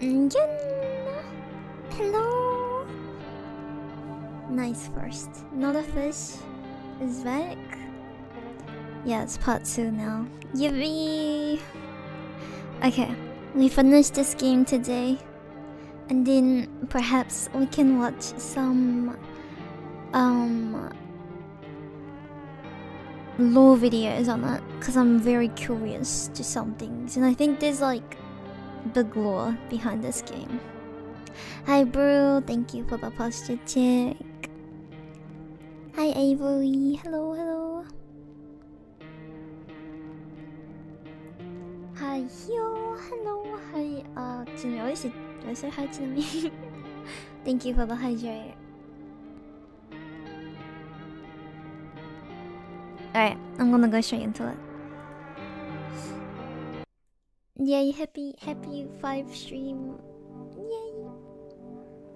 Yun. Hello. Nice first. Not a fish is back. Yeah, it's part 2 now. Yippee! Okay, we finished this game today. And then perhaps we can watch some lore videos on it, because I'm very curious to some things, and I think there's like big lore behind this game. Hi Brew, thank you for the posture check. Hi Avery, hello, hello. Hi yo, hello, hi Jinmi, did I say hi Jinmi? Thank you for the hydrate. Alright, I'm gonna go straight into it. Yay, happy 5 stream. Yay.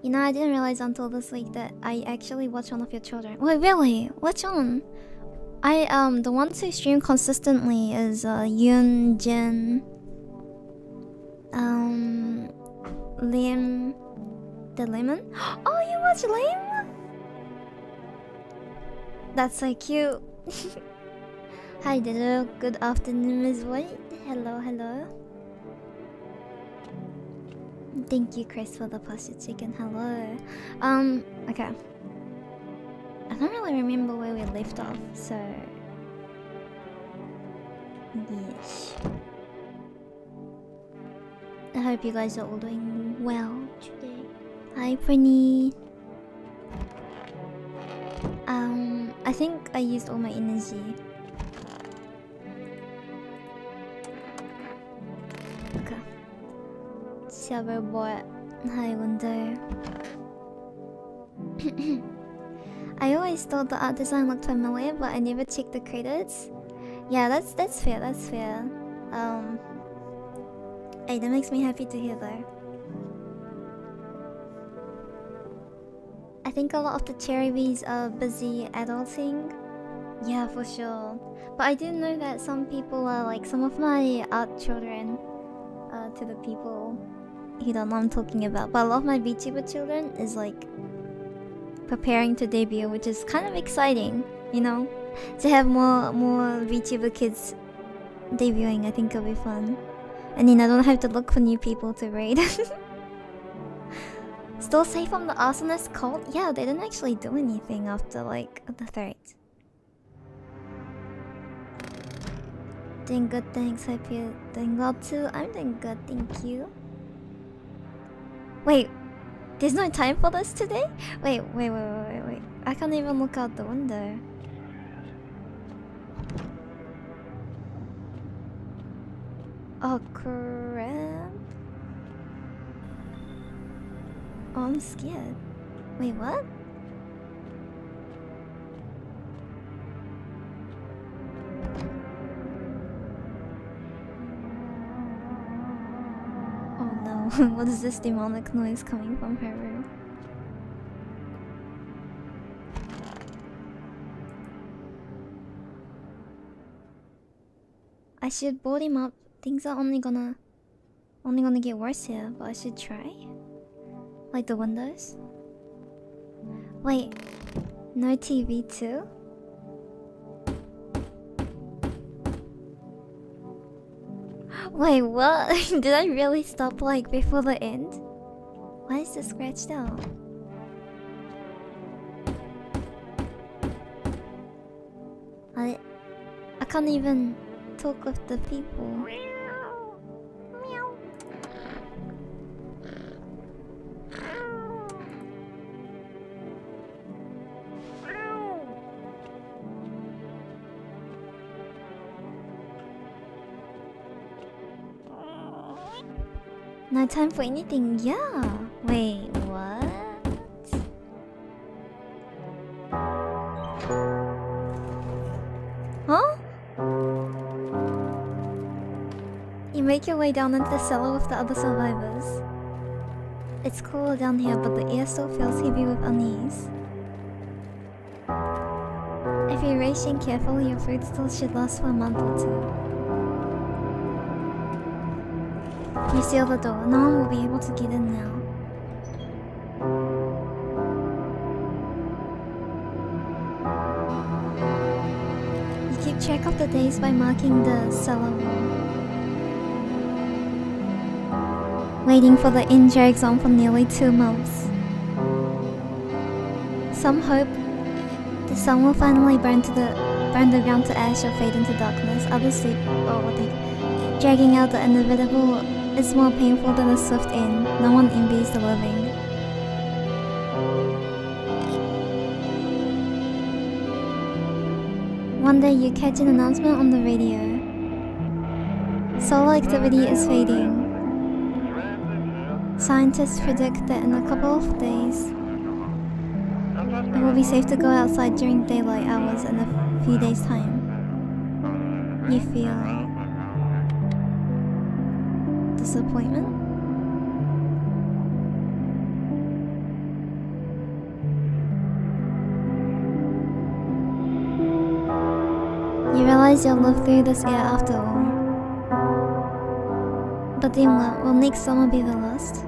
You know, I didn't realize until this week that I actually watch one of your children. Wait, really? Which one? The ones who stream consistently is Yoon, Jin, Liam, the Lemon. Oh, you watch Liam? That's so cute. Hi Dido, good afternoon Ms. White. Hello, hello. Thank you Chris for the pasta chicken, hello. Okay. I don't really remember where we left off, so... Yes. I hope you guys are all doing well today. Hi Pranny. I think I used all my energy. Okay. Serverboard. Hi Window. I always thought the art design looked familiar, but I never checked the credits. Yeah, that's fair, that's fair. Hey, that makes me happy to hear though. I think a lot of the cherry bees are busy adulting. Yeah, for sure. But I do know that some people are like, some of my art children, to the people who don't know what I'm talking about, but a lot of my VTuber children is like preparing to debut, which is kind of exciting, you know? To have more VTuber kids debuting, I think it'll be fun. And then I don't have to look for new people to raid. Still safe from the arsonist cult? Yeah, they didn't actually do anything after like the threat. Doing good, thanks. Hope you're doing well too. I'm doing good, thank you. Wait, there's no time for this today? Wait. I can't even look out the window. Oh crap. Oh, I'm scared. Wait, what? Oh no, what is this demonic noise coming from her room? I should board him up. Things are only gonna get worse here, but I should try. Like the windows. Wait, no TV too? Wait, what? Did I really stop like before the end? Why is this scratched out? I can't even talk with the people. No time for anything, yeah. Wait, what? Huh? You make your way down into the cellar with the other survivors. It's cooler down here, but the air still feels heavy with unease. If you're racing carefully, your food still should last for a month or two. You seal the door. No one will be able to get in now. You keep track of the days by marking the cellar wall. Waiting for the inn drags on for nearly 2 months. Some hope the sun will finally burn the ground to ash or fade into darkness. Others sleep or think dragging out the inevitable is more painful than a swift end. No one envies the living. One day you catch an announcement on the radio. Solar activity is fading. Scientists predict that in a couple of days, it will be safe to go outside during daylight hours in a few days' time. You feel disappointment? You realize you'll live through this year after all. But then what? Will next summer be the last?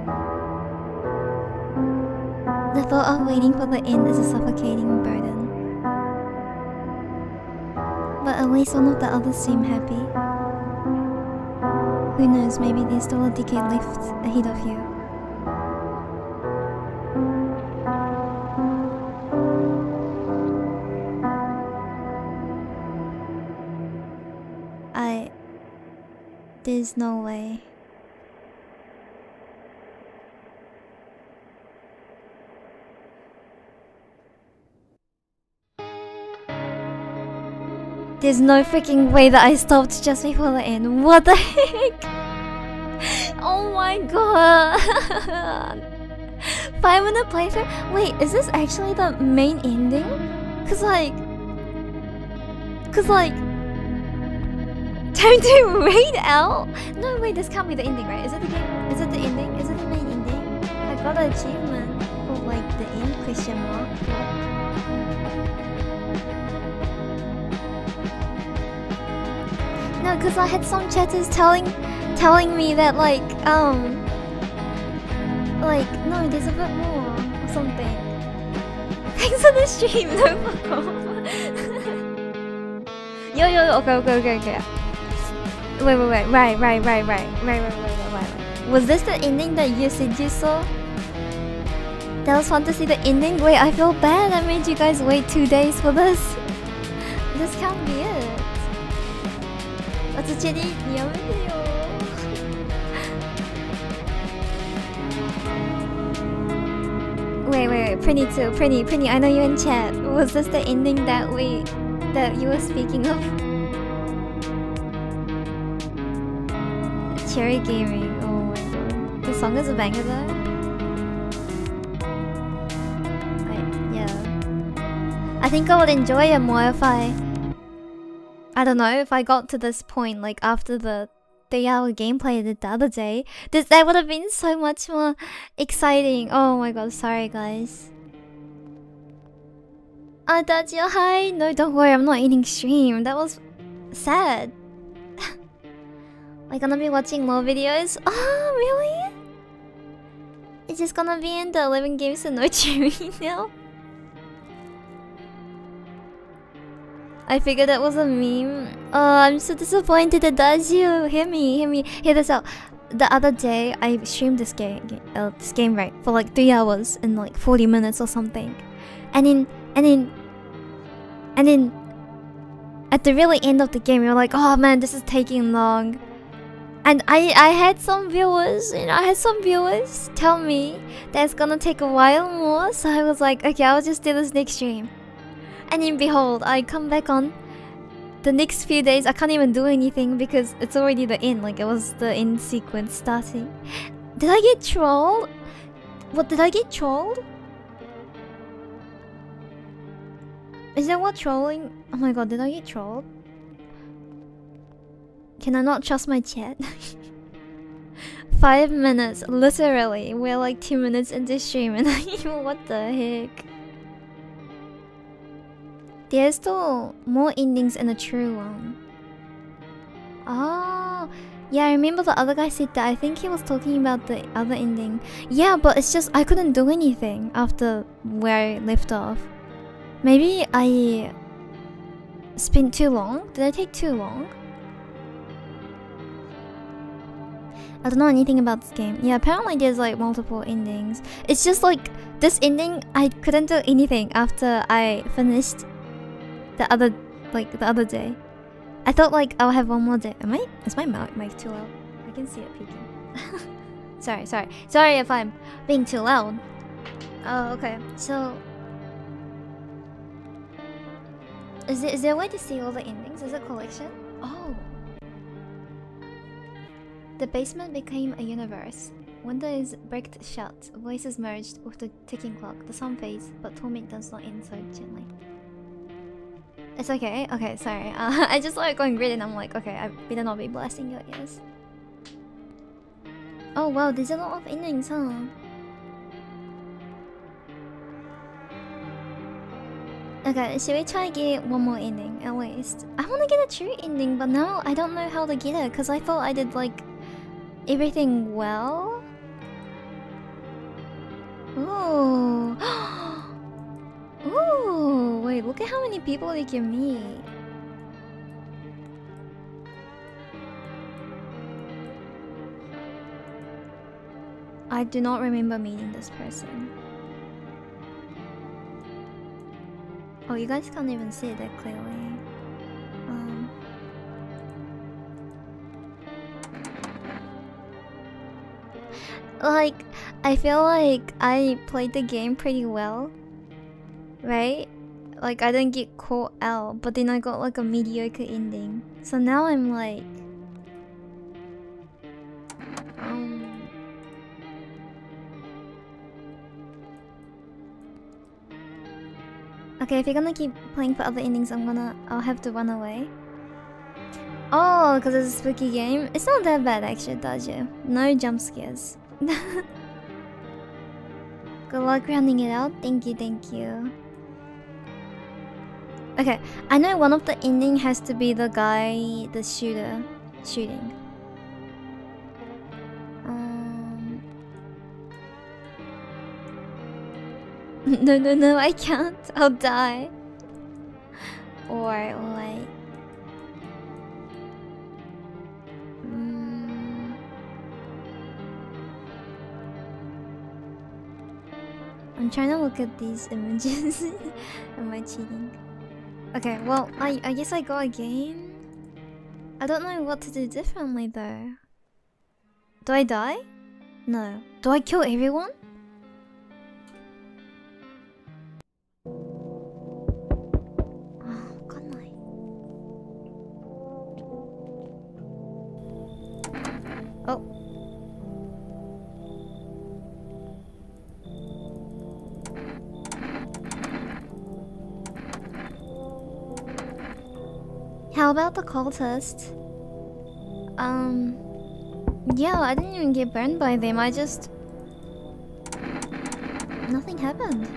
The thought of waiting for the end is a suffocating burden. But at least one of the others seem happy. Who knows, maybe there's still a decade left ahead of you. There's no way. There's no freaking way that I stopped just before the end. What the heck? Oh my god. 5-minute playthrough? Wait, is this actually the main ending? Cause like time to raid out? No wait, this can't be the ending, right? Is it the game? Is it the ending? Is it the main ending? I got an achievement for like the end question mark. No, because I had some chatters telling me that like no, there's a bit more or something. Thanks for the stream, no fuck off. Yo, okay. Wait, right. Was this the ending that you said you saw? That was fun to see the ending? Wait, I feel bad I made you guys wait 2 days for this. This can't be it. What's Jenny? Wait, Pretty, I know you're in chat. Was this the ending that you were speaking of? Cherry Gaming, oh my god. The song is a banger though. Yeah. I think I would enjoy it more if I don't know, if I got to this point like after the 3-hour gameplay I did the other day. That would have been so much more exciting. Oh my god, sorry guys. Adagio, hi! No, don't worry, I'm not eating stream. That was sad. We're gonna be watching more videos. Oh, really? It's just gonna be in the 11 games to no cherry now? I figured that was a meme. Oh, I'm so disappointed, Adagio. Hear me. Hear this out. The other day, I streamed this game right, for like 3 hours and like 40 minutes or something. And then at the really end of the game, you're like, oh man, this is taking long. And I had some viewers, tell me that it's gonna take a while more. So I was like, okay, I'll just do this next stream. And then behold, I come back on the next few days. I can't even do anything because it's already the end. Like it was the end sequence starting. Did I get trolled? What, did I get trolled? Is that what trolling? Oh my god, did I get trolled? Can I not trust my chat? 5 minutes, literally. We're like 2 minutes into stream and what the heck? There's still more endings in the true one. Oh, Yeah, I remember the other guy said that. I think he was talking about the other ending. Yeah, but it's just I couldn't do anything after where I left off. Maybe I spent too long? Did I take too long? I don't know anything about this game. Yeah, apparently there's like multiple endings. It's just like this ending, I couldn't do anything after I finished the other day. I thought like I'll have one more day. Is my mic too loud? I can see it peeking. Sorry if I'm being too loud. Oh, okay. So is there a way to see all the endings? Is it collection? Oh. The basement became a universe. Windows bricked shut, voices merged with the ticking clock. The sun fades, but torment does not end so gently. It's okay. Okay, sorry. I just started going red and I'm like, okay, I better not be blasting your ears. Oh wow, there's a lot of endings, huh? Okay, should we try get one more ending at least? I want to get a true ending, but now I don't know how to get it because I thought I did like everything well. Ooh. Ooh, wait, look at how many people they can meet. I do not remember meeting this person. Oh, you guys can't even see it that clearly. Like, I feel like I played the game pretty well, right? Like, I didn't get caught out, but then I got like a mediocre ending. So now I'm like... Okay, if you're gonna keep playing for other endings, I'll have to run away. Oh, because it's a spooky game? It's not that bad actually, Daju. No jump scares. Good luck rounding it out. Thank you. Okay, I know one of the ending has to be the guy, the shooter, shooting. No, I can't. I'll die. Or like... I'm trying to look at these images. Am I cheating? Okay, well, I guess I go again. I don't know what to do differently though. Do I die? No. Do I kill everyone? Oh, God, no. Oh. How about the cultist? Yeah, I didn't even get burned by them. I just... Nothing happened.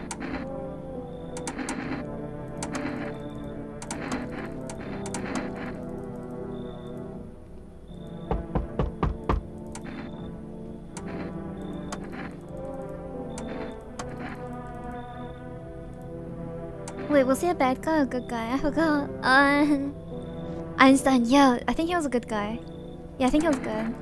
Wait, was he a bad guy or a good guy? I forgot. Einstein, yeah, I think he was a good guy. Yeah, I think he was good.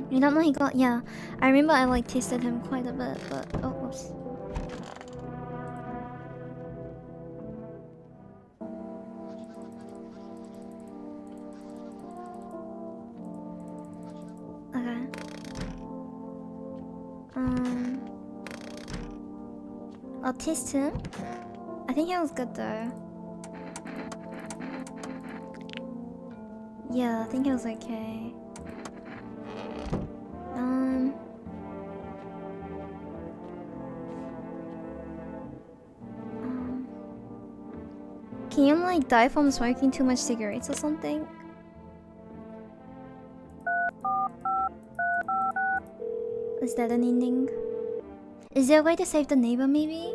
You don't know he got... Yeah, I remember I like tested him quite a bit, but... Oh, whoops. Okay. I'll test him. I think he was good though. Yeah, I think he was okay. Can you like die from smoking too much cigarettes or something? Is that an ending? Is there a way to save the neighbor maybe?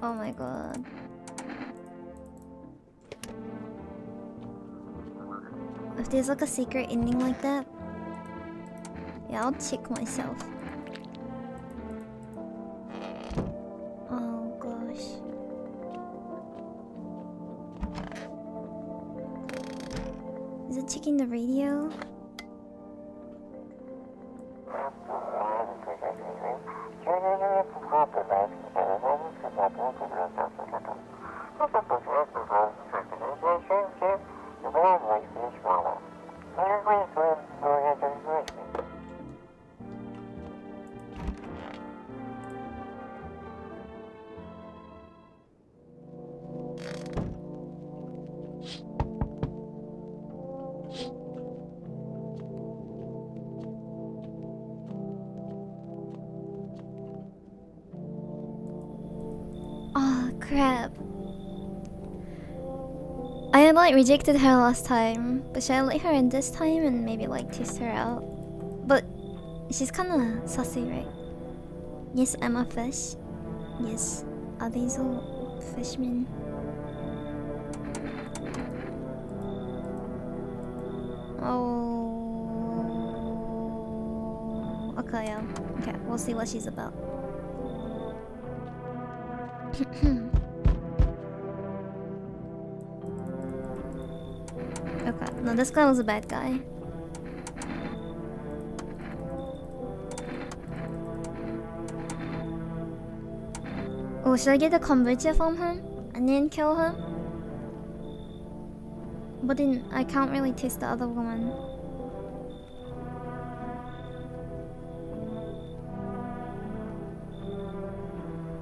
Oh my god. If there's like a secret ending like that, yeah, I'll check myself. Oh gosh. Is it checking the radio? Oh crap. I had like rejected her last time, but should I let her in this time and maybe like test her out? But she's kinda sassy, right? Yes, I'm a fish. Yes. Are these all fishmen? Oh. Okay, yeah. Okay, we'll see what she's about. Okay, no, this guy was a bad guy. Oh, should I get the kombucha from him and then kill him? But then I can't really taste the other one.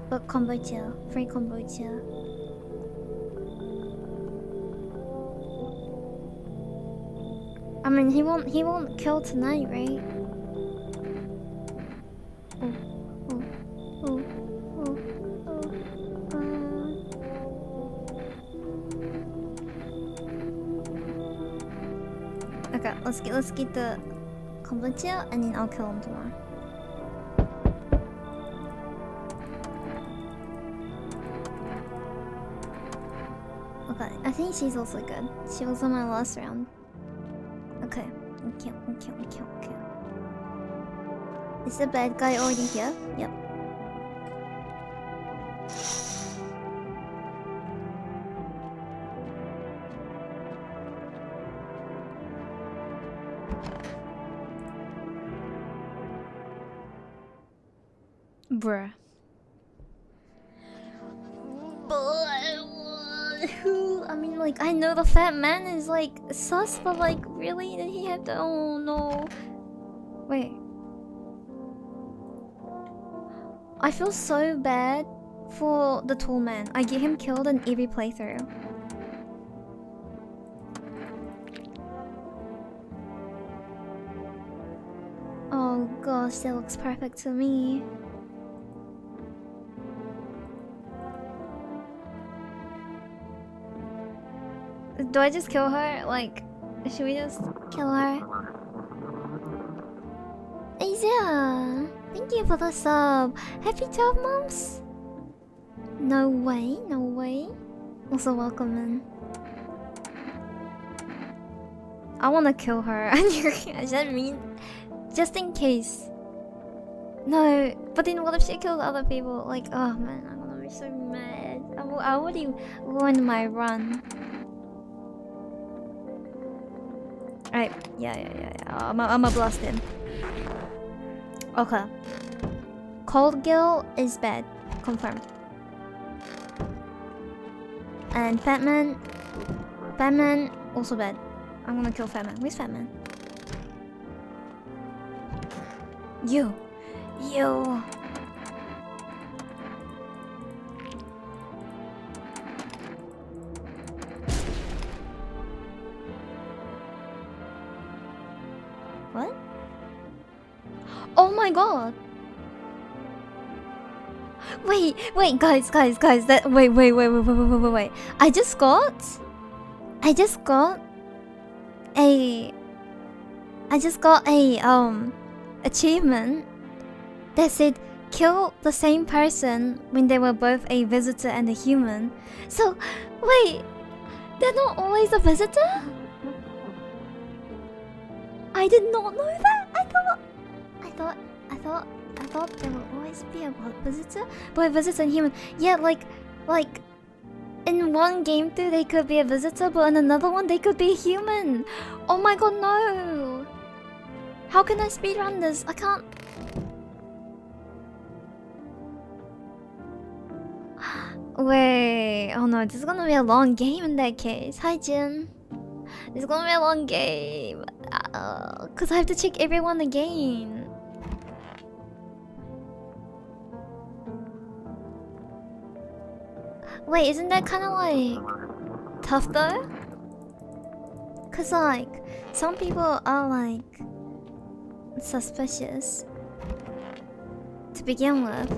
But kombucha, free kombucha. I mean, he won't kill tonight, right? Oh, oh, oh, oh, oh. Okay, let's get the kombucha and then I'll kill him tomorrow. Okay, I think she's also good. She was on my last round. Okay. Is the bad guy already here? Yep. Bruh. I mean, like, I know the fat man is like sus, but like, really? Did he have to? Oh no. Wait. I feel so bad for the tall man. I get him killed in every playthrough. Oh gosh, that looks perfect to me. Do I just kill her? Like, should we just kill her? Asia, thank you for the sub. Happy 12 months? No way, no way. Also welcome in. I wanna kill her. I didn't mean, just in case. No, but then what if she kills other people? Like, oh man, I'm gonna be so mad. I already ruined my run. Alright, yeah. I'm a blast in. Okay. Cold Gill is bad. Confirmed. And Fatman also bad. I'm gonna kill Fatman. Where's Fatman? You. What? Oh my god! Wait, guys, that wait. I just got a achievement that said kill the same person when they were both a visitor and a human. So, wait, they're not always a visitor? I did not know that. I thought there will always be a visitor, but a visitor and human. Yeah, like in one game through they could be a visitor, but in another one they could be a human. Oh my god, no! How can I speedrun this? I can't. Wait, oh no, this is gonna be a long game in that case. Hi Jin. It's gonna be a long game. Cause I have to check everyone again. Wait, isn't that kind of like tough though? Cause like some people are like suspicious to begin with.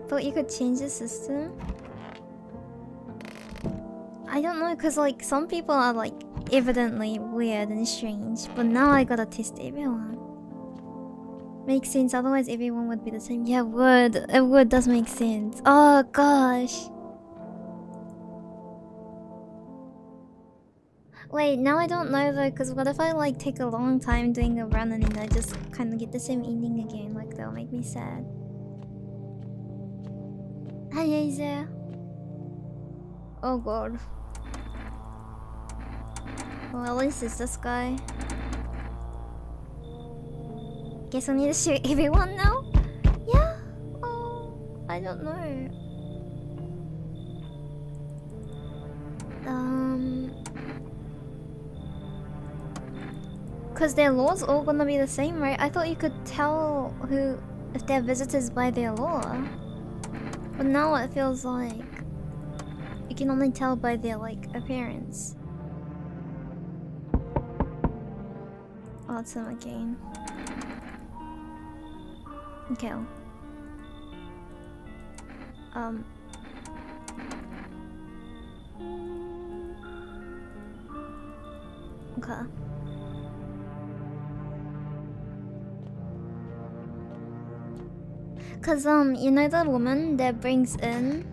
Thought you could change the system. I don't know, cause like some people are like evidently weird and strange, but now I gotta test everyone. Makes sense, otherwise everyone would be the same. Yeah, it would does make sense. Oh gosh. Wait, now I don't know though, cause what if I like take a long time doing a run and then I just kind of get the same ending again? Like that'll make me sad. Hi Asia. Oh god. Well, at least it's this guy. Guess I need to shoot everyone now? Yeah? Oh, I don't know. Cause their law's all gonna be the same, right? I thought you could tell who if they're visitors by their law. But now it feels like you can only tell by their like appearance. Oh, it's him again. Okay. Okay. Cause you know the woman that brings in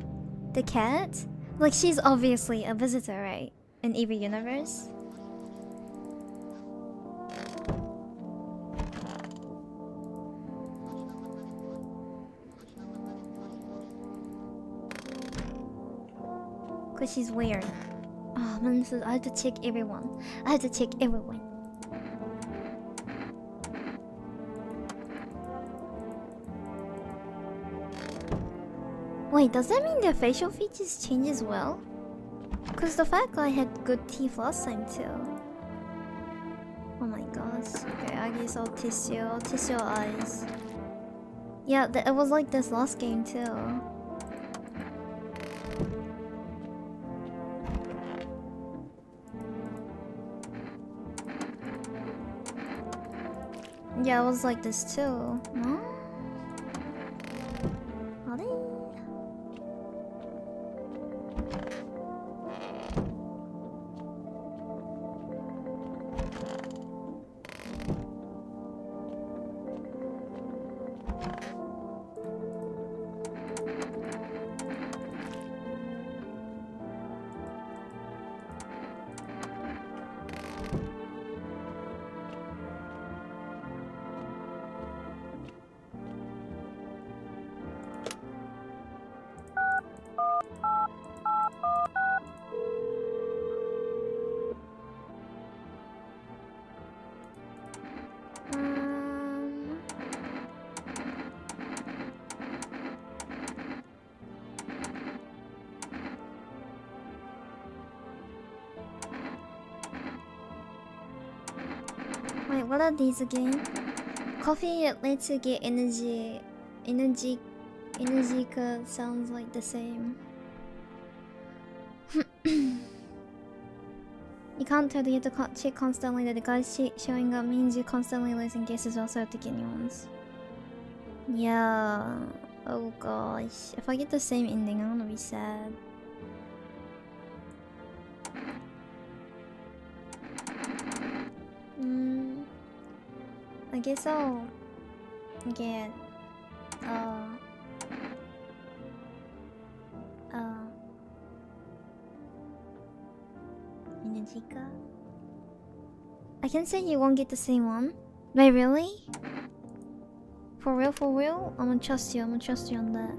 the cat? Like she's obviously a visitor, right? In every universe. Cause she's weird. Oh man, I have to check everyone. I have to check everyone. Wait, does that mean their facial features change as well? Cause the fat guy had good teeth last time too. Oh my gosh. Okay, I guess I'll test you. I'll test your eyes. Yeah, it was like this last game too. Yeah, it was like this too. No? Wait, what are these again? Coffee lets you get energy. Energy sounds like the same. You can't tell that you have to check constantly that the guys showing up means you're constantly losing guesses, also have to get new ones. Yeah. Oh gosh. If I get the same ending, I'm gonna be sad. I guess I'll get Yujika. I can say you won't get the same one. Wait, really? For real, for real? I'm gonna trust you. I'm gonna trust you on that.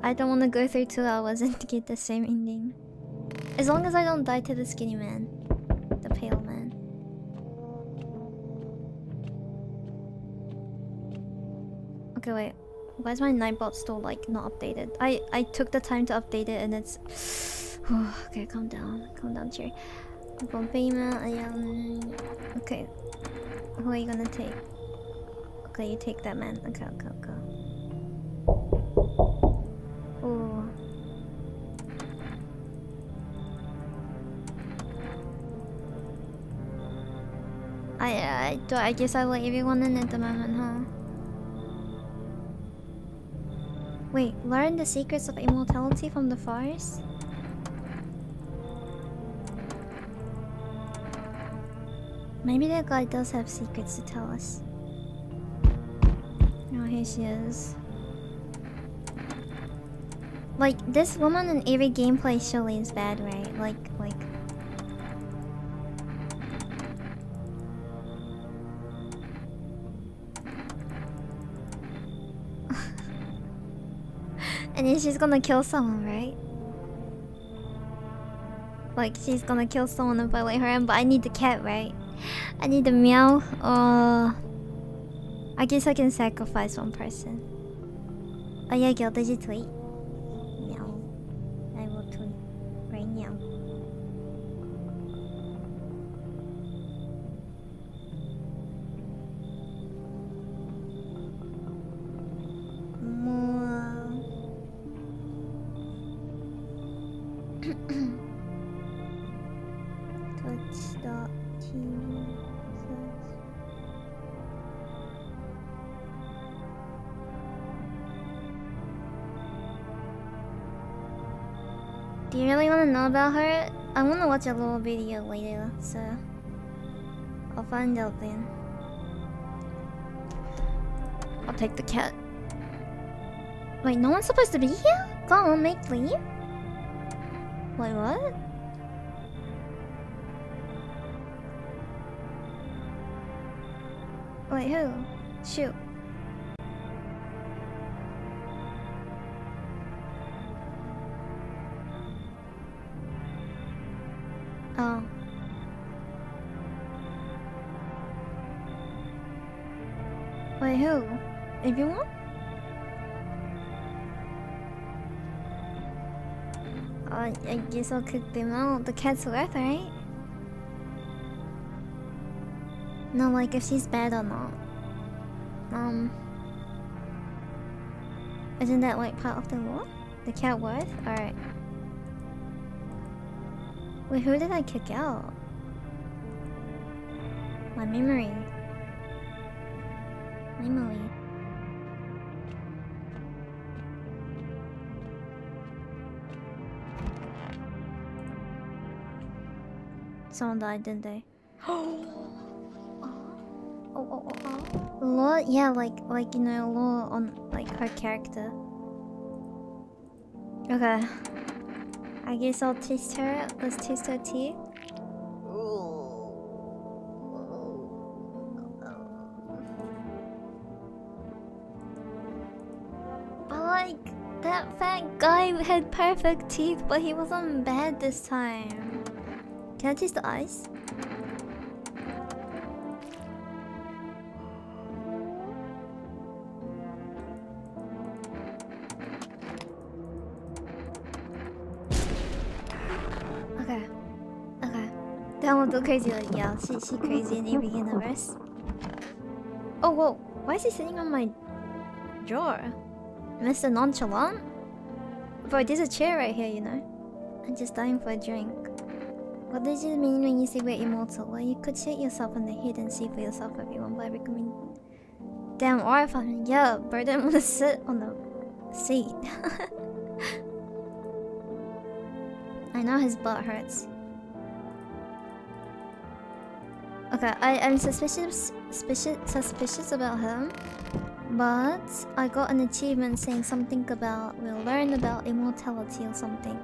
I don't want to go through 2 hours and get the same ending. As long as I don't die to the skinny man. The pale man. Okay, wait. Why is my Nightbot still like not updated? I took the time to update it and it's... Okay, calm down. Calm down, Cherry. Okay. Who are you gonna take? Okay, you take that man. Okay, okay, okay. Ooh. I guess I let everyone in at the moment, huh? Wait, learn the secrets of immortality from the forest? Maybe that guy does have secrets to tell us. Oh, here she is. Like, this woman in every gameplay surely is bad, right? Like... And then she's gonna kill someone, right? Like, she's gonna kill someone if I let her in, but I need the cat, right? I need the meow. I guess I can sacrifice one person. Oh yeah, girl, did you tweet? Meow. I will tweet right now. Touch.tv. Do you really want to know about her? I want to watch a little video later, so I'll find out then. I'll take the cat. Wait, no one's supposed to be here? Go on, make leave. Wait, what? Wait, who? Shoot. Oh. Wait, who? Everyone? I guess I'll kick them out. The cat's worth, right? No, like if she's bad or not. Isn't that like part of the law? The cat worth? Alright. Wait, who did I kick out? My memory. Memory. Someone died, didn't they? Oh. Law, yeah, like you know, law on like her character. Okay. I guess I'll taste her. Let's taste her tea. But like, that fat guy had perfect teeth, but he wasn't bad this time. Can I taste the ice? That won't go crazy like yeah, she crazy in every universe. Oh whoa, why is he sitting on my drawer? Mr. Nonchalant? Bro, there's a chair right here, you know. I'm just dying for a drink. What does it mean when you say we're immortal? Well, you could shoot yourself in the head and see for yourself if you want by becoming... Damn, or if I'm... Yeah, bro, don't want to sit on the seat. I know his butt hurts. Okay, I'm suspicious about him. But I got an achievement saying something about we'll learn about immortality or something.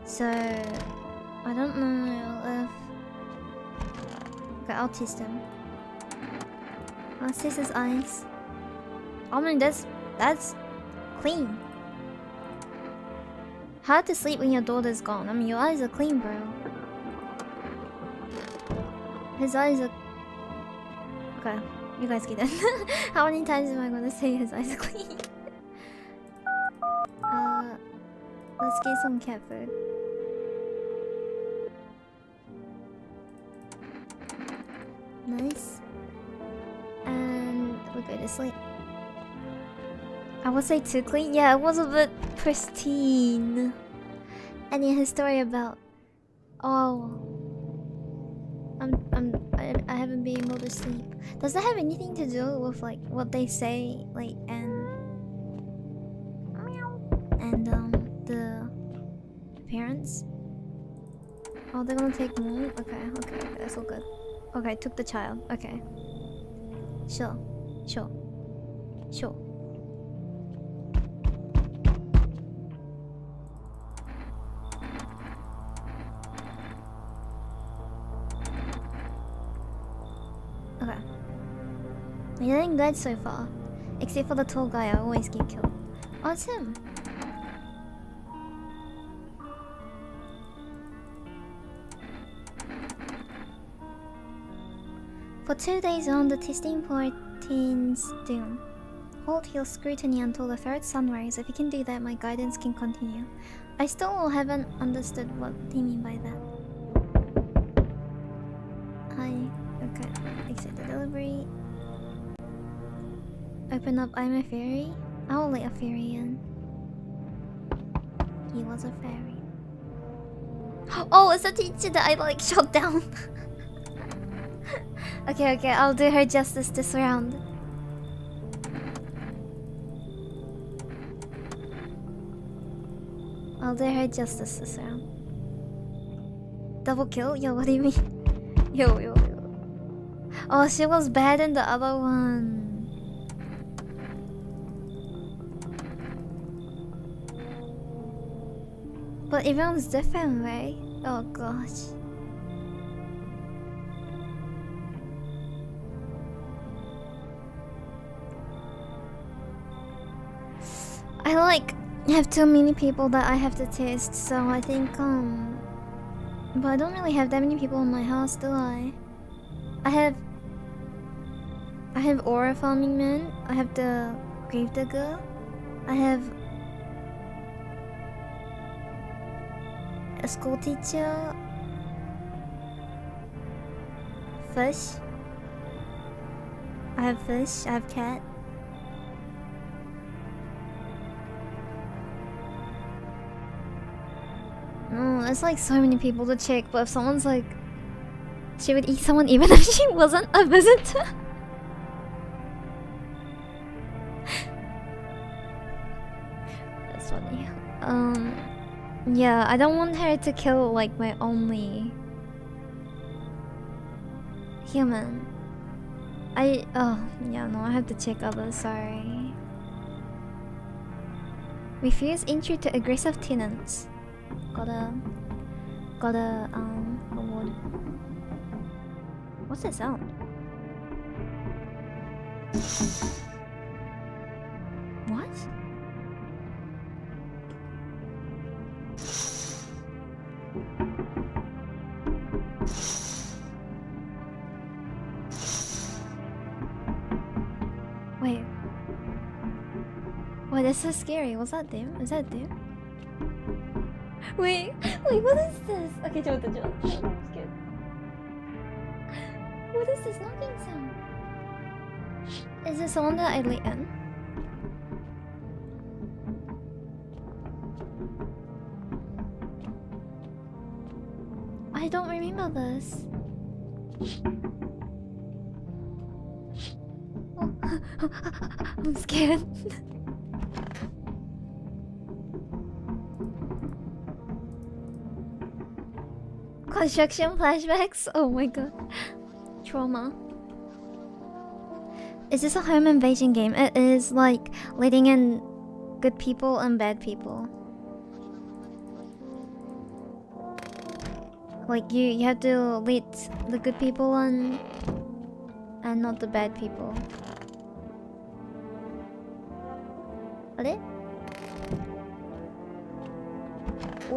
So I don't know if okay, I'll test him. Let's test his eyes. I mean that's clean. Hard to sleep when your daughter's gone. I mean your eyes are clean, bro. His eyes are okay. You guys get it. How many times am I gonna say his eyes are clean? Let's get some cat food. Nice. And we'll go to sleep. I would say too clean. Yeah, it was a bit pristine. And yeah, his story about I haven't been able to sleep. Does that have anything to do with like what they say, like and the parents? Oh, they're gonna take more. Okay, that's all good. Okay, took the child. Okay, sure. Okay. You're doing good so far. Except for the tall guy, I always get killed. Oh, it's him. For 2 days on, the testing portends doom. Hold your scrutiny until the third sunrise. If you can do that, my guidance can continue. I still haven't understood what they mean by that. Hi. Okay. Exit the delivery. Open up, I'm a fairy. I'll let a fairy in. He was a fairy. Oh, it's a teacher that I like shot down. Okay, I'll do her justice this round. I'll do her justice this round. Double kill? Yo, what do you mean? Yo. Oh, she was bad in the other one. But everyone's different, right? Oh gosh. I like have too many people that I have to test, so I think but I don't really have that many people in my house, do I? I have aura farming man, I have the grave digger, I have a school teacher, fish. I have cat. No, it's like so many people to check, but if someone's like she would eat someone even if she wasn't a visitor. That's funny. Yeah, I don't want her to kill like my only human. Yeah, no, I have to check others, sorry. Refuse entry to aggressive tenants. Got a award. What's that sound? What? Wait. Wait, that's so scary. Was that them? Is that them? Wait, what is this? Okay, I'm scared. What is this knocking sound? Is this someone that I let in? I don't remember this. I'm scared. Construction flashbacks? Oh my god. Trauma. Is this a home invasion game? It is, like letting in good people and bad people. Like you have to let the good people in and not the bad people. Are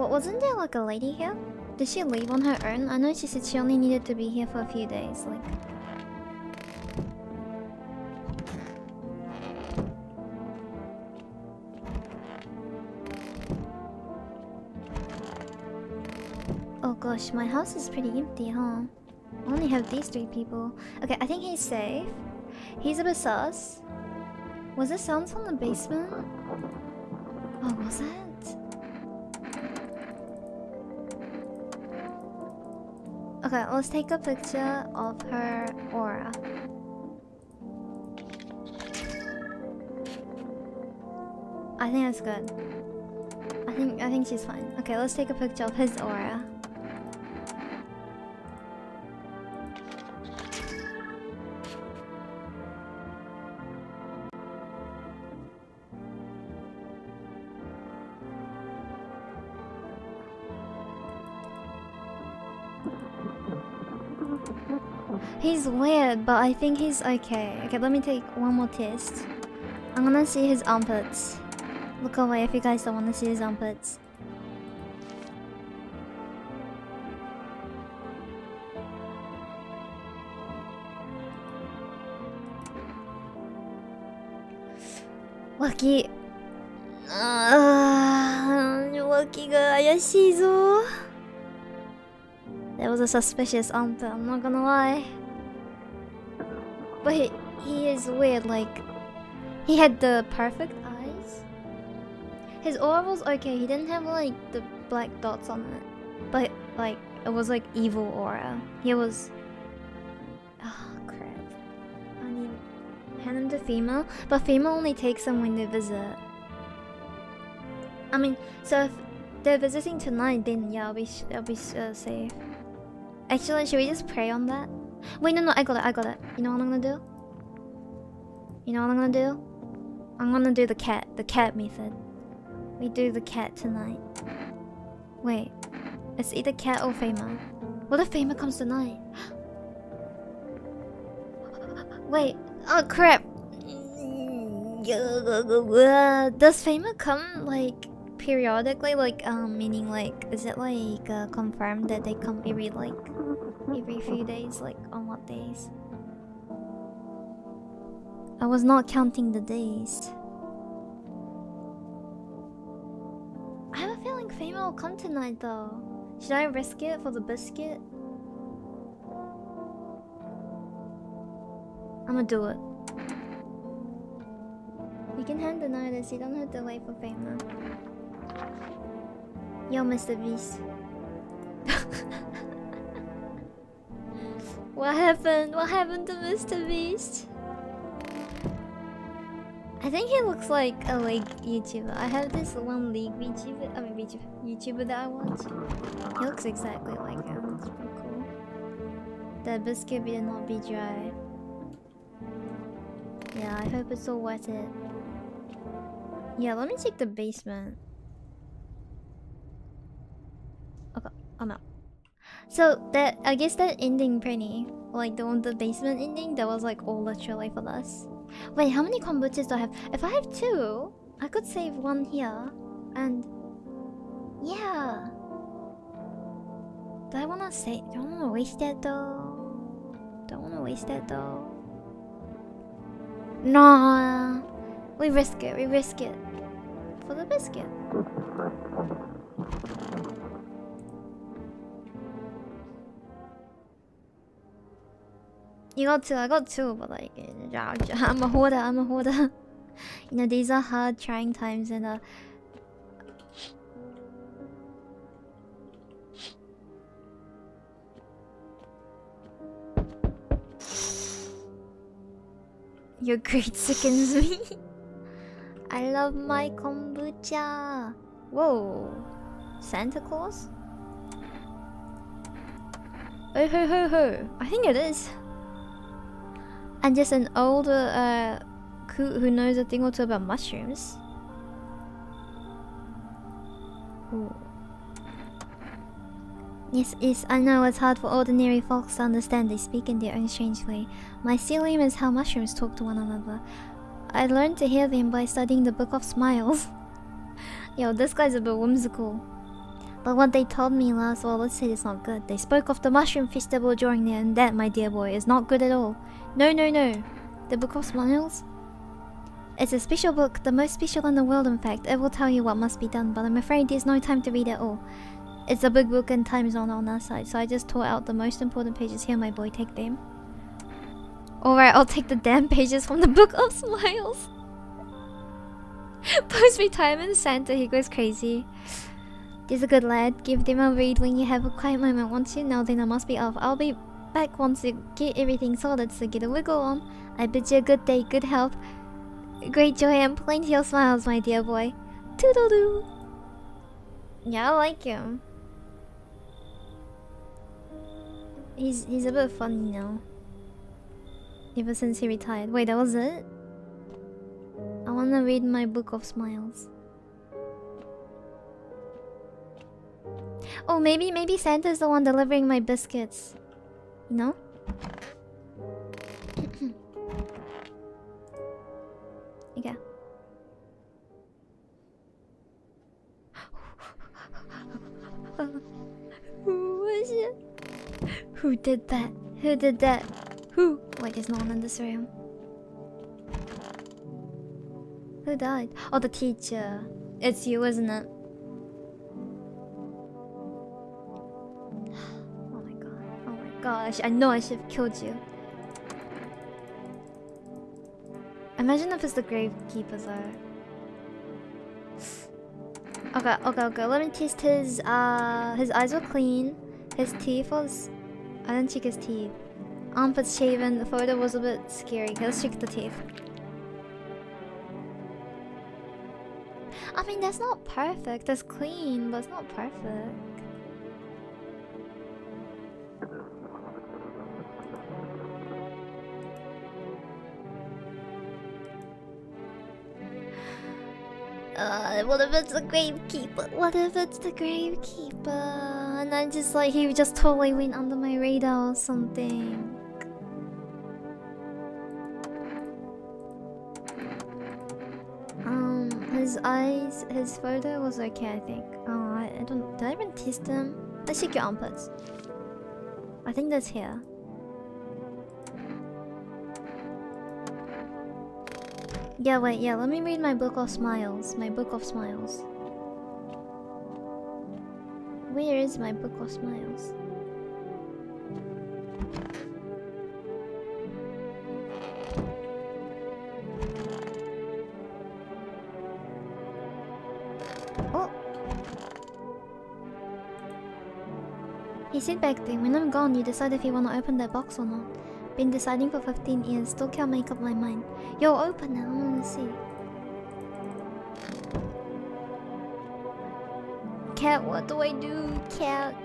wasn't there like a lady here? Did she leave on her own? I know she said she only needed to be here for a few days, like. Oh gosh, my house is pretty empty, huh? I only have these 3 people. Okay, I think he's safe. He's a bit sus. Was there sounds from the basement? Oh, was it? Okay, let's take a picture of her aura. I think that's good. I think she's fine. Okay, let's take a picture of his aura. He's weird, but I think he's okay. Okay, let me take one more test. I'm gonna see his armpits. Look away if you guys don't want to see his armpits. Lucky. Luckyが怪しいぞ. That was a suspicious armpit, I'm not gonna lie. But he is weird, like he had the perfect eyes. His aura was okay, he didn't have like the black dots on it. But like it was like evil aura. He was oh crap. I need to hand him to female, but female only takes them when they visit. I mean, so if they're visiting tonight, then yeah, I'll be safe. Actually, should we just pray on that? Wait, no, I got it. You know what I'm gonna do? I'm gonna do the cat method. We do the cat tonight. Wait, it's either cat or Fama. What if Fama comes tonight? Wait, oh crap! Does Fama come like periodically? Like meaning like, is it like confirmed that they come every few days? Like on what days? I was not counting the days. I have a feeling Fama will come tonight though. Should I risk it for the biscuit? I'ma do it. You can hand the notice, you don't have to wait for Fama. Yo, Mr. Beast. What happened? What happened to Mr. Beast? I think he looks like a League YouTuber. I have this one League YouTuber that I watch. He looks exactly like him. It's pretty cool. The biscuit better not be dry. Yeah, I hope it's all worth it. Yeah, let me check the basement. Okay, I'm out. So that, I guess that ending Penny, like the basement ending, that was like all literally for us. Wait, how many kombuchas do I have? If I have 2, I could save 1 here. And yeah. Do I wanna waste that though? Nah. We risk it. For the biscuit. You got 2, I got 2, but like, I'm a hoarder. You know, these are hard, trying times, and your greed sickens me. I love my kombucha. Whoa, Santa Claus? Oh ho ho ho! I think it is. and just an older who knows a thing or two about mushrooms. Ooh. Yes, I know it's hard for ordinary folks to understand. They speak in their own strange way. My mycelium is how mushrooms talk to one another. I learned to hear them by studying the Book of Smiles. Yo, this guy's a bit whimsical. But what they told me last, well, let's say it's not good. They spoke of the mushroom festival during there, and that, my dear boy, is not good at all. No. The Book of Smiles? It's a special book, the most special in the world, in fact. It will tell you what must be done, but I'm afraid there's no time to read it all. It's a big book and time is not on our side, so I just tore out the most important pages. Here, my boy, take them. Alright, I'll take the damn pages from the Book of Smiles. Post-retirement Santa, he goes crazy. He's a good lad. Give them a read when you have a quiet moment. Once you know, then I must be off. I'll be back once you get everything sorted, so get a wiggle on. I bid you a good day, good health, great joy, and plenty of smiles, my dear boy. Toodle-doo. Yeah, I like him. He's a bit funny now. Ever since he retired. Wait, that was it? I wanna read my Book of Smiles. Oh, maybe Santa's the one delivering my biscuits. You know? Okay. Who was it? Who did that? Who did that? Who? Wait, there's no one in this room. Who died? Oh, the teacher. It's you, isn't it? Oh my god. Oh my god. I know I should have killed you. Imagine if it's the gravekeeper though. Okay. Let me test his eyes were clean. His teeth was... I didn't check his teeth. Armpits shaven. The photo was a bit scary. Okay, let's check the teeth. I mean, that's not perfect. That's clean, but it's not perfect. What if it's the gravekeeper? What if it's the gravekeeper? And I'm just like, he just totally went under my radar or something. His eyes, his photo was okay, I think. Oh, I don't... Did I even test him? Let's check your armpits. I think that's here. Yeah, wait, yeah, let me read my Book of Smiles. My Book of Smiles. Where is my Book of Smiles? Oh! He said back then, when I'm gone, you decide if you want to open that box or not. Been deciding for 15 years, still can't make up my mind. Yo, open it, I wanna see. Cat, what do I do? Cat.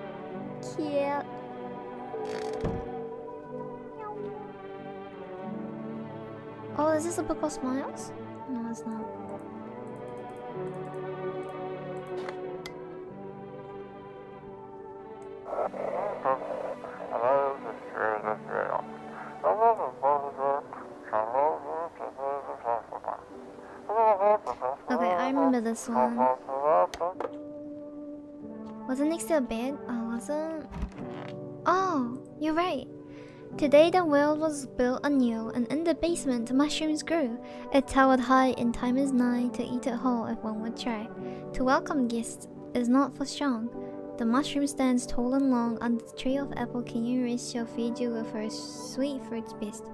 Oh, is this a Book of Smiles? No, it's not. Okay, I remember this one. Was it next to a bed? Oh, was it? Oh, you're right. Today the world was built anew, and in the basement mushrooms grew. It towered high, and time is nigh to eat it whole if one would try. To welcome guests is not for strong. The mushroom stands tall and long under the tree of apple. Can you rest? Shall feed you with her sweet fruits best.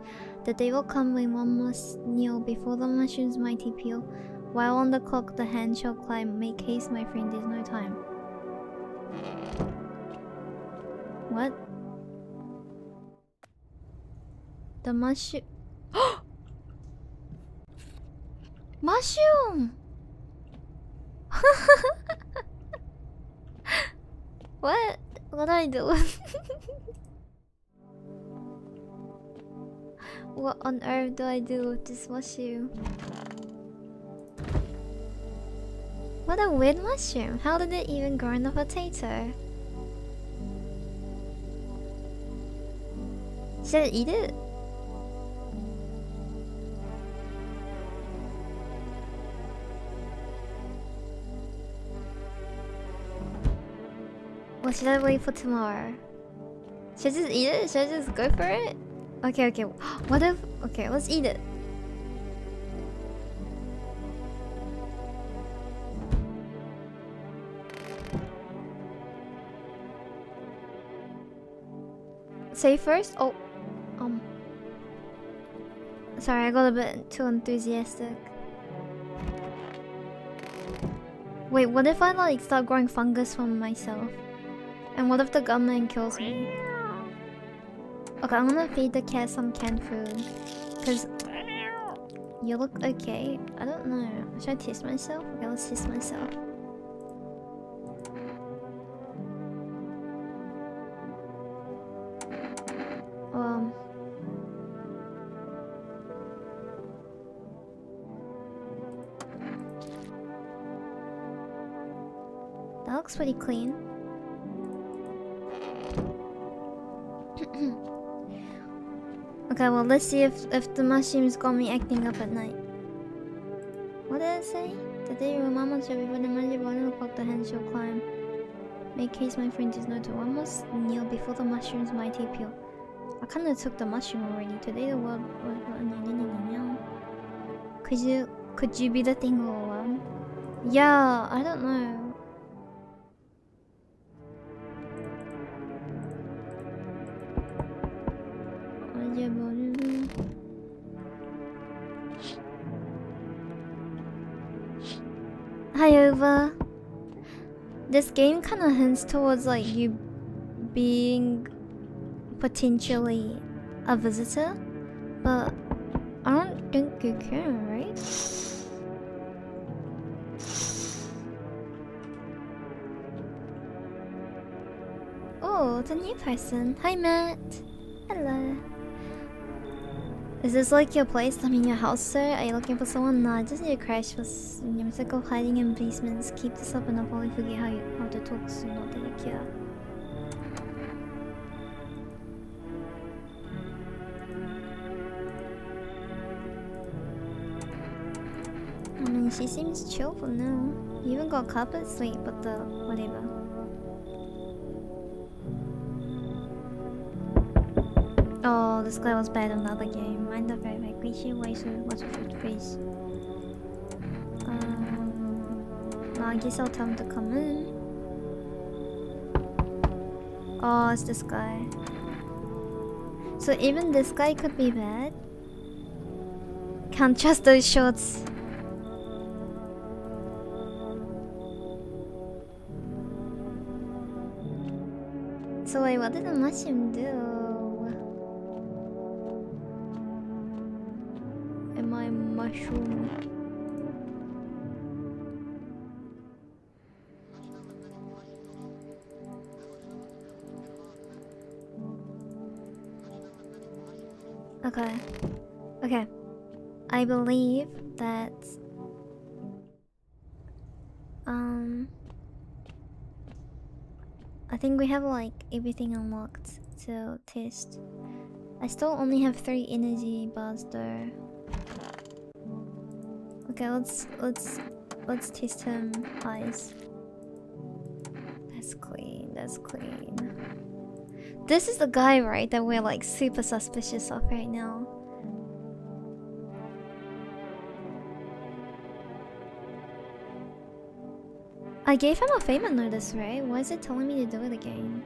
The day will come when one must kneel before the mushroom's mighty peel. While on the clock the hand shall climb. Make haste, my friend, there's no time. What? The mushroom... Mushroom! What? What do I do? What on earth do I do with this mushroom? What a weird mushroom. How did it even grow in a potato? Should I eat it? Or should I wait for tomorrow? Should I just eat it? Should I just go for it? Okay, okay. What if... Okay, let's eat it. Say first? Oh. Sorry, I got a bit too enthusiastic. Wait, what if I like start growing fungus from myself? And what if the gunman kills me? Okay, I'm gonna feed the cat some canned food. Cause you look okay. I don't know. Should I taste myself? Okay, let's taste myself. That looks pretty clean. Okay, well let's see if the mushrooms got me acting up at night. What did I say? Today your mama shall be running magic 1 o'clock the hen shall climb. Make haste my friend is no to one must kneel before the mushroom's mighty peel. I kinda took the mushroom already. Today the world could you be the thing all along? Yeah, I don't know. Hi Ova. This game kinda hints towards like you being potentially a visitor, but I don't think you can, right? Oh, it's a new person. Hi Matt. Hello. Is this like your place? I mean your house, sir? Are you looking for someone? Nah, I just need a crash for I'm sick of hiding in basements. Keep this up and I'll probably forget how to talk soon. Not that you care. I mean, she seems chill for now. You even got carpet sleep, but the whatever. Oh, this guy was bad in the other game. Mind the very vibration. Why so what's with your face? Well, I guess I'll tell him to come in. Oh, it's this guy. So even this guy could be bad. Can't trust those shorts. So wait, what did the mushroom do? Am I mushroom? Okay. Okay. I believe that I think we have like everything unlocked to test. I still only have 3 energy bars though. Okay, let's test him eyes. That's clean, that's clean. This is the guy, right, that we're like super suspicious of right now. I gave him a favor notice, right? Why is it telling me to do it again?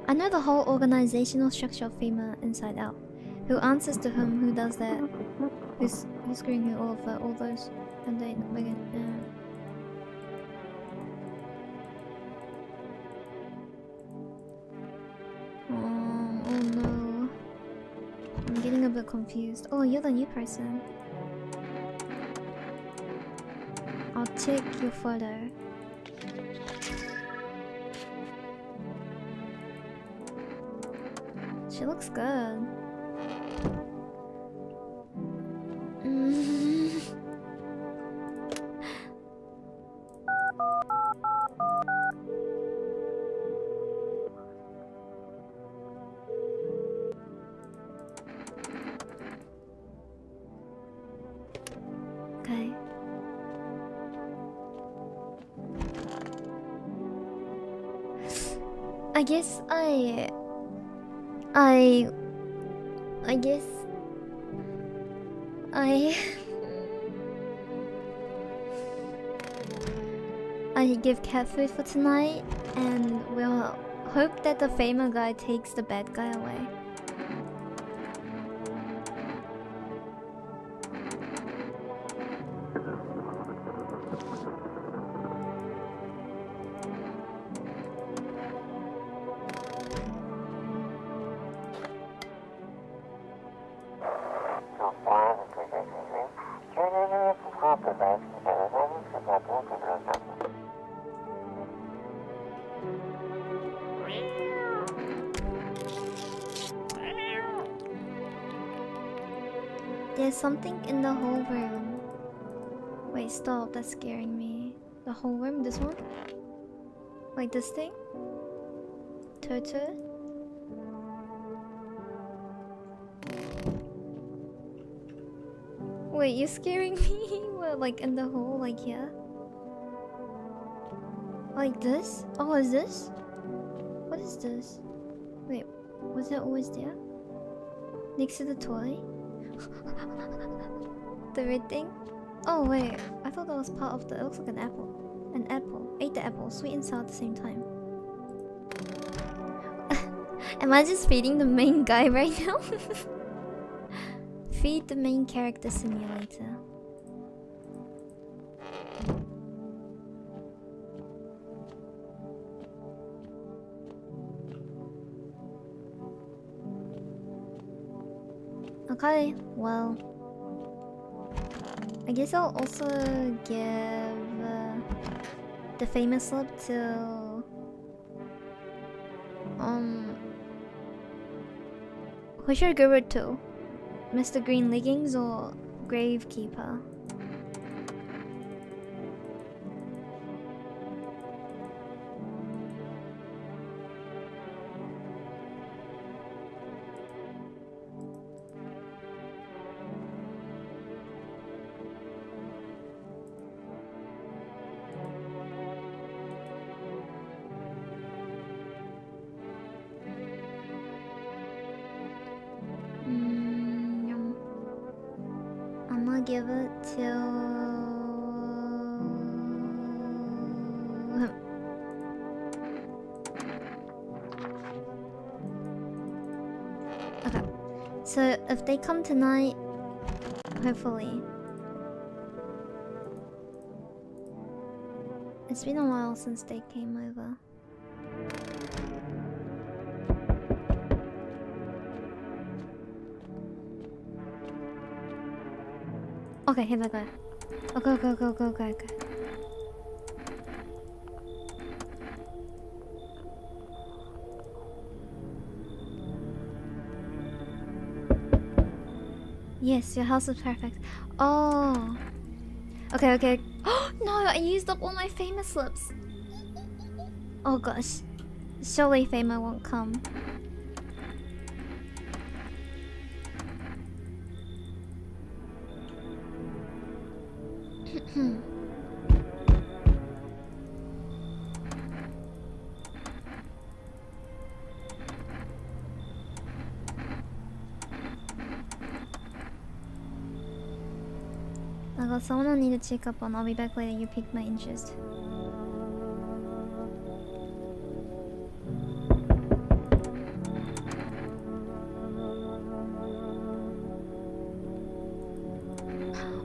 I know the whole organizational structure of FEMA inside out. Who answers to whom, who does that, who's screwing who, all those, and they oh no. I'm getting a bit confused. Oh, you're the new person. I'll check your photo. She looks good. I guess I guess I I give cat food for tonight, and we'll hope that the Famer guy takes the bad guy away. There's something in the whole room. Wait, stop, that's scaring me. The whole room? This one? Like this thing? Toto? Wait, you're scaring me? What, like in the hole? Like here? Like this? Oh, is this? What is this? Wait, was that always there? Next to the toy? The red thing? Oh wait, I thought that was part of the... It looks like an apple. An apple. Ate the apple, sweet and sour at the same time. Am I just feeding the main guy right now? Feed the main character simulator. Okay, well, I guess I'll also give the famous slip to who should I give it to? Mr. Green Leggings or Gravekeeper? I'm gonna give it to okay. So if they come tonight, hopefully. It's been a while since they came over. Okay, here we go. Okay, go. Yes, your house is perfect. Oh. Okay. Oh no, I used up all my famous slips. Oh gosh. Surely Famer won't come. I got someone I need to check up on. I'll be back later. You piqued my interest.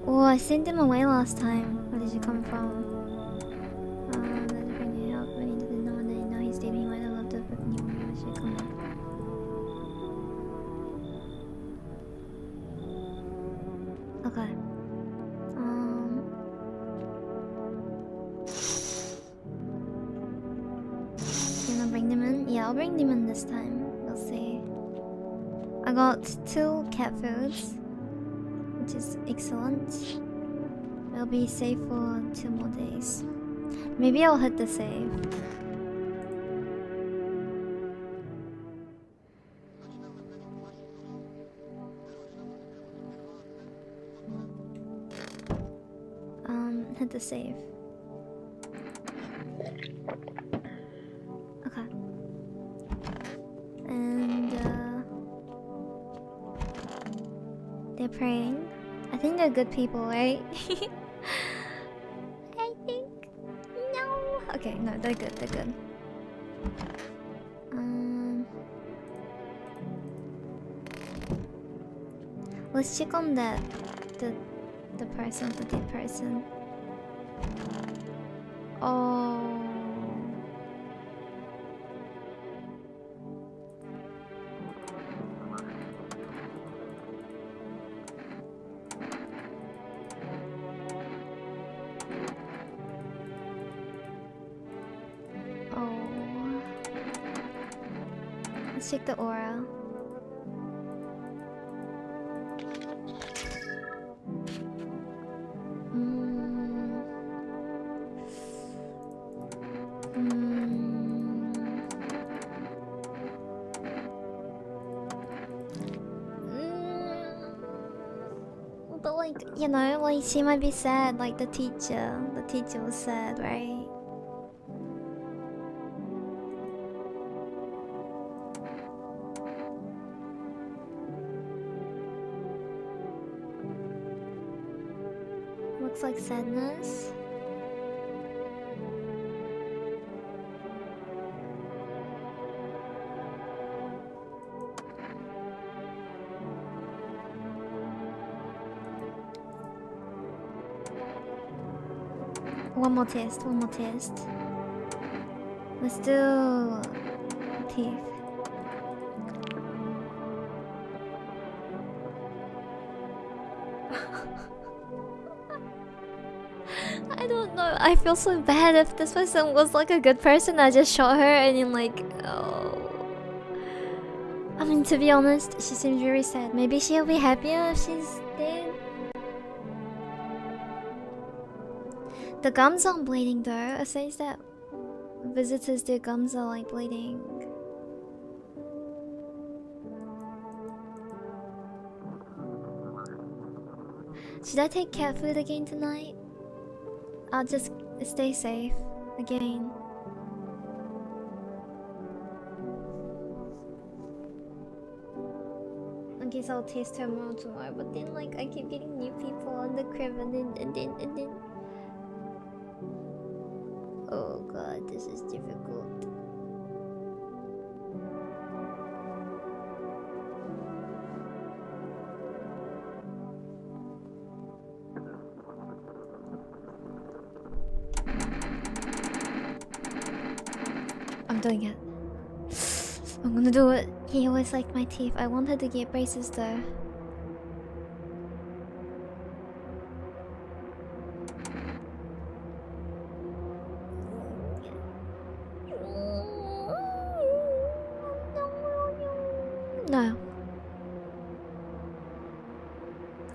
Oh, I sent him away last time. Where did you come from? That's bring you help. When he didn't know, and then now he's dating. He might have loved it, but you really should come back. Okay. Can I bring them in? Yeah, I'll bring them in this time. We'll see. I got 2 cat foods, which is excellent. It'll be safe for 2 more days. Maybe I'll hit the save. Hit the save. Okay. praying? I think they're good people, right? I think... No! Okay, no, they're good, they're good. Let's check on that. The person, the dead person. Oh... Let's check the aura. But like, you know, like she might be sad, like the teacher. The teacher was sad, right? Looks like sadness. One more test, one more test. Let's do teeth. I don't know. I feel so bad if this person was like a good person. I just shot her and then like, oh. I mean, to be honest, she seems very sad. Maybe she'll be happier if she's dead. The gums aren't bleeding though. It says that visitors, their gums are like bleeding. Should I take cat food again tonight? I'll just stay safe again. I guess I'll taste her more tomorrow, but then like I keep getting new people on the crib and then oh god, this is difficult. I'm doing it. I'm gonna do it. He always liked my teeth. I want her to get braces though. No.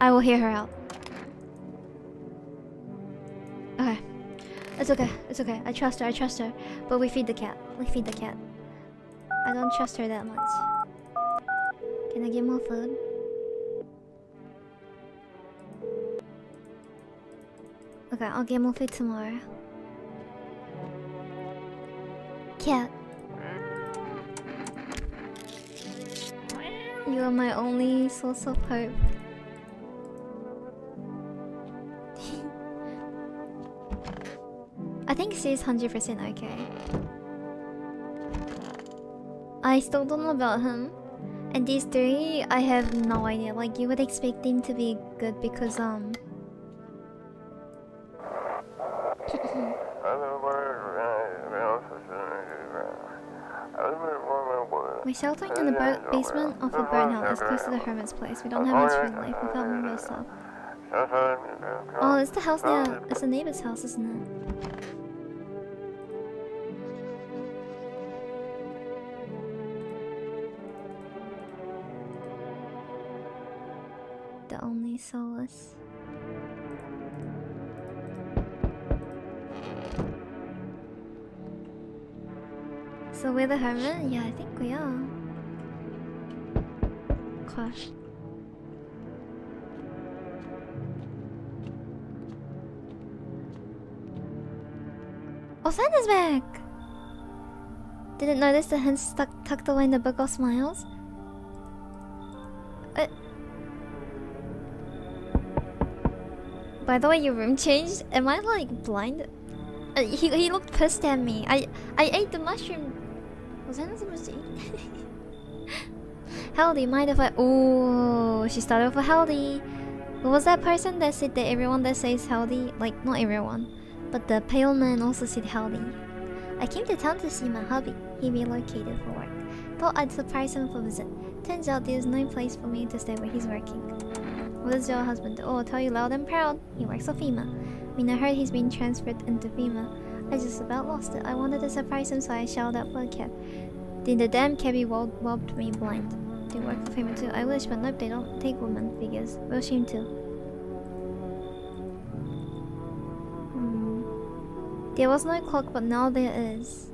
I will hear her out. Okay. It's okay, it's okay. I trust her. But we feed the cat. I don't trust her that much. Can I get more food? Okay, I'll get more food tomorrow. Cat. You are my only source of hope. I think she's 100% okay. I still don't know about him. And these three, I have no idea. Like, you would expect them to be good because, we're sheltering in the basement of a birdhouse close to the hermit's place. We don't have much food left without more stuff. Oh, it's the house near... It's the neighbor's house, isn't it? The only solace. So we're the hermit? Yeah, I think we are. Gosh. Oh, Santa's back! Didn't notice the hints tucked away in the book of smiles? By the way, your room changed. Am I like blind? He looked pissed at me. I ate the mushroom. Was I not supposed to eat? Healthy, mind if I? Oh, she started with a healthy. Who was that person that said that everyone that says healthy? Like not everyone, but the pale man also said healthy. I came to town to see my hubby. He relocated for work. Thought I'd surprise him for a visit. Turns out there's no place for me to stay where he's working. What does your husband do? Oh, I'll tell you loud and proud. He works for FEMA. I mean, I heard he's been transferred into FEMA. I just about lost it. I wanted to surprise him, so I shouted out for a cab. Then the damn cabbie robbed me blind. They work for FEMA too. I wish, but nope, they don't take women figures. We'll shame too. There was no clock, but now there is.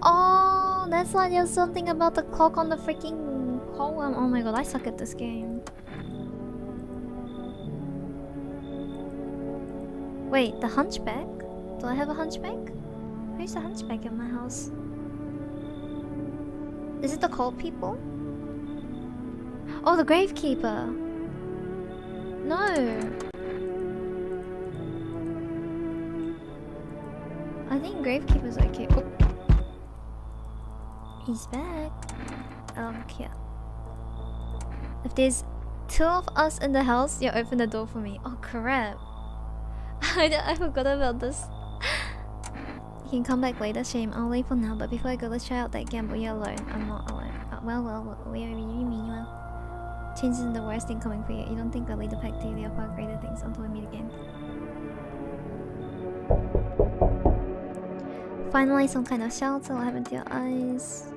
Oh, that's why there's something about the clock on the freaking column. Oh my god, I suck at this game. Wait, the hunchback? Do I have a hunchback? Where's the hunchback in my house? Is it the cold people? Oh, the gravekeeper. No. I think gravekeeper's okay. Oh. He's back. Yeah. If there's 2 of us in the house, you open the door for me. Oh crap. I forgot about this. You can come back later, shame. I'll leave for now, but before I go, let's try out that gamble. You're alone. I'm not alone. Well, what do you mean, well? Change isn't the worst thing coming for you. You don't think I'll lead the pack to you? There are far greater things until we meet again. Finally, some kind of shelter will happen to your eyes.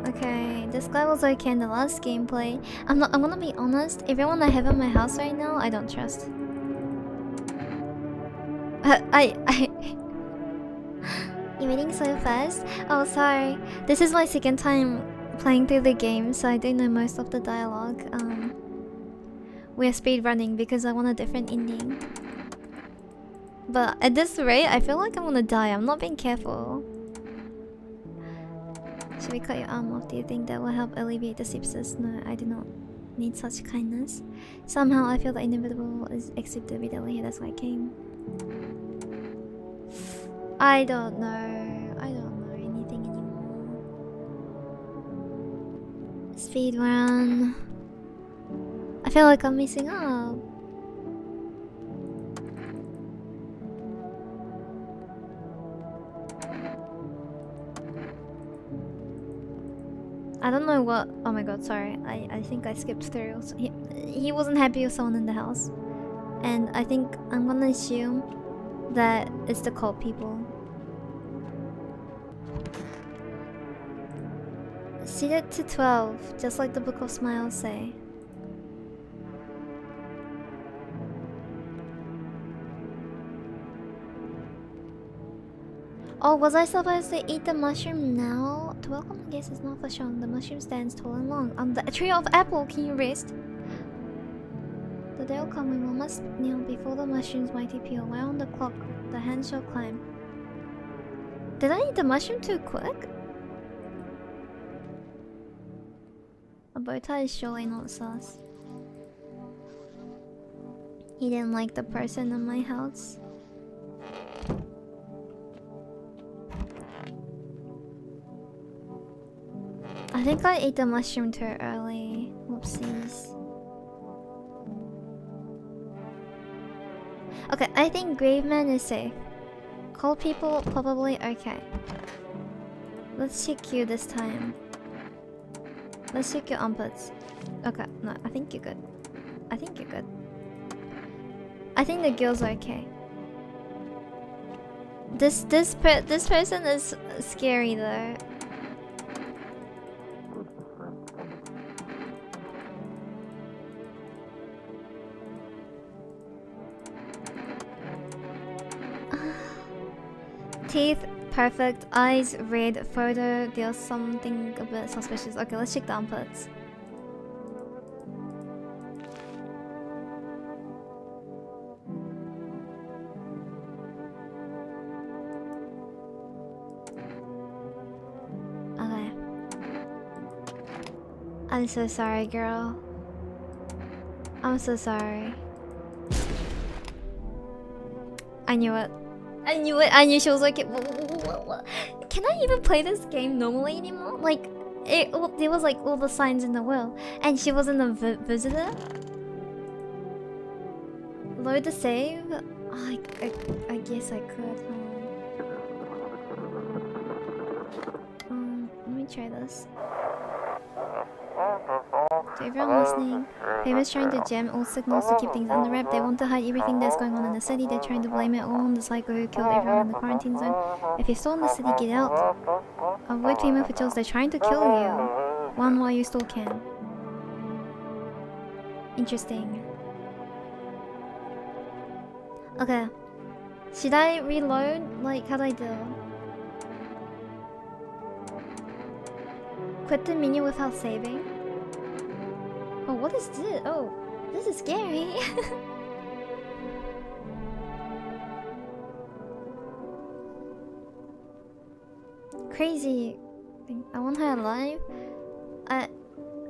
Okay, this guy was okay in the last gameplay. I'm gonna be honest, everyone I have in my house right now, I don't trust. You're reading so fast? Oh, sorry. This is my second time playing through the game, so I don't know most of the dialogue. We're speedrunning because I want a different ending. But at this rate, I feel like I'm gonna die. I'm not being careful. Should we cut your arm off? Do you think that will help alleviate the sepsis? No, I do not need such kindness. Somehow I feel the inevitable is accepted immediately. That's why I came. I don't know. I don't know anything anymore. Speedrun. I feel like I'm messing up. I don't know what. Oh my god, sorry. I think I skipped through. So he wasn't happy with someone in the house. And I think I'm gonna assume that it's the cult people. Seated to 12, just like the Book of Smiles say. Oh, was I supposed to eat the mushroom now? To welcome the guest is not for shown. The mushroom stands tall and long. On the tree of apple, can you rest? The day will come when we must kneel before the mushroom's mighty peel. Why on the clock? The hand shall climb. Did I eat the mushroom too quick? A bow tie is surely not sus. He didn't like the person in my house. I think I ate the mushroom too early. Whoopsies. Okay, I think Graveman is safe. Cold people, probably okay. Let's check you this time. Let's check your armpits. Okay, no, I think you're good. I think you're good. I think the girls are okay. This person is scary though. Teeth, perfect. Eyes, red. Photo, there's something a bit suspicious. Okay, let's check the armpits. Okay. I'm so sorry, girl. I'm so sorry. I knew it. I knew it. I knew she was like, what? Can I even play this game normally anymore? Like, there was like all the signs in the world, and she wasn't a visitor. Load the save. I guess I could. Let me try this. To everyone listening, Famous trying to jam all signals to keep things under wrap. They want to hide everything that's going on in the city. They're trying to blame it all on the psycho who killed everyone in the quarantine zone. If you're still in the city, get out. Avoid female patrols. They're trying to kill you. One while you still can. Interesting. Okay. Should I reload? Like, how do I do? Quit the menu without saving? Oh, what is this? Oh, this is scary. Crazy. I want her alive.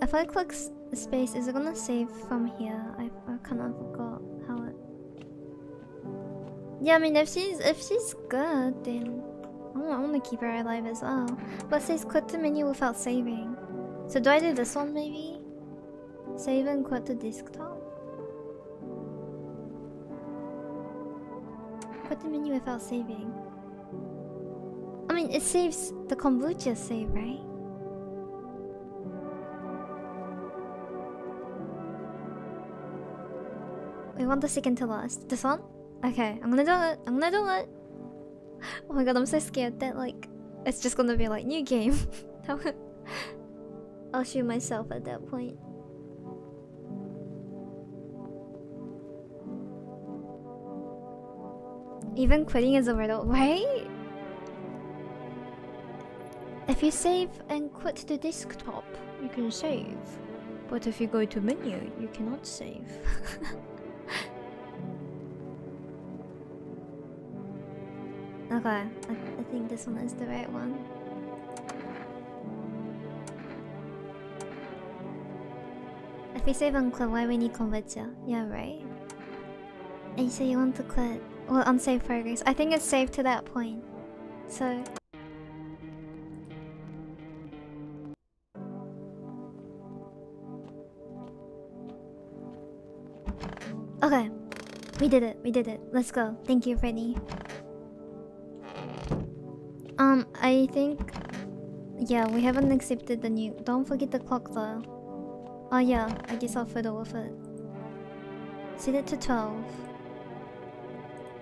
If I click space, is it gonna save from here? I kind of forgot how it. Yeah, I mean, if she's good, then I want to keep her alive as well. But it says quit the menu without saving. So do I do this one maybe? Save and quit the desktop. Quit the menu without saving. I mean, it saves the kombucha save, right? We want the second to last. This one? Okay, I'm gonna do it. I'm gonna do it. Oh my god, I'm so scared that like it's just gonna be like new game. I'll shoot myself at that point. Even quitting is a riddle, right? If you save and quit the desktop, you can save. But if you go to menu, you cannot save. Okay, I think this one is the right one. If we save and quit, why we need kombucha? Yeah, right? And so you want to quit. Well, unsave progress. I think it's saved to that point. So... Okay. We did it. We did it. Let's go. Thank you, Freddy. I think... Yeah, we haven't accepted the new... Don't forget the clock though. Oh yeah, I guess I'll fiddle with it. Set it to 12.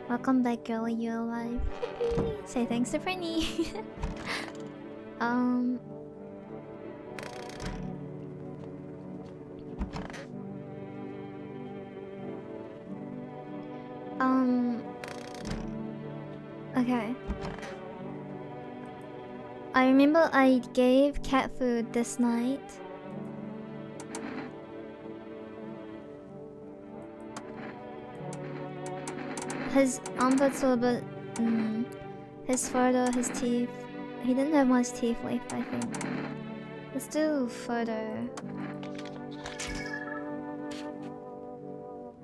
Welcome back, girlie. You're alive. Say thanks to Frenny. Okay. I remember I gave cat food this night. His armpits were a bit... his photo, his teeth... He didn't have much teeth left, I think. Let's do photo.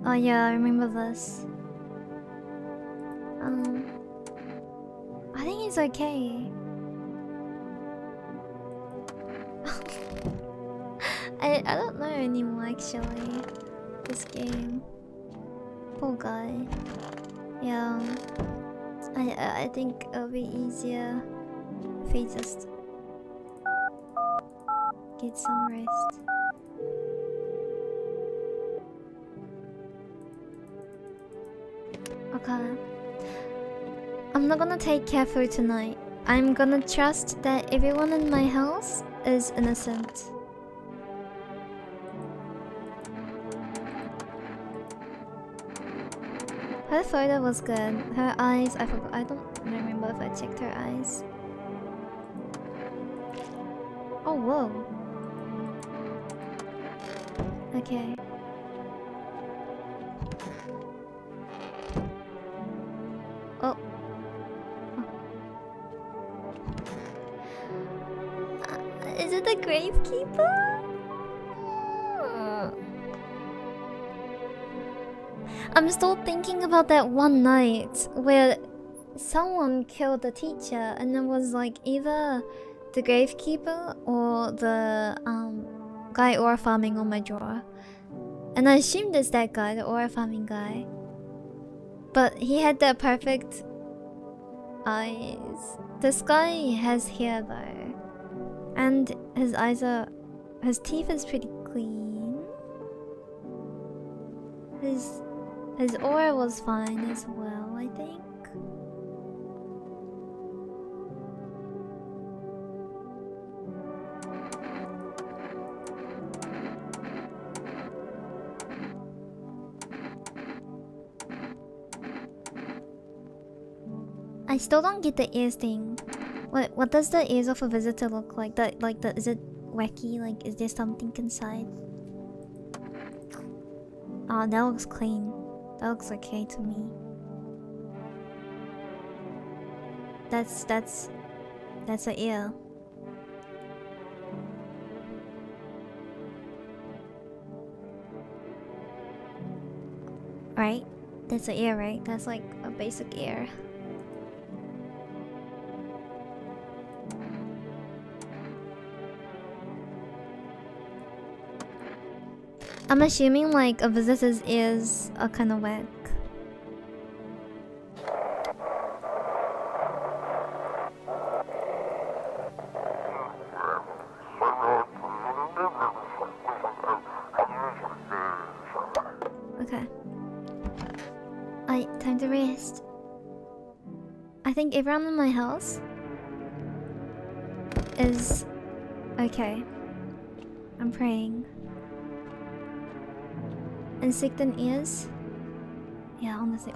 Oh yeah, I remember this. I think he's okay. I don't know anymore actually. This game. Poor guy. Yeah. I think it'll be easier if he just get some rest. Okay. I'm not gonna take cat food tonight. I'm gonna trust that everyone in my house is innocent. Her photo was good. Her eyes, I forgot. I don't remember if I checked her eyes. Oh, whoa. Okay. Oh. Is it the gravekeeper? I'm still thinking about that one night where someone killed the teacher, and it was like either the gravekeeper or the guy ore farming on my drawer. And I assumed it's that guy, the ore farming guy. But he had the perfect eyes. This guy has hair though. And his eyes are... his teeth is pretty clean. His aura was fine as well, I think. I still don't get the ears thing. What does the ears of a visitor look like? Is it wacky? Like, is there something inside? Oh, that looks clean. That looks okay to me. That's an ear. Right? That's an ear, right? That's like a basic ear. I'm assuming like a visitor's ears are kind of whack. Okay. Time to rest. I think everyone in my house is okay. I'm praying. Insect and ears? Yeah, honestly.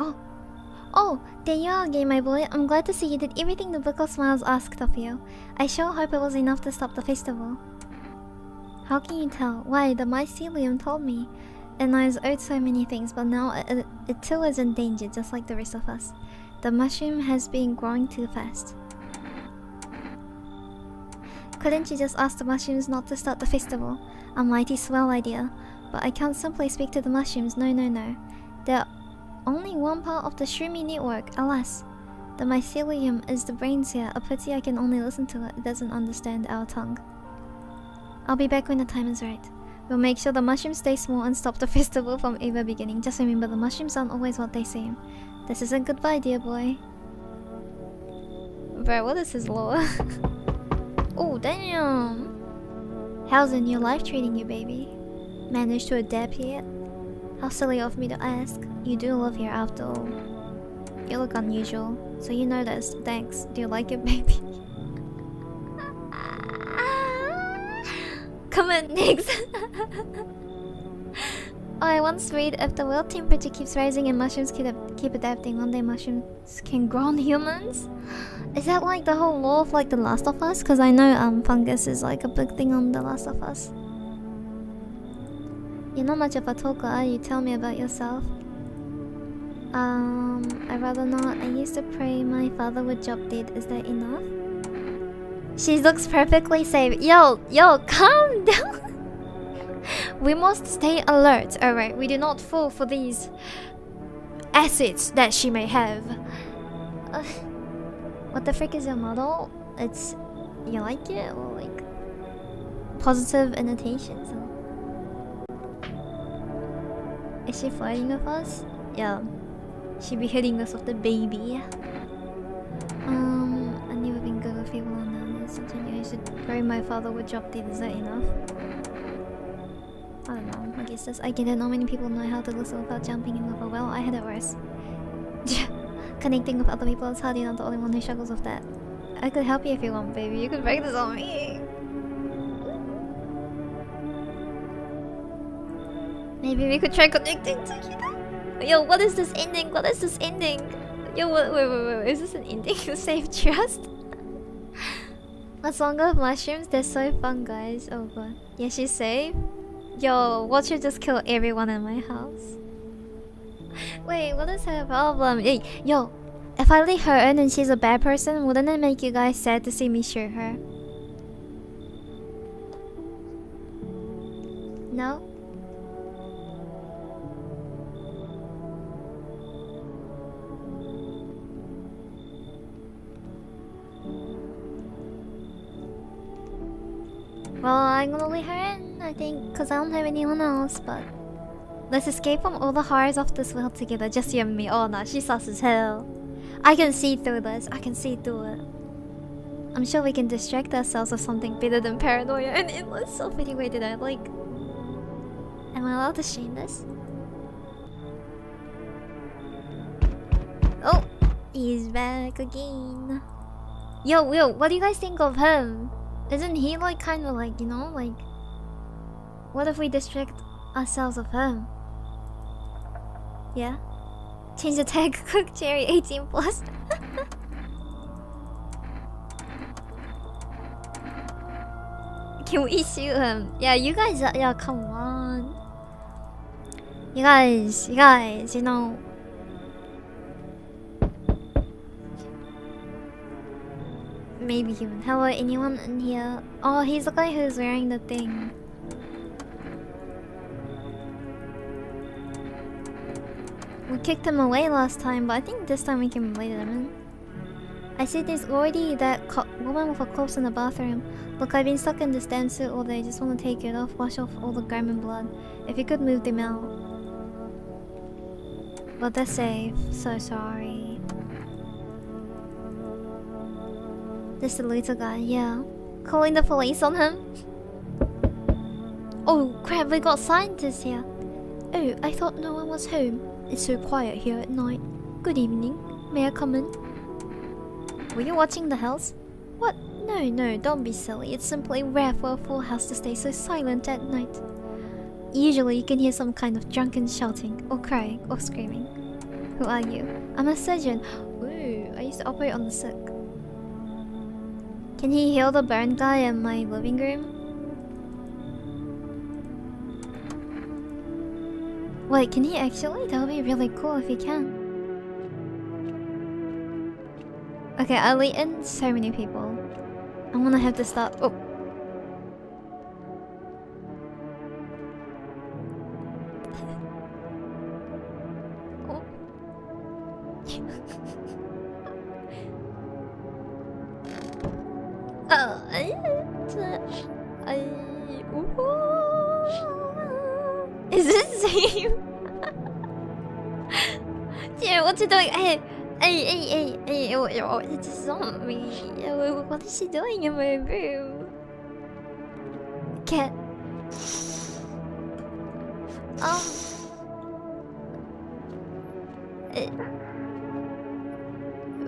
Oh, there you are, Game My Boy. I'm glad to see you did everything the Book of Smiles asked of you. I sure hope it was enough to stop the festival. How can you tell? Why, the mycelium told me. It knows owed so many things, but now it too is in danger, just like the rest of us. The mushroom has been growing too fast. Couldn't you just ask the mushrooms not to start the festival? A mighty swell idea. But I can't simply speak to the mushrooms, no. They're only one part of the shroomy network, alas. The mycelium is the brains here, a pity I can only listen to it, it doesn't understand our tongue. I'll be back when the time is right. We'll make sure the mushrooms stay small and stop the festival from ever beginning. Just remember, the mushrooms aren't always what they seem. This isn't goodbye, dear boy. Bro, what is his lore? Oh, damn! How's the new life treating you, baby? Managed to adapt yet? How silly of me to ask. You do live here after all. You look unusual, so you noticed. Thanks. Do you like it, baby? Comment next. I once read if the world temperature keeps rising and mushrooms keep adapting, one day mushrooms can grow on humans? Is that like the whole law of like The Last of Us? Because I know fungus is like a big thing on The Last of Us. You're not much of a talker, are you? Tell me about yourself. I'd rather not. I used to pray my father would drop dead. Is that enough? She looks perfectly safe. Yo, calm down. We must stay alert, alright? We do not fall for these assets that she may have. What the frick is your model? It's... you like it? Or like... positive annotations? Is she flirting with us? Yeah. She be hitting us with the baby. I've never been good with people on that. I should pray my father would drop dead. Is that enough? I don't know. I guess that's... I get it. Not many people know how to listen without jumping in love. Well, I had it worse. Connecting with other people is hard. You're not the only one who struggles with that. I could help you if you want, baby. You could break this on me. Maybe we could try connecting to you. Yo, what is this ending? What is this ending? Yo, wait. Is this an ending? Save trust? What's wrong with mushrooms? They're so fun, guys. Oh god. Yeah, she's safe? Yo, watch her just kill everyone in my house. Wait, what is her problem? Hey, yo, if I leave her in and she's a bad person, wouldn't it make you guys sad to see me shoot her? No? Well, I'm gonna let her in, I think, because I don't have anyone else, but... Let's escape from all the horrors of this world together, just you and me. Oh no, she's sus as hell. I can see through this, I can see through it. I'm sure we can distract ourselves with something better than paranoia and endless self-pity. Wait, did I like... Am I allowed to shame this? Oh! He's back again. Yo, what do you guys think of him? Isn't he like kind of like, you know, like... What if we distract ourselves with him? Yeah? Change the tag, cook cherry 18 plus. Can we shoot him? Yeah, you guys, yeah, come on. You guys, you know. Maybe human. Hello, anyone in here? Oh, he's the guy who's wearing the thing. We kicked him away last time, but I think this time we can let him in. I see there's already that woman with a corpse in the bathroom. Look, I've been stuck in this damn suit all day. Just want to take it off, wash off all the grime and blood. If you could move them out. But they're safe. So sorry. This the little guy, yeah. Calling the police on him? Oh crap, we got scientists here. Oh, I thought no one was home. It's so quiet here at night. Good evening. May I come in? Were you watching the house? What? No, don't be silly. It's simply rare for a full house to stay so silent at night. Usually you can hear some kind of drunken shouting, or crying, or screaming. Who are you? I'm a surgeon. Ooh, I used to operate on the sick. Can he heal the burn guy in my living room? Wait, can he actually? That would be really cool if he can. Okay, I'll let in so many people. I'm gonna have to start. Oh. Oh. Is this same? Yeah, what you doing? Hey, it's not me. What is she doing in my room? Cat.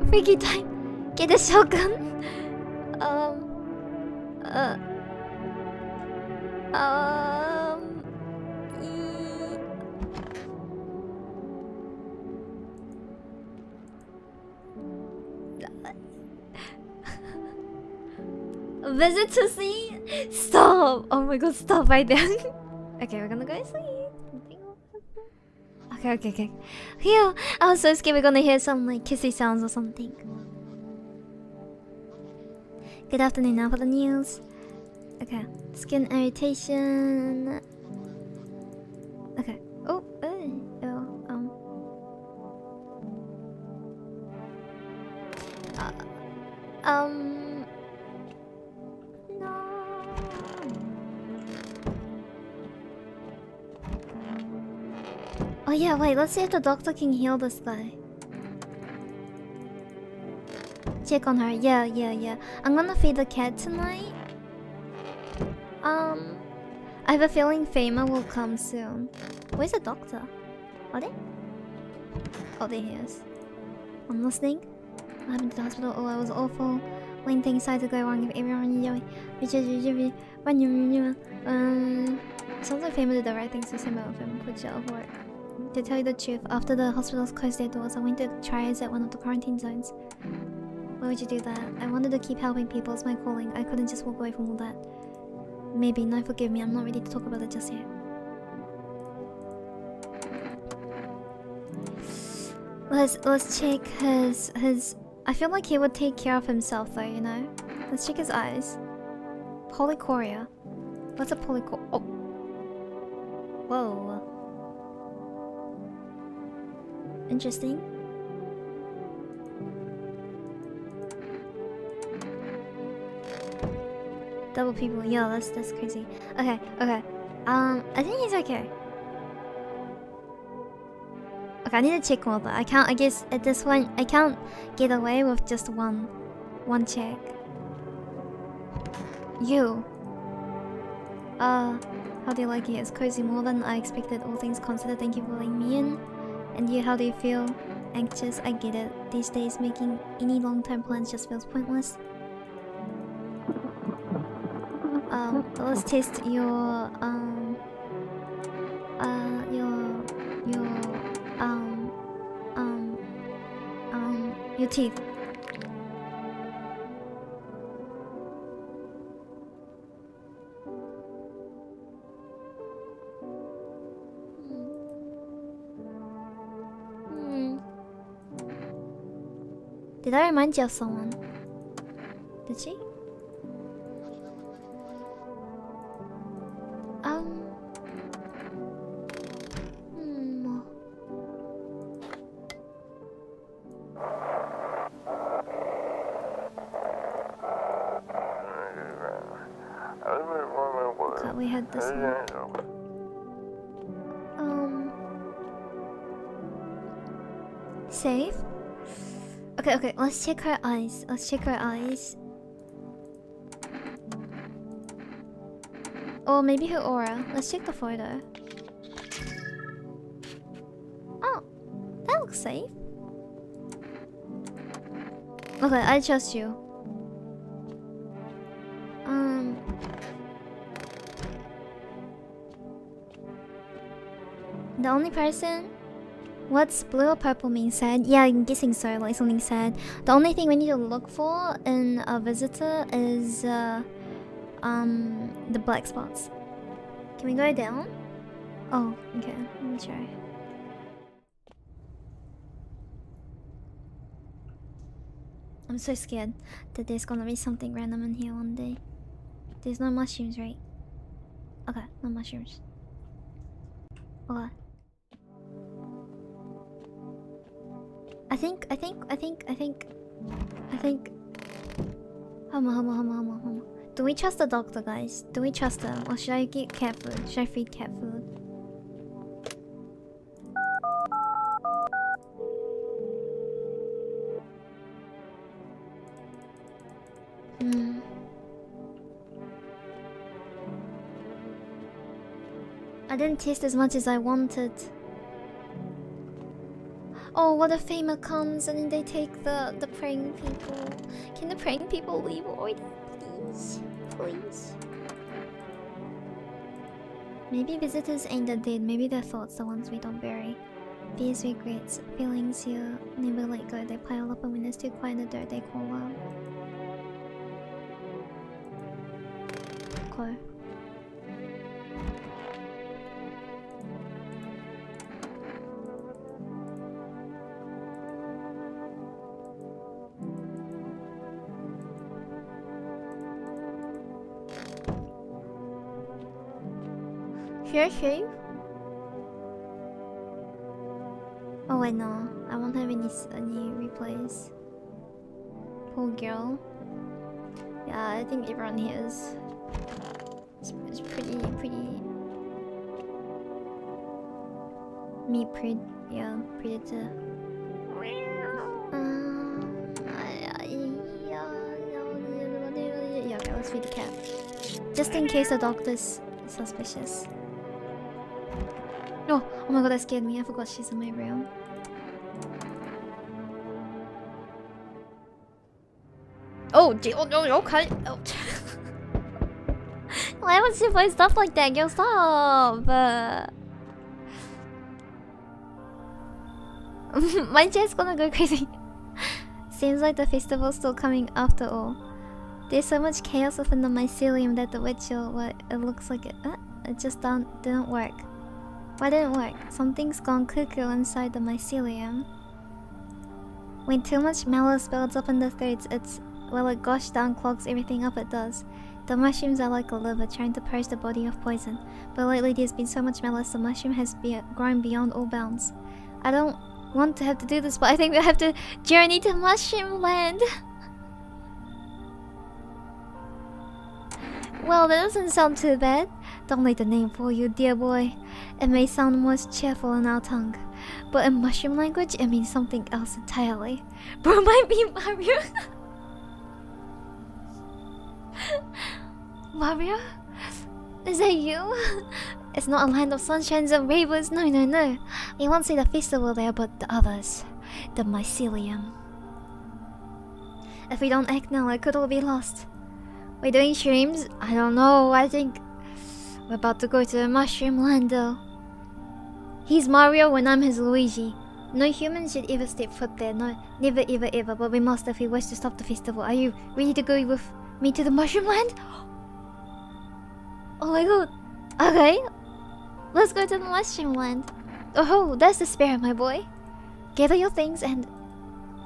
Freaky time. Get a shotgun. Visit to see? Stop! Oh my god, stop right there. Okay, we're gonna go to sleep. Okay. Phew, I was so scared we're gonna hear some like kissy sounds or something. Good afternoon, now for the news. Okay, skin irritation. Okay. Oh, no. Oh yeah, wait, let's see if the doctor can heal this guy. Check on her. Yeah. I'm gonna feed the cat tonight. I have a feeling Fama will come soon. Where's the doctor? Are they? Oh, there he is. I'm listening. What happened to the hospital? Oh, I was awful. When things started to go wrong, if everyone sounds like Fama did the right thing, so same out of him. Put jail for it. To tell you the truth, after the hospitals closed their doors, I went to try us at one of the quarantine zones. Why would you do that? I wanted to keep helping people, it's my calling. I couldn't just walk away from all that. Maybe, no, forgive me, I'm not ready to talk about it just yet. Let's check his... I feel like he would take care of himself though, you know? Let's check his eyes. Polychoria. What's a polychor... Oh! Whoa. Interesting. Double people. Yeah, that's crazy. Okay, okay. I think he's okay. Okay, I need to check more though. I can't. I guess at this point, I can't get away with just one check. You. How do you like it? It's cozy more than I expected. All things considered, thank you for letting me in. And you, how do you feel? Anxious? I get it. These days, making any long-term plans just feels pointless. Let's test your your teeth. Did I remind you of someone? Did she? God, we had this one. Safe? Okay, let's check her eyes. Or maybe her aura. Let's check the photo. Oh, that looks safe. Okay, I trust you. The only person? What's blue or purple mean? Sad? Yeah, I'm guessing so, like something sad. The only thing we need to look for in a visitor is the black spots. Can we go down? Oh, okay, let me try. I'm so scared that there's gonna be something random in here one day. There's no mushrooms, right? Okay, no mushrooms. Okay. I think. Hum. Do we trust the doctor, guys? Do we trust him? Or should I get cat food? Should I feed cat food? I didn't taste as much as I wanted. Oh, what if Fama comes and then they take the praying people? Can the praying people leave already? Please. Please. Maybe visitors ain't the dead. Maybe their thoughts, the ones we don't bury. Fears, regrets, feelings you never let go. They pile up, and when it's too quiet in the dirt, they call out. Okay. Shave? Oh wait, no. I won't have any replays. Poor girl. Yeah, I think everyone here is... It's pretty... Predator. Yeah, okay, let's feed the cat. Just in case the doctor's suspicious. Oh my god, that scared me. I forgot she's in my room. Oh, no, okay. Oh. Why would she play stuff like that? Yo, stop! My chat's gonna go crazy. Seems like the festival's still coming after all. There's so much chaos within the mycelium that the ritual, it looks like it just didn't work. Why didn't it work? Something's gone cuckoo inside the mycelium. When too much malice builds up in the threads, it gosh darn clogs everything up it does. The mushrooms are like a liver trying to purge the body of poison. But lately there's been so much malice, the mushroom has grown beyond all bounds. I don't want to have to do this, but I think we have to journey to Mushroom Land. Well, that doesn't sound too bad. Don't let the name fool you, dear boy. It may sound most cheerful in our tongue, but in mushroom language, it means something else entirely. Bro might be Mario. Mario? Is that you? It's not a land of sunshines and rainbows, no, no, no. We won't see the festival there, but the others. The mycelium. If we don't act now, it could all be lost. We're doing shrooms? I don't know, I think we're about to go to the mushroom land though. He's Mario when I'm his Luigi. No human should ever step foot there, no, never ever ever, but we must if we wish to stop the festival. Are you ready to go with me to the mushroom land? Oh my god. Okay, let's go to the mushroom land. Oh, that's the spirit, my boy. Gather your things and...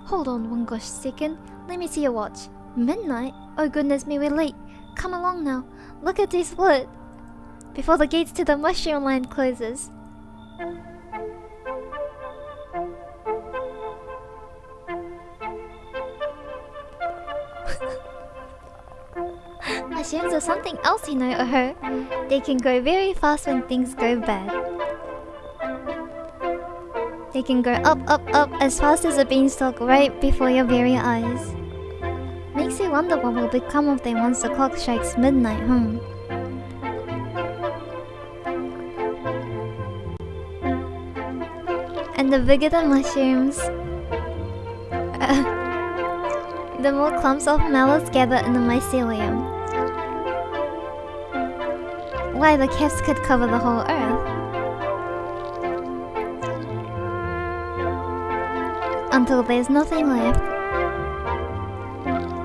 Hold on one gosh second. Let me see your watch. Midnight? Oh goodness me, we're late. Come along now. Look at this wood. Before the gates to the mushroom land closes. Mushrooms are something else, you know, They can go very fast when things go bad. They can go up, up, up as fast as a beanstalk right before your very eyes. Makes you wonder what will become of them once the clock strikes midnight, And the bigger the mushrooms, the more clumps of mallows gather in the mycelium. Why, the caps could cover the whole earth. Until there's nothing left.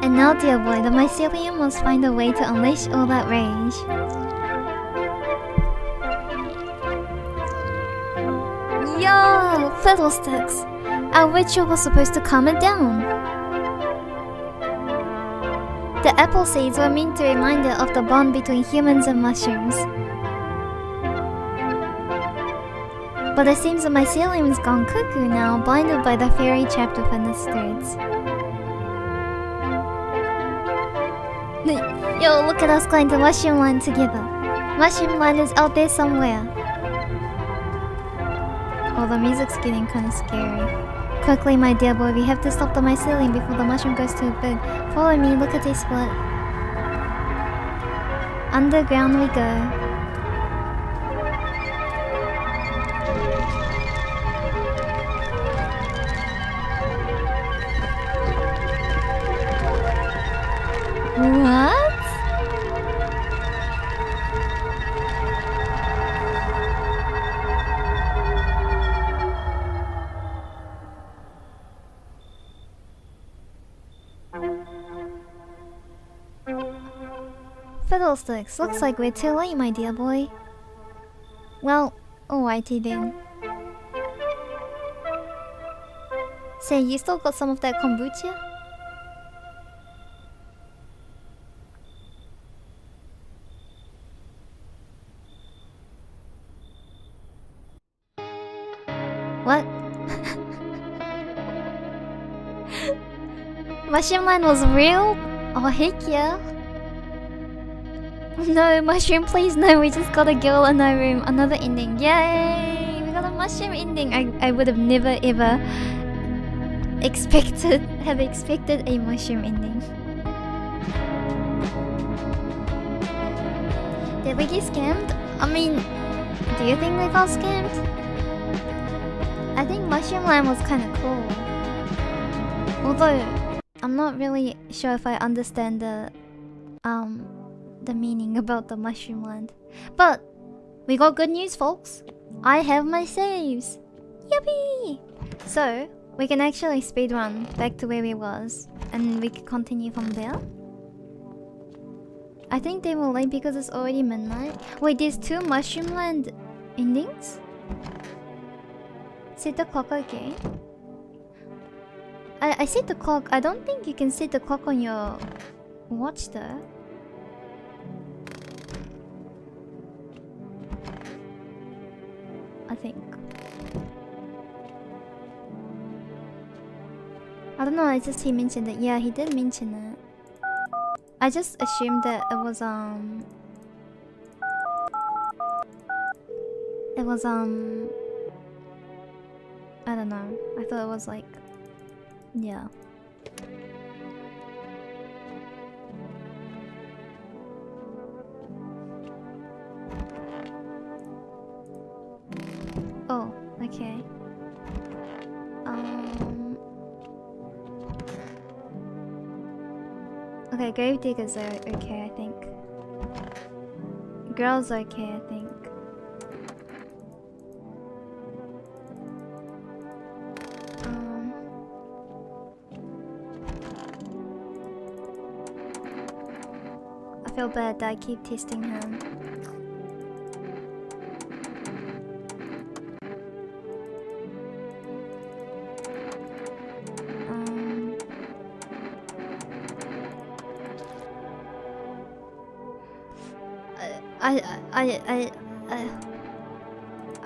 And now, dear boy, the mycelium must find a way to unleash all that rage. Yo, fiddlesticks! Our ritual was supposed to calm it down. The apple seeds were meant to remind her of the bond between humans and mushrooms. But it seems the mycelium's gone cuckoo now, blinded by the fairy trapped within its threads. Yo, look at us going to Mushroom Land together. Mushroom Land is out there somewhere. Oh, the music's getting kinda scary. Quickly, my dear boy, we have to stop the mycelium before the mushroom goes too big. Follow me, look at this split. Underground we go. What? Fiddlesticks, looks like we're too late, my dear boy. Well, alrighty then. Say, you still got some of that kombucha? What? Mushroom Land was real? Oh heck yeah. No, Mushroom, please no, we just got a girl in our room. Another ending. Yay! We got a Mushroom ending. I would have never ever expected a Mushroom ending. Did we get scammed? I mean, do you think we got scammed? I think Mushroom Land was kinda cool. Although, I'm not really sure if I understand the meaning about the Mushroom Land. But, we got good news, folks. I have my saves. Yippee! So, we can actually speedrun back to where we was. And we can continue from there. I think they were late because it's already midnight. Wait, there's 2 Mushroom Land endings? Set the clock again. I set the clock. I don't think you can set the clock on your watch though. I think. I don't know, it's just he mentioned it. Yeah, he did mention it. I just assumed that it was I don't know. I thought it was like, yeah. Oh, okay. Okay, grave diggers are okay, I think. Girls are okay, I think. I feel bad that I keep testing him.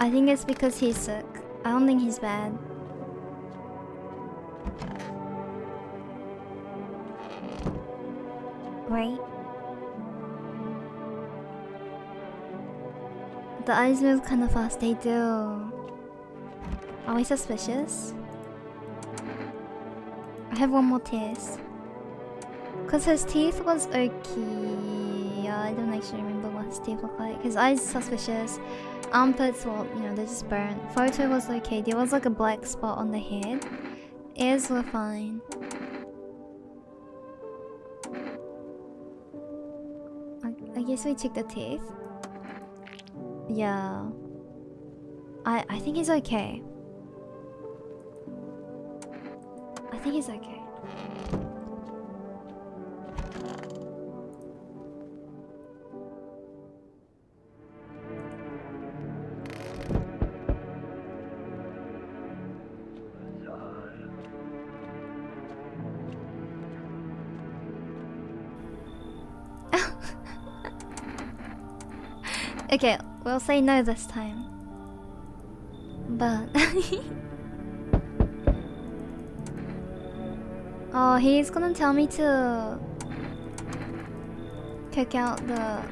I think it's because he's sick. I don't think he's bad. Right? The eyes move kind of fast. They do. Are we suspicious? I have one more test. Cause his teeth was okay. Yeah, I don't actually remember what his teeth look like. His eyes suspicious. Armpits, well, you know, they're just burnt. Photo was okay. There was like a black spot on the head. Ears were fine. I guess we check the teeth. Yeah. I think he's okay. I think he's okay. Okay, we'll say no this time. But oh, he's gonna tell me to kick out the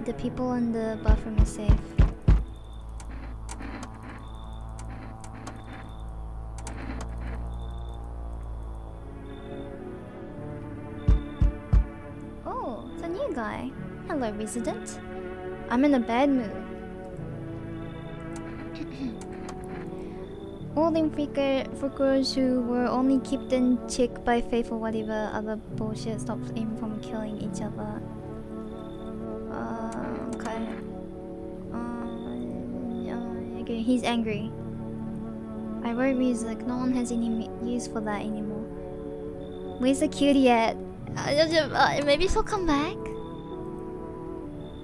the people in the bathroom is safe. Oh, it's a new guy. Hello, resident. I'm in a bad mood. All them freakers who were only kept in check by faith or whatever other bullshit stops him from killing each other. Okay. Okay, he's angry. I wrote music. No one has any use for that anymore. Where's the cutie at? Maybe she'll come back.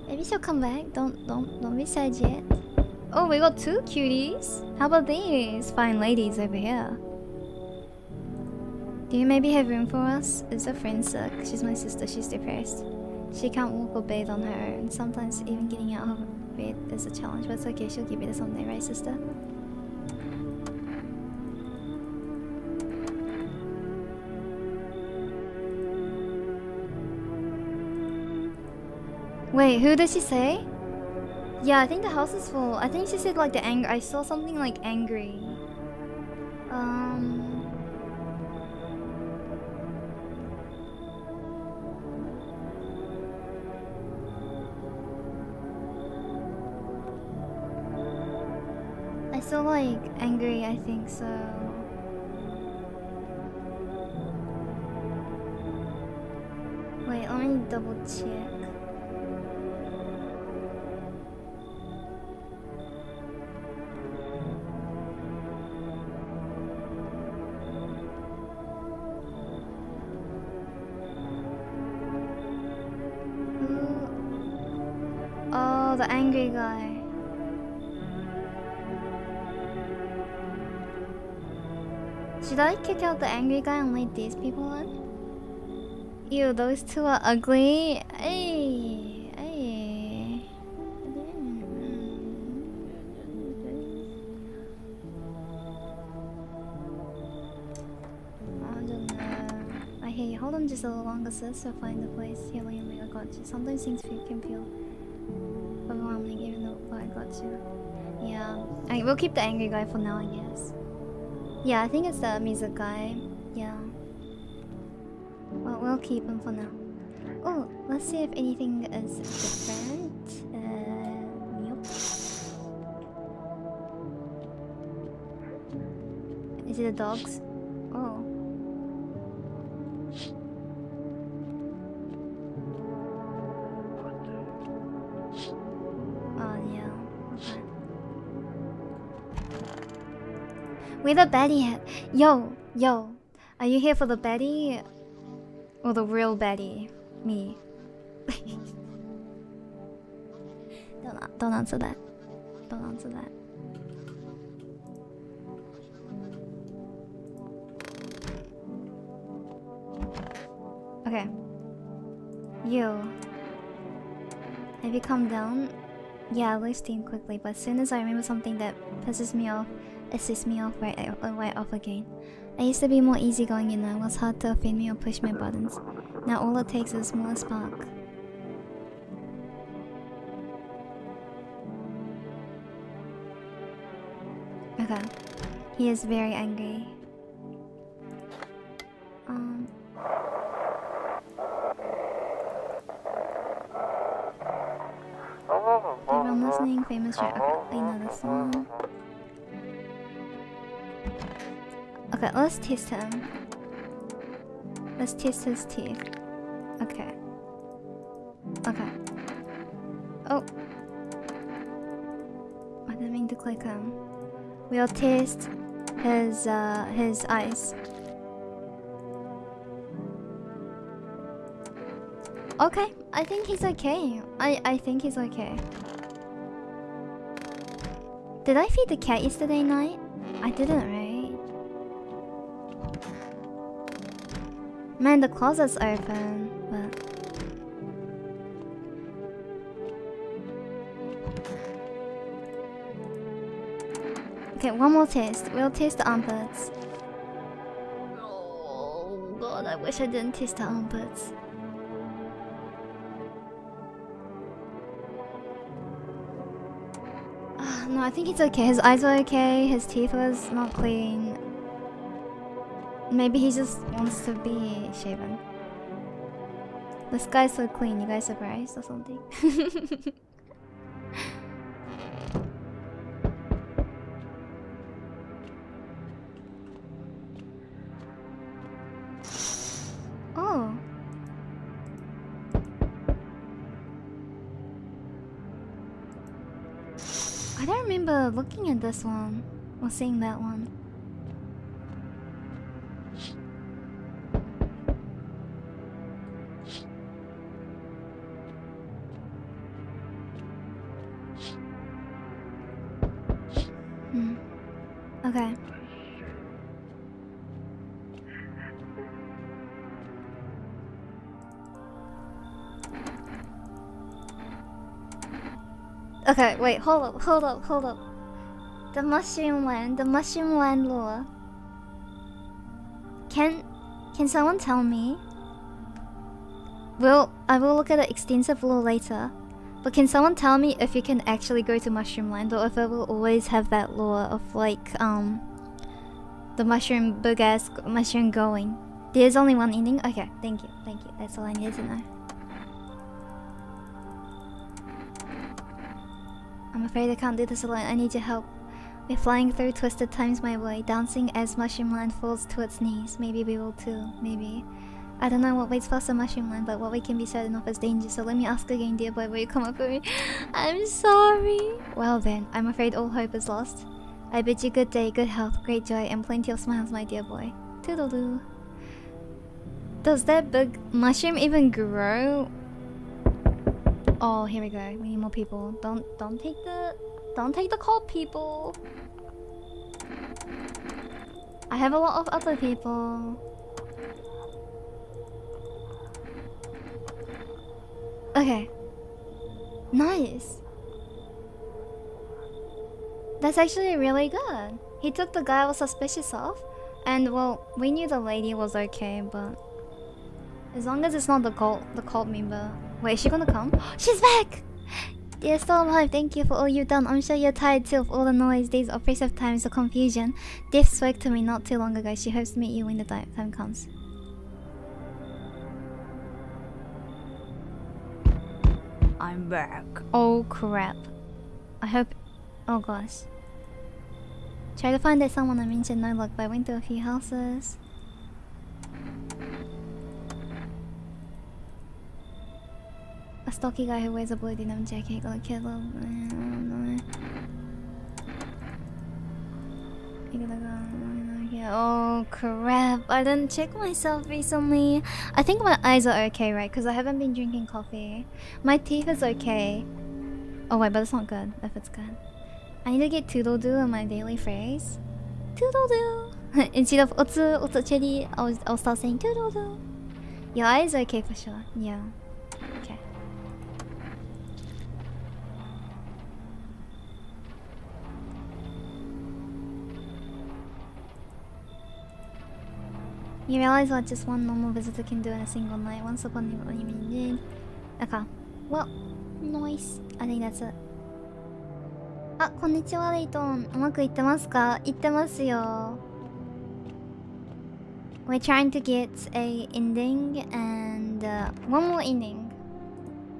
Maybe she'll come back. Don't be sad yet. Oh, we got two cuties. How about these fine ladies over here? Do you maybe have room for us? Is a friend sick? She's my sister. She's depressed. She can't walk or bathe on her own. Sometimes even getting out of bed is a challenge, but it's okay. She'll get better someday, right, sister? Wait, who did she say? Yeah, I think the house is full. I think she said like the anger. I saw something like angry. I saw like angry, I think so. Wait, let me double check. Oh, the angry guy. Should I kick out the angry guy and let these people in? Ew, those two are ugly. Hey, hey. them just a little long assist to find the place. Healing, I got you. Sometimes things can feel overwhelming, even though I got you. Yeah, we'll keep the angry guy for now, I guess. Yeah, I think it's the music guy. Yeah. Well, we'll keep him for now. Oh, let's see if anything is different. Nope. Is it the dogs? Oh. Oh, yeah. Okay. Where the Betty at? Yo. Are you here for the Betty? Or the real Betty? Me. Don't answer that. Don't answer that. Okay. You. Have you calmed down? Yeah, I lose steam quickly, but as soon as I remember something that pisses me off, it sets me off right off again. I used to be more easygoing, you know. It was hard to offend me or push my buttons. Now all it takes is a small spark. Okay. He is very angry. Everyone listening, famous track. I know this one. Okay, let's test him. Let's test his teeth. Okay. Okay. Oh. I didn't mean to click him. We'll test his eyes. Okay, I think he's okay. I think he's okay. Did I feed the cat yesterday night? I didn't, right? Man, the closet's open, but... Okay, one more test. We'll test the armpits. Oh god, I wish I didn't test the armpits. No, I think it's okay. His eyes were okay, his teeth was not clean. Maybe he just wants to be shaven. This guy's so clean, you guys surprised or something? Oh. I don't remember looking at this one or seeing that one. Okay. Okay, wait, hold up. The Mushroom Land lore. Can someone tell me? I will look at the extensive lore later. But can someone tell me if you can actually go to Mushroom Land, or if it will always have that lore of like the mushroom, big ass mushroom going? There's only one ending? Okay, thank you. That's all I needed to know. I'm afraid I can't do this alone. I need your help. We're flying through twisted times my way, dancing as Mushroom Land falls to its knees. Maybe we will too. Maybe. I don't know what waits for us in Mushroom Land, but what we can be certain of is danger. So let me ask again, dear boy, will you come up with me? I'm sorry. Well then, I'm afraid all hope is lost. I bid you good day, good health, great joy, and plenty of smiles, my dear boy. Toodaloo. Does that big mushroom even grow? Oh, here we go. We need more people. Don't take the call, people. I have a lot of other people. Okay. Nice. That's actually really good. He took the guy I was suspicious of. And well, we knew the lady was okay, but... As long as it's not the cult member. Wait, is she gonna come? She's back! Dear Storm Hive, thank you for all you've done. I'm sure you're tired too of all the noise, these oppressive times, the confusion. Diff spoke to me not too long ago. She hopes to meet you when the time comes. I'm back. Oh crap. I hope... Oh gosh. Try to find that someone I mentioned, no luck, but I went to a few houses. A stocky guy who wears a blue denim jacket got a kid love. Oh crap, I didn't check myself recently. I think my eyes are okay, right? Because I haven't been drinking coffee. My teeth is okay. Oh wait, but it's not good if it's good. I need to get toodle-doo in my daily phrase. Toodle-doo! Instead of otsu cherry, I'll start saying toodle-doo. Your eyes are okay for sure. Yeah. Okay. You realize what just one normal visitor can do in a single night. Once upon a time. Okay. Well, nice. I think that's it. あ、こんにちは、レイトン。うまくいってますか？いってますよ。We're trying to get a ending and one more ending.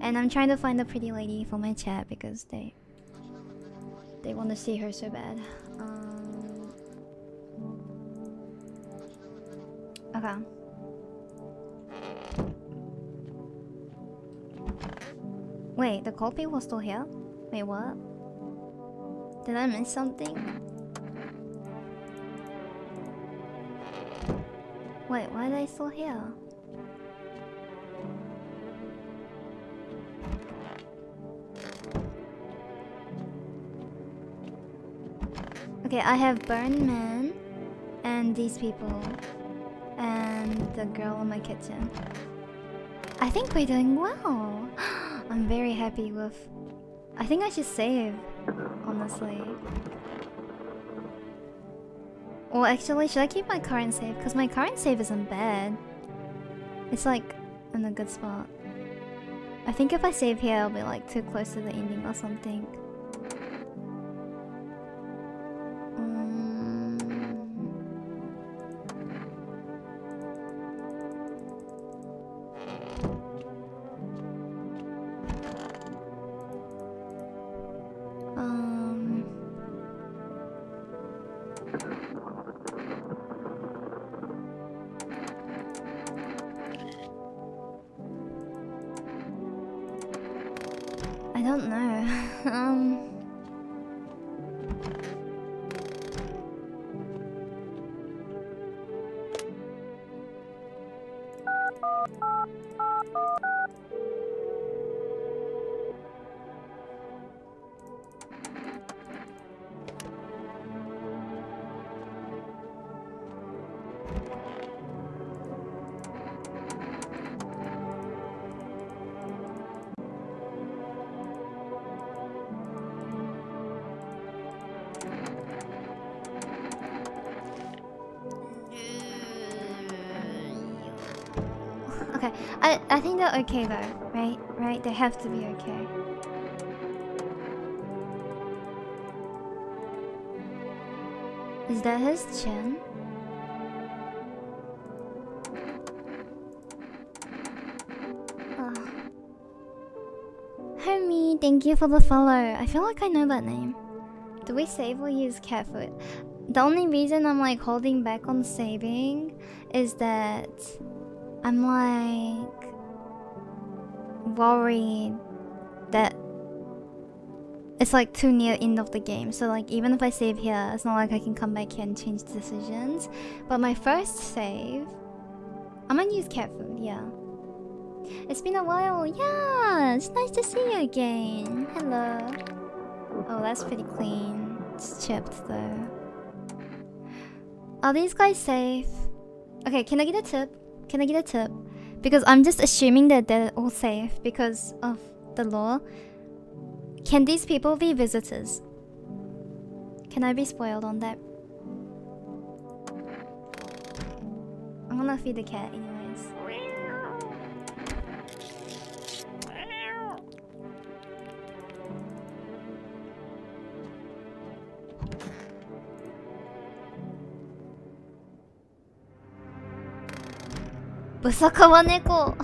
And I'm trying to find a pretty lady for my chat because they want to see her so bad. Okay. Wait, the cult people are still here? Wait, what? Did I miss something? Wait, why are they still here? Okay, I have Burn Man and these people and the girl in my kitchen. I think we're doing well. I'm very happy with... I think I should save, honestly. Well, actually, should I keep my current save? Because my current save isn't bad. It's like in a good spot. I think if I save here, I'll be like too close to the ending or something. I don't know. Okay, I think they're okay though, right? Right? They have to be okay. Is that his chin? Oh. Hermie, thank you for the follow. I feel like I know that name. Do we save or use cat food? The only reason I'm like holding back on saving is that I'm like worried that it's like too near end of the game. So like even if I save here, it's not like I can come back here and change decisions. But my first save, I'm gonna use cat food, yeah. It's been a while, yeah. It's nice to see you again. Hello. Oh, that's pretty clean. It's chipped though. Are these guys safe? Okay, can I get a tip? Can I get a tip? Because I'm just assuming that they're all safe because of the law. Can these people be visitors? Can I be spoiled on that? I'm gonna feed the cat anyways. ブサカワ猫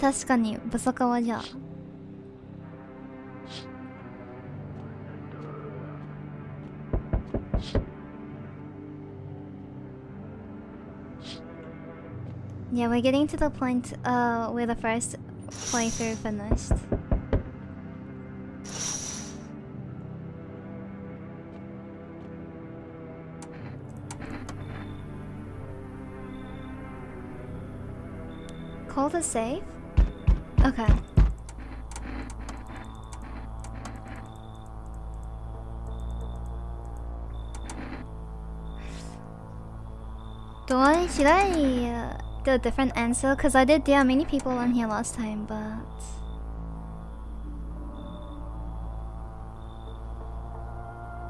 確かにブサカワじゃ。Yeah, we're getting to the point where the first playthrough finished. Call to save? Okay. Should I do a different answer? Cause there are many people on here last time, but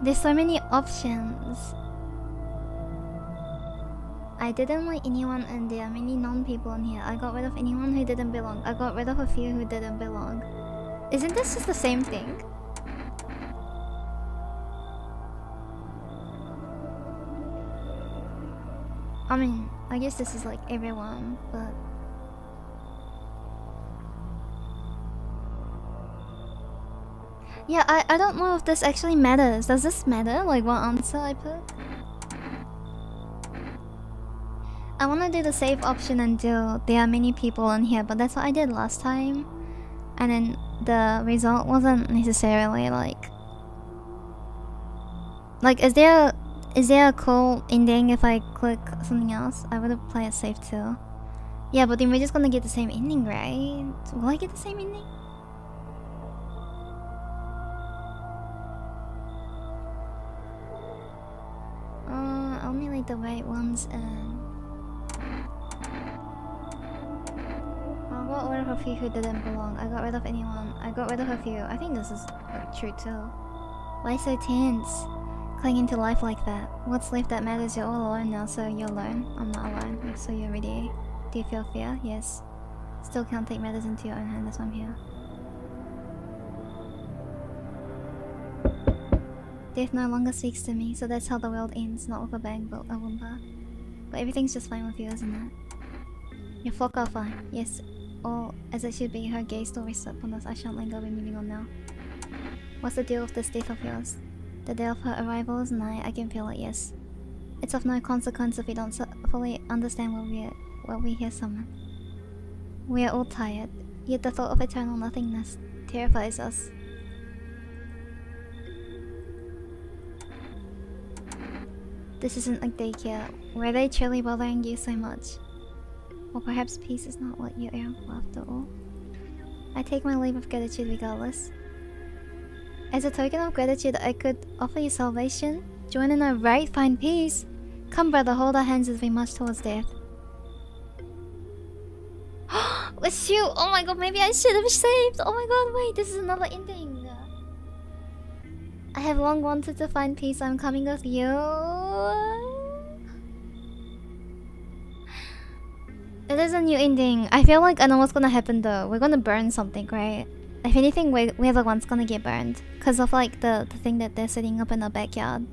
there's so many options. I didn't like anyone and there are many non-people in here. I got rid of anyone who didn't belong. I got rid of a few who didn't belong. Isn't this just the same thing? I mean, I guess this is like everyone, but... Yeah, I don't know if this actually matters. Does this matter? Like what answer I put? I wanna do the save option until there are many people in here, but that's what I did last time. And then the result wasn't necessarily like... Like, is there a cool ending if I click something else? I would have played it safe too. Yeah, but then we're just gonna get the same ending, right? Will I get the same ending? Only like the right ones and... I got rid of a few who didn't belong. I got rid of anyone. I got rid of a few. I think this is like, true too. Why so tense? Clinging to life like that. What's life that matters? You're all alone now, so you're alone. I'm not alone, so you're ready. Do you feel fear? Yes. Still can't take matters into your own hand, that's why I'm here. Death no longer speaks to me, so that's how the world ends. Not with a bang, but a whimper. But everything's just fine with you, isn't it? Your flock are fine. Yes, all as it should be. Her gaze still rests upon us. I shan't linger, we're moving on now. What's the deal with this death of yours? The day of her arrival is nigh. I can feel it, yes. It's of no consequence if we don't fully understand what we hear summon. We are all tired, yet the thought of eternal nothingness terrifies us. This isn't like daycare. Were they truly bothering you so much? Or perhaps peace is not what you aim for after all. I take my leave of gratitude regardless. As a token of gratitude, I could offer you salvation. Join in our right, find peace. Come, brother, hold our hands as we march towards death. Shoot! Oh my god, maybe I should have saved! Oh my god, wait, this is another ending. I have long wanted to find peace. I'm coming with you. It is a new ending. I feel like I know what's gonna happen though. We're gonna burn something, right? If anything, we're the ones gonna get burned. Because of like the thing that they're setting up in the backyard.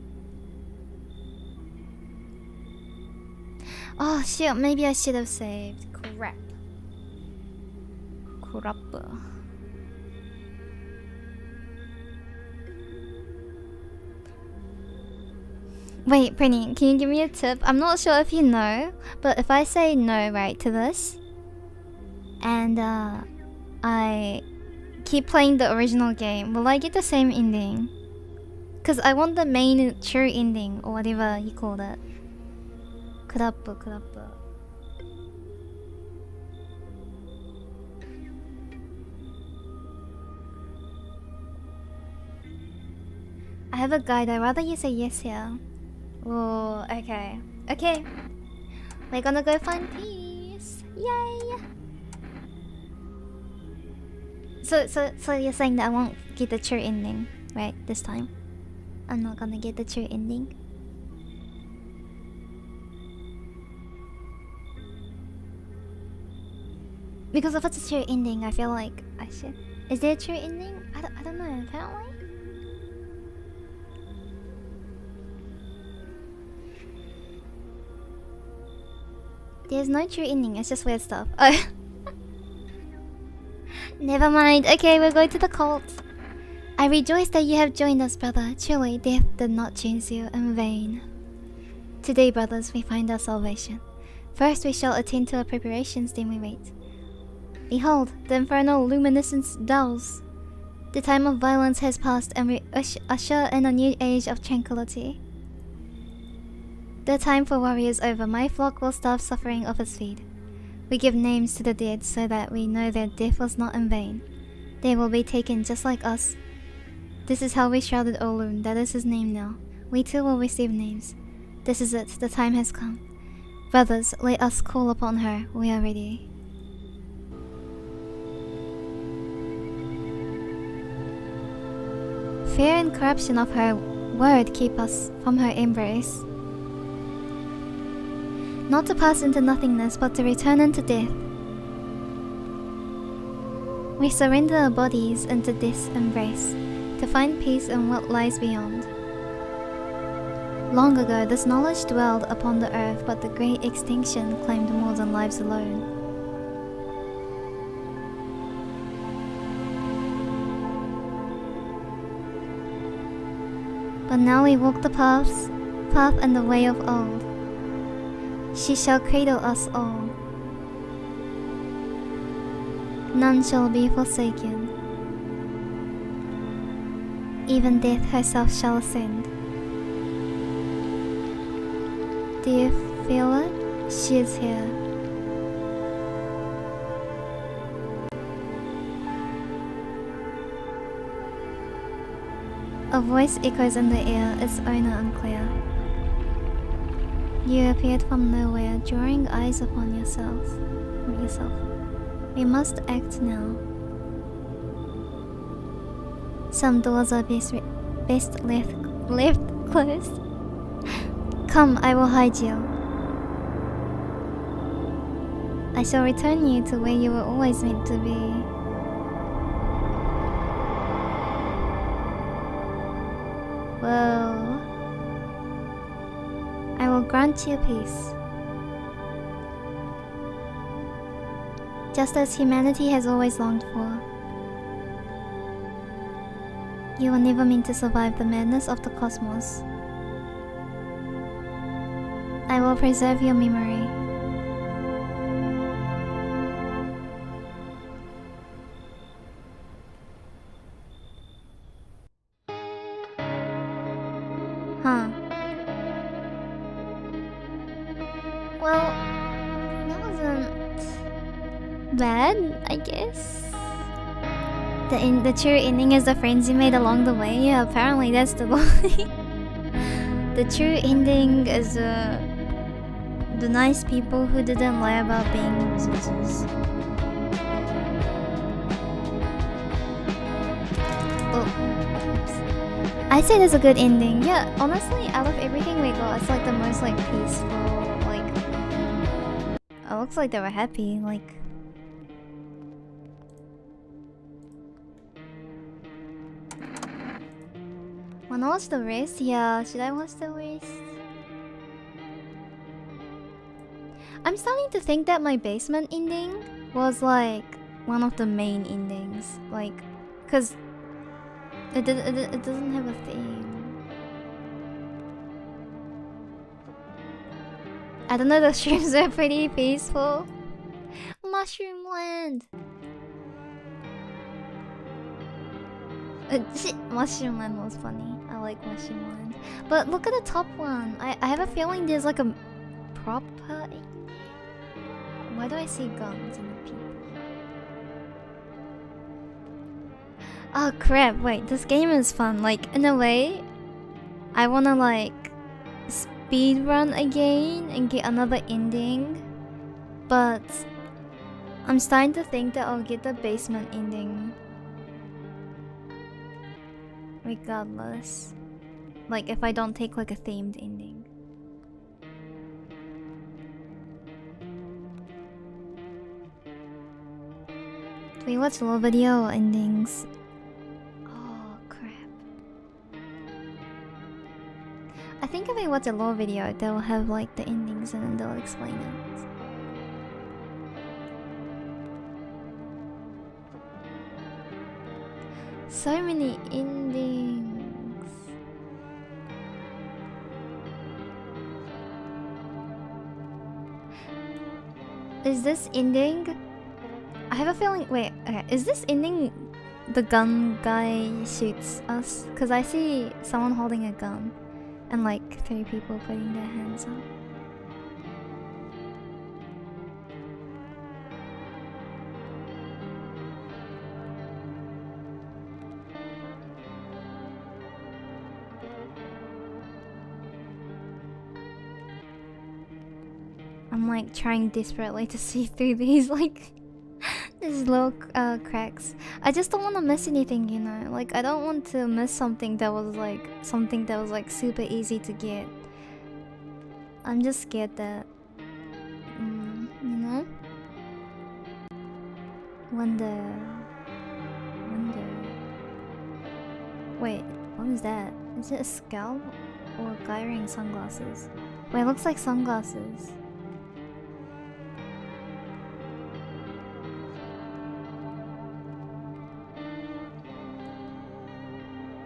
Oh shit, maybe I should have saved. Crap. Crap. Wait, Prinny, can you give me a tip? I'm not sure if you know, but if I say no, right, to this, and I keep playing the original game, will I get the same ending? Cause I want the main true ending, or whatever you call it. Kurappu. I have a guide, I'd rather you say yes here. Oh, okay. Okay. We're gonna go find peace. Yay! So you're saying that I won't get the true ending, right? This time. I'm not gonna get the true ending. Because if it's a true ending, I feel like I should... Is there a true ending? I don't know, apparently? There's no true ending, it's just weird stuff. Oh. Never mind. Okay, we're going to the cult. I rejoice that you have joined us, brother. Truly, death did not choose you in vain. Today, brothers, we find our salvation. First, we shall attend to our preparations, then we wait. Behold, the infernal luminescence dulls. The time of violence has passed, and we usher in a new age of tranquility. The time for worry is over. My flock will stop suffering of its feed. We give names to the dead so that we know their death was not in vain. They will be taken just like us. This is how we shrouded Olun. That is his name now. We too will receive names. This is it. The time has come. Brothers, let us call upon her. We are ready. Fear and corruption of her word keep us from her embrace. Not to pass into nothingness, but to return into death. We surrender our bodies into this embrace, to find peace in what lies beyond. Long ago, this knowledge dwelled upon the earth, but the great extinction claimed more than lives alone. But now we walk the path and the way of old. She shall cradle us all. None shall be forsaken. Even death herself shall ascend. Do you feel it? She is here. A voice echoes in the air, its owner unclear. You appeared from nowhere, drawing eyes upon yourself. We must act now. Some doors are best left closed. Come, I will hide you. I shall return you to where you were always meant to be. Whoa. I will grant you peace. Just as humanity has always longed for. You were never meant to survive the madness of the cosmos. I will preserve your memory. Huh. Well, that wasn't bad, I guess. The true ending is the friends you made along the way. Yeah, apparently that's the lie. The true ending is the nice people who didn't lie about being Zuzus. Oh. I'd say that's a good ending. Yeah, honestly, out of everything we got, it's like the most like peaceful, like... It looks like they were happy, like... Wanna watch the rest? Yeah, should I watch the rest? I'm starting to think that my basement ending was like one of the main endings, like, cause it doesn't have a theme. I don't know, the streams are pretty peaceful. Mushroom Land. Mushroom Land was funny. I like Mushroom Land. But look at the top one. I have a feeling there's like a proper... Why do I see guns in the people? Oh crap, wait, this game is fun. Like, in a way, I wanna like speedrun again and get another ending. But I'm starting to think that I'll get the basement ending regardless. Like, if I don't take like a themed ending. Do we watch low video endings? Oh crap. I think if I watch a low video, they'll have like the endings and then they'll explain it. so many endings. Is this ending? I have a feeling. Wait, okay. Is this ending the gun guy shoots us? Because I see someone holding a gun and like 3 people putting their hands up. I'm like trying desperately to see through these like these little cracks. I just don't want to miss anything, you know. Like I don't want to miss something that was like super easy to get. I'm just scared that, you know. Wonder. Wait, what is that? Is it a scalp or a guy wearing sunglasses? Wait, it looks like sunglasses.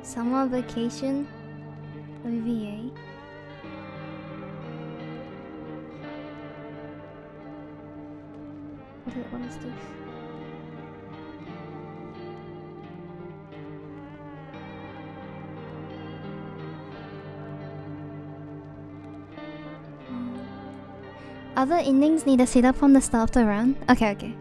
Summer vacation OVA. What is this? Other endings need to sit up from the start to run. Okay.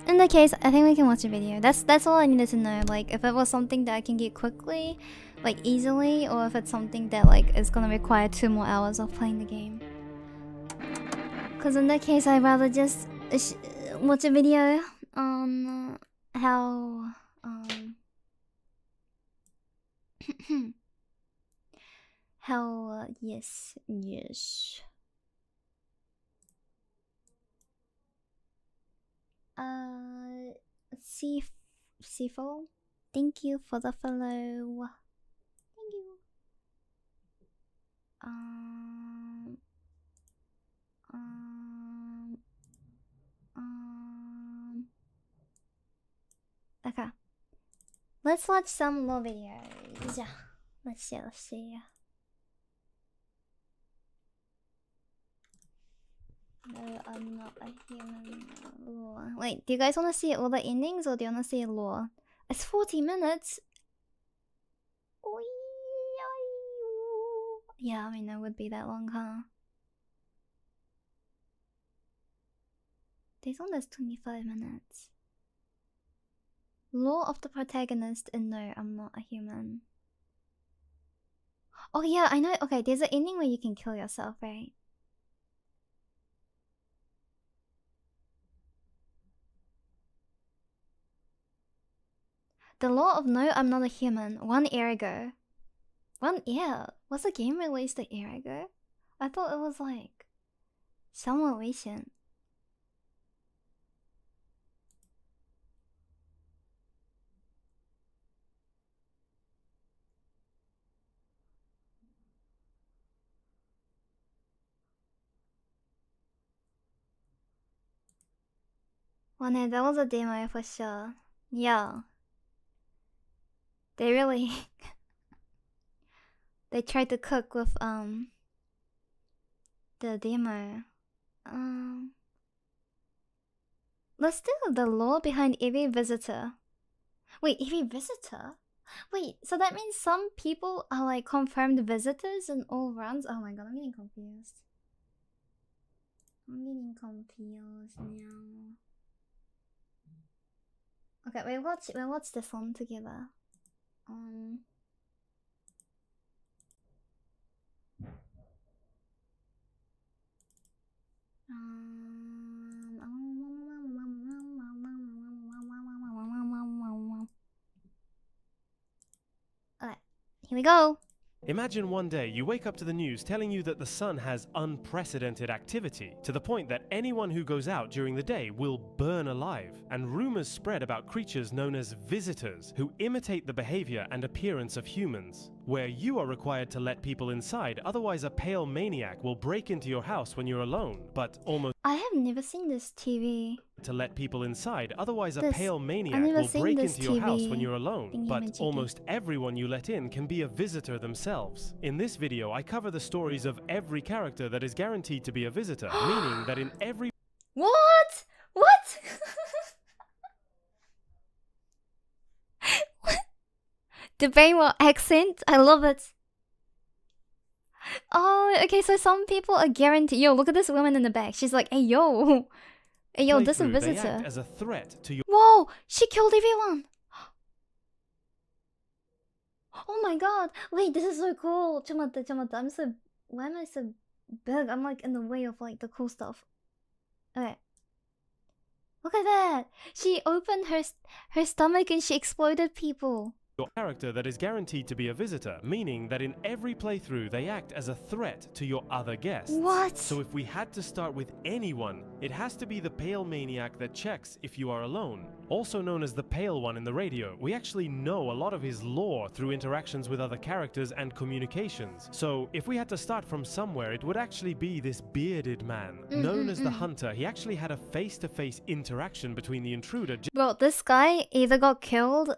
In that case, I think we can watch a video. That's all I needed to know. Like, if it was something that I can get quickly, like easily, or if it's something that like is gonna require 2 more hours of playing the game. Cause in that case, I'd rather just watch a video on how yes. Cfo, thank you for the follow. Thank you. Okay. Let's watch some more videos. Yeah. Let's see. No, I'm not a human. Lore. Wait, do you guys want to see all the endings or do you want to see lore? It's 40 minutes. Yeah, I mean, it would be that long, huh? This one is 25 minutes. Lore of the protagonist and no, I'm not a human. Oh yeah, I know. Okay, there's an ending where you can kill yourself, right? The Law of No, I'm Not a Human, 1 year ago. 1 year? Was the game released a year ago? I thought it was like somewhat recent. Well, no, that was a demo for sure. Yeah. They really... they tried to cook with, the demo. Let's do the lore behind every visitor. Wait, every visitor? Wait, so that means some people are like confirmed visitors in all runs? Oh my god, I'm getting confused. now. Okay, we'll watch this one together. Alright, here we go. Imagine one day you wake up to the news telling you that the sun has unprecedented activity, to the point that anyone who goes out during the day will burn alive, and rumors spread about creatures known as visitors who imitate the behavior and appearance of humans. where you are required to let people inside, otherwise a pale maniac will break into your house when you're alone. But almost I have never seen this TV. to let people inside, otherwise a This- pale I've maniac never will seen break this into your house when TV you're alone. But thingy-majiggy. almost everyone you let in can be a visitor themselves. In this video, I cover the stories of every character that is guaranteed to be a visitor, meaning that in every What? What? What? The Baywatch accent? I love it. Oh, okay, so some people are guaranteed. Yo, look at this woman in the back. She's like, hey, yo. Hey, yo, this is a playthrough, they visitor. act as a threat to your Whoa, she killed everyone. Oh my god. Wait, this is so cool. 잠깐만. I'm so... Why am I so big? I'm like in the way of like the cool stuff. Okay. Look at that. She opened her stomach and she exploded people. character that is guaranteed to be a visitor, meaning that in every playthrough they act as a threat to your other guests. What? So if we had to start with anyone, it has to be the pale maniac that checks if you are alone. Also known as the Pale One in the radio, we actually know a lot of his lore through interactions with other characters and communications. So if we had to start from somewhere, it would actually be this bearded man. Known as the Hunter, he actually had a face-to-face interaction between the intruder. Bro, this guy either got killed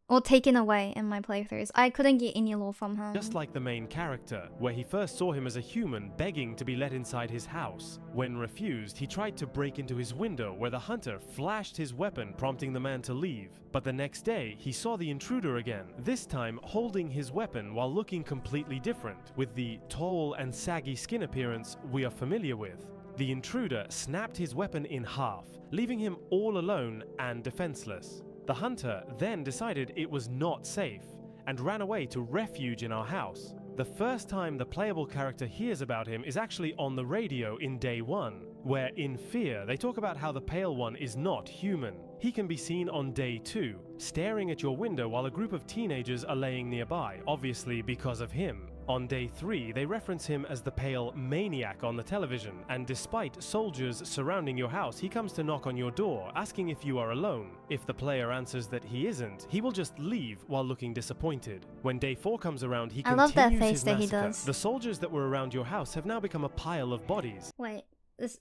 or taken away in my playthroughs. I couldn't get any lore from him. Just like the main character, where he first saw him as a human begging to be let inside his house. When refused, he tried to break into his window, where the hunter flashed his weapon, prompting the man to leave. But the next day, he saw the intruder again, this time holding his weapon while looking completely different, with the tall and saggy skin appearance we are familiar with. The intruder snapped his weapon in half, leaving him all alone and defenseless. The hunter then decided it was not safe and ran away to refuge in our house. The first time the playable character hears about him is actually on the radio in day 1, where in Fear they talk about how the Pale One is not human. He can be seen on day 2, staring at your window while a group of teenagers are laying nearby, obviously because of him. On day 3, they reference him as the Pale Maniac on the television, and despite soldiers surrounding your house, he comes to knock on your door, asking if you are alone. If the player answers that he isn't, he will just leave while looking disappointed. When day 4 comes around, he I love that continues face his that he massacre. does. The soldiers that were around your house have now become a pile of bodies. Wait, this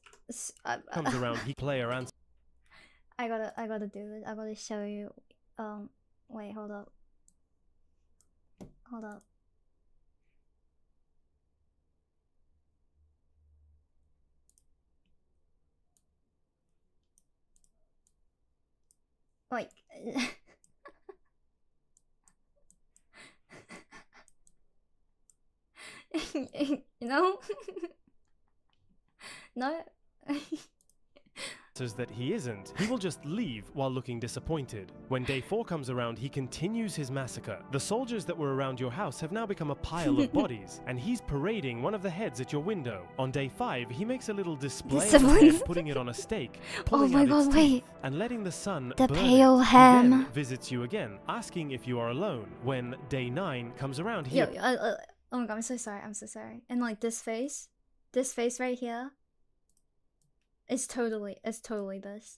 Comes around, he player answers. I gotta do this. I gotta show you. Wait, hold up. Like, you know? No? That he isn't, he will just leave while looking disappointed. When day 4 comes around, he continues his massacre. The soldiers that were around your house have now become a pile of bodies, and he's parading one of the heads at your window. On day 5, he makes a little display of his head, putting it on a stake, pulling my out god, its wait. teeth, and letting the sun The burn pale it. ham. He then visits you again, asking if you are alone. When day 9 comes around, he Yo, oh my god, I'm so sorry. And like this face right here, it's totally this.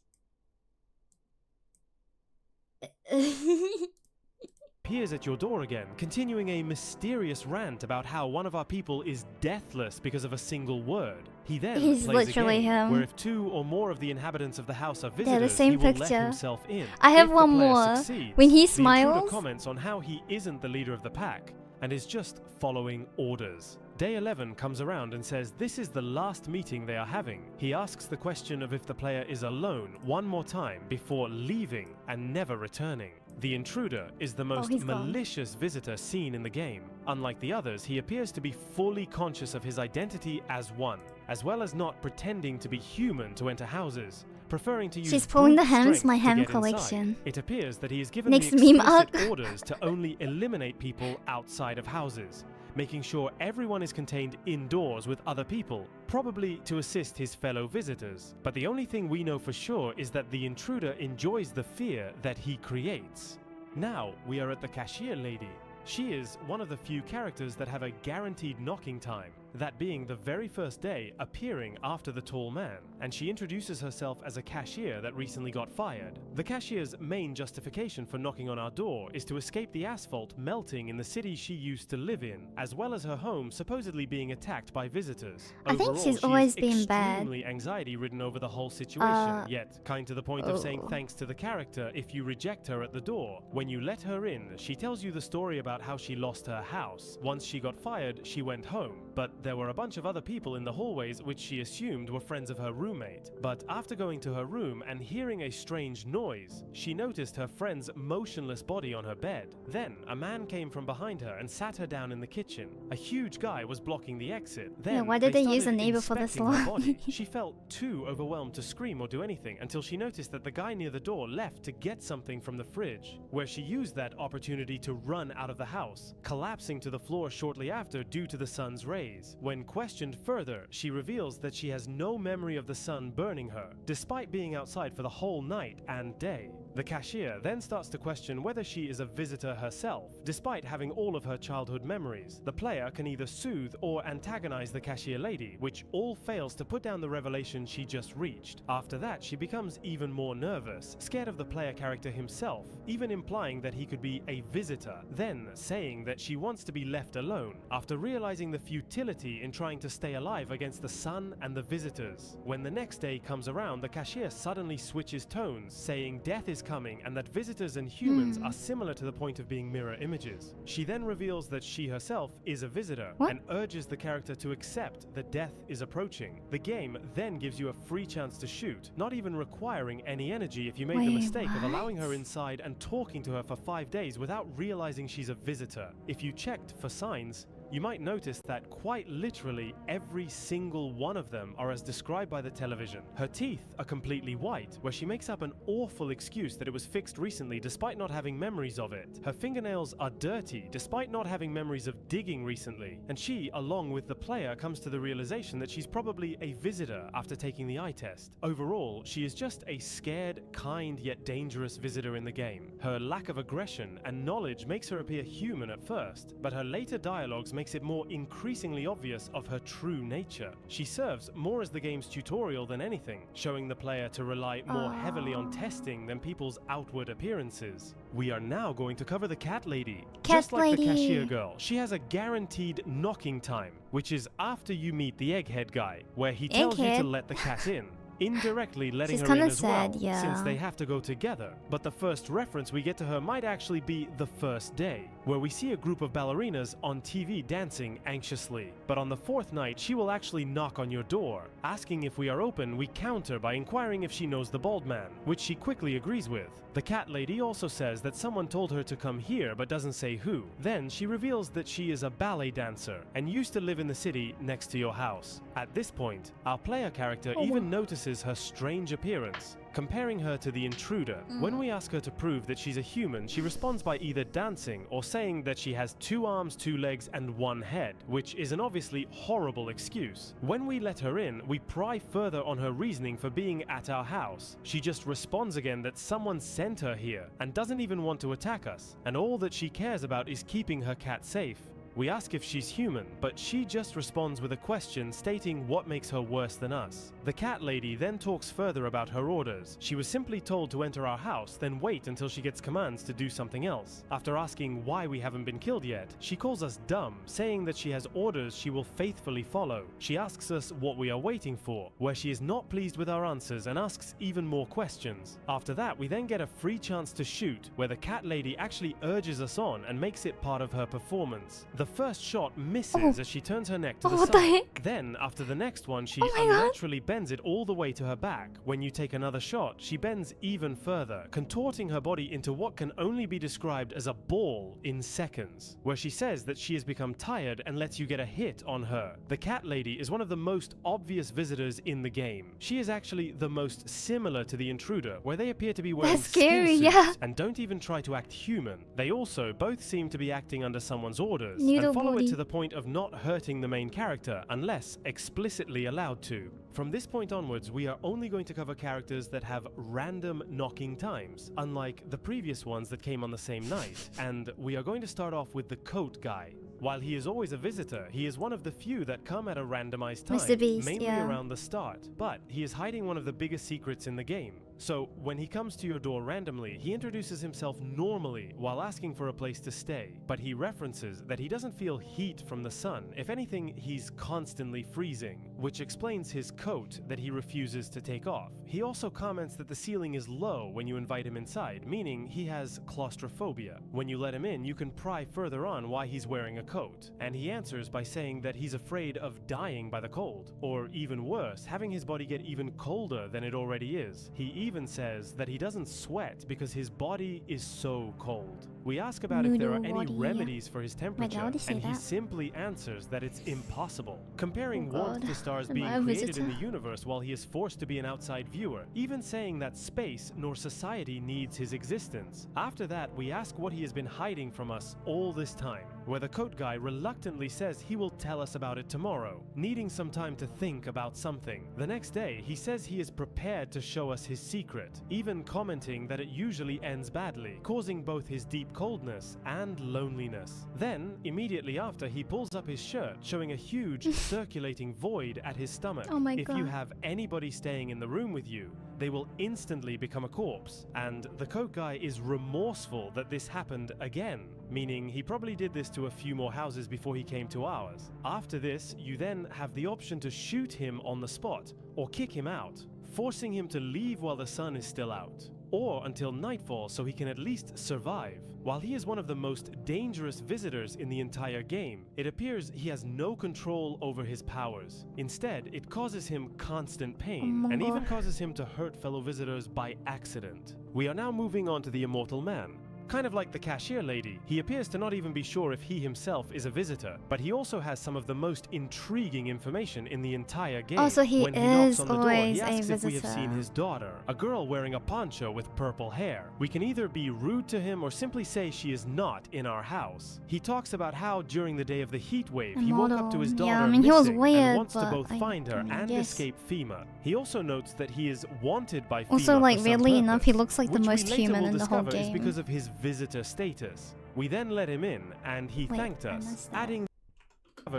appears at your door again, continuing a mysterious rant about how one of our people is deathless because of a single word. He then He's plays literally a game him. where if 2 or more of the inhabitants of the house are They're visitors, the same he will let picture. himself in. I have If the one player more. succeeds, When he the intruder smiles. comments on how he isn't the leader of the pack and is just following orders. Day 11 comes around and says this is the last meeting they are having. He asks the question of if the player is alone one more time before leaving and never returning. The intruder is the most he's gone. malicious visitor seen in the game. Unlike the others, he appears to be fully conscious of his identity as one, as well as not pretending to be human to enter houses, preferring to use She's pulling the brute hams, strength my to ham get inside. collection. It appears that he is given Next the meme explicit up. orders to only eliminate people outside of houses, making sure everyone is contained indoors with other people, probably to assist his fellow visitors. But the only thing we know for sure is that the intruder enjoys the fear that he creates. Now we are at the cashier lady. She is one of the few characters that have a guaranteed knocking time. that being the very first day appearing after the tall man, and she introduces herself as a cashier that recently got fired. The cashier's main justification for knocking on our door is to escape the asphalt melting in the city she used to live in, as well as her home supposedly being attacked by visitors. I think Overall, she's she always is been bad. extremely anxiety-ridden over the whole situation, yet kind to the point of saying Oh. thanks to the character if you reject her at the door. When you let her in, she tells you the story about how she lost her house. Once she got fired, she went home, but there were a bunch of other people in the hallways which she assumed were friends of her roommate. But after going to her room and hearing a strange noise, she noticed her friend's motionless body on her bed. Then, a man came from behind her and sat her down in the kitchen. A huge guy was blocking the exit. Then, why did they use a started neighbor for this inspecting her long? body. She felt too overwhelmed to scream or do anything until she noticed that the guy near the door left to get something from the fridge, where she used that opportunity to run out of the house, collapsing to the floor shortly after due to the sun's rays. When questioned further, she reveals that she has no memory of the sun burning her, despite being outside for the whole night and day. The cashier then starts to question whether she is a visitor herself, despite having all of her childhood memories. The player can either soothe or antagonize the cashier lady, which all fails to put down the revelation she just reached. After that, she becomes even more nervous, scared of the player character himself, even implying that he could be a visitor, then saying that she wants to be left alone, after realizing the futility in trying to stay alive against the sun and the visitors. When the next day comes around, the cashier suddenly switches tones, saying death is coming and that visitors and humans are similar to the point of being mirror images. She then reveals that she herself is a visitor and urges the character to accept that death is approaching. The game then gives you a free chance to shoot, not even requiring any energy if you made the mistake of allowing her inside and talking to her for 5 days without realizing she's a visitor. If you checked for signs, you might notice that quite literally every single one of them are as described by the television. Her teeth are completely white, where she makes up an awful excuse that it was fixed recently despite not having memories of it. Her fingernails are dirty despite not having memories of digging recently. And she, along with the player, comes to the realization that she's probably a visitor after taking the eye test. Overall, she is just a scared, kind yet dangerous visitor in the game. Her lack of aggression and knowledge makes her appear human at first, but her later dialogues makes it more increasingly obvious of her true nature. She serves more as the game's tutorial than anything, showing the player to rely more heavily on testing than people's outward appearances. We are now going to cover the cat lady. Just like the cashier girl, she has a guaranteed knocking time, which is after you meet the egghead guy, where he tells you to let the cat in, indirectly letting her in as well, since they have to go together. But the first reference we get to her might actually be the first day, where we see a group of ballerinas on TV dancing anxiously. But on the 4th night, she will actually knock on your door. Asking if we are open, we counter by inquiring if she knows the bald man, which she quickly agrees with. The cat lady also says that someone told her to come here but doesn't say who. Then she reveals that she is a ballet dancer and used to live in the city next to your house. At this point, our player character even notices her strange appearance, comparing her to the intruder. When we ask her to prove that she's a human, she responds by either dancing or saying that she has 2 arms, 2 legs, and 1 head, which is an obviously horrible excuse. When we let her in, we pry further on her reasoning for being at our house. She just responds again that someone sent her here and doesn't even want to attack us, and all that she cares about is keeping her cat safe. We ask if she's human, but she just responds with a question stating what makes her worse than us. The cat lady then talks further about her orders. She was simply told to enter our house, then wait until she gets commands to do something else. After asking why we haven't been killed yet, she calls us dumb, saying that she has orders she will faithfully follow. She asks us what we are waiting for, where she is not pleased with our answers and asks even more questions. After that, we then get a free chance to shoot, where the cat lady actually urges us on and makes it part of her performance. The first shot misses as she turns her neck to the side. Then, after the next one, she unnaturally bends it all the way to her back. When you take another shot, she bends even further, contorting her body into what can only be described as a ball in seconds, where she says that she has become tired and lets you get a hit on her. The cat lady is one of the most obvious visitors in the game. She is actually the most similar to the intruder, where they appear to be wearing skin suits and don't even try to act human. They also both seem to be acting under someone's orders and follow it to the point of not hurting the main character unless explicitly allowed to. From this point onwards, we are only going to cover characters that have random knocking times, unlike the previous ones that came on the same night. And we are going to start off with the coat guy. While he is always a visitor, he is one of the few that come at a randomized time, Mr. Beast, mainly yeah. around the start. But he is hiding one of the biggest secrets in the game. So when he comes to your door randomly, he introduces himself normally while asking for a place to stay. But he references that he doesn't feel heat from the sun. If anything, he's constantly freezing, which explains his coat that he refuses to take off. He also comments that the ceiling is low when you invite him inside, meaning he has claustrophobia. When you let him in, you can pry further on why he's wearing a coat. And he answers by saying that he's afraid of dying by the cold, or even worse, having his body get even colder than it already is. He even says that he doesn't sweat because his body is so cold. We ask about if there are any remedies for his temperature, and he simply answers that it's impossible, comparing warmth to stars being created in the universe while he is forced to be an outside viewer, even saying that space nor society needs his existence. After that, we ask what he has been hiding from us all this time, where the coat guy reluctantly says he will tell us about it tomorrow, needing some time to think about something. The next day, he says he is prepared to show us his secret, even commenting that it usually ends badly, causing both his deep coldness and loneliness. Then, immediately after, he pulls up his shirt, showing a huge circulating void at his stomach. Oh my If God. you have anybody staying in the room with you, they will instantly become a corpse. And the coat guy is remorseful that this happened again, meaning he probably did this to a few more houses before he came to ours. After this, you then have the option to shoot him on the spot or kick him out, forcing him to leave while the sun is still out, or until nightfall so he can at least survive. While he is one of the most dangerous visitors in the entire game, it appears he has no control over his powers. Instead, it causes him constant pain, and even causes him to hurt fellow visitors by accident. We are now moving on to the Immortal Man. Kind of like the cashier lady, he appears to not even be sure if he himself is a visitor, but he also has some of the most intriguing information in the entire game. Also, he when he knocks is on the door, always he asks a if we have visitor. seen his daughter, a girl wearing a poncho with purple hair. We can either be rude to him or simply say she is not in our house. He talks about how during the day of the heat wave, he woke up to his daughter Yeah, I mean, he was missing weird, and wants to but both I find her mean, and yes. escape FEMA. He also notes that he is wanted by FEMA Also, like, for some weirdly enough, he purpose, looks like the which we most later human will in the whole discover is game. because of his visitor status. We then let him in, and he Wait, thanked I us, missed that. adding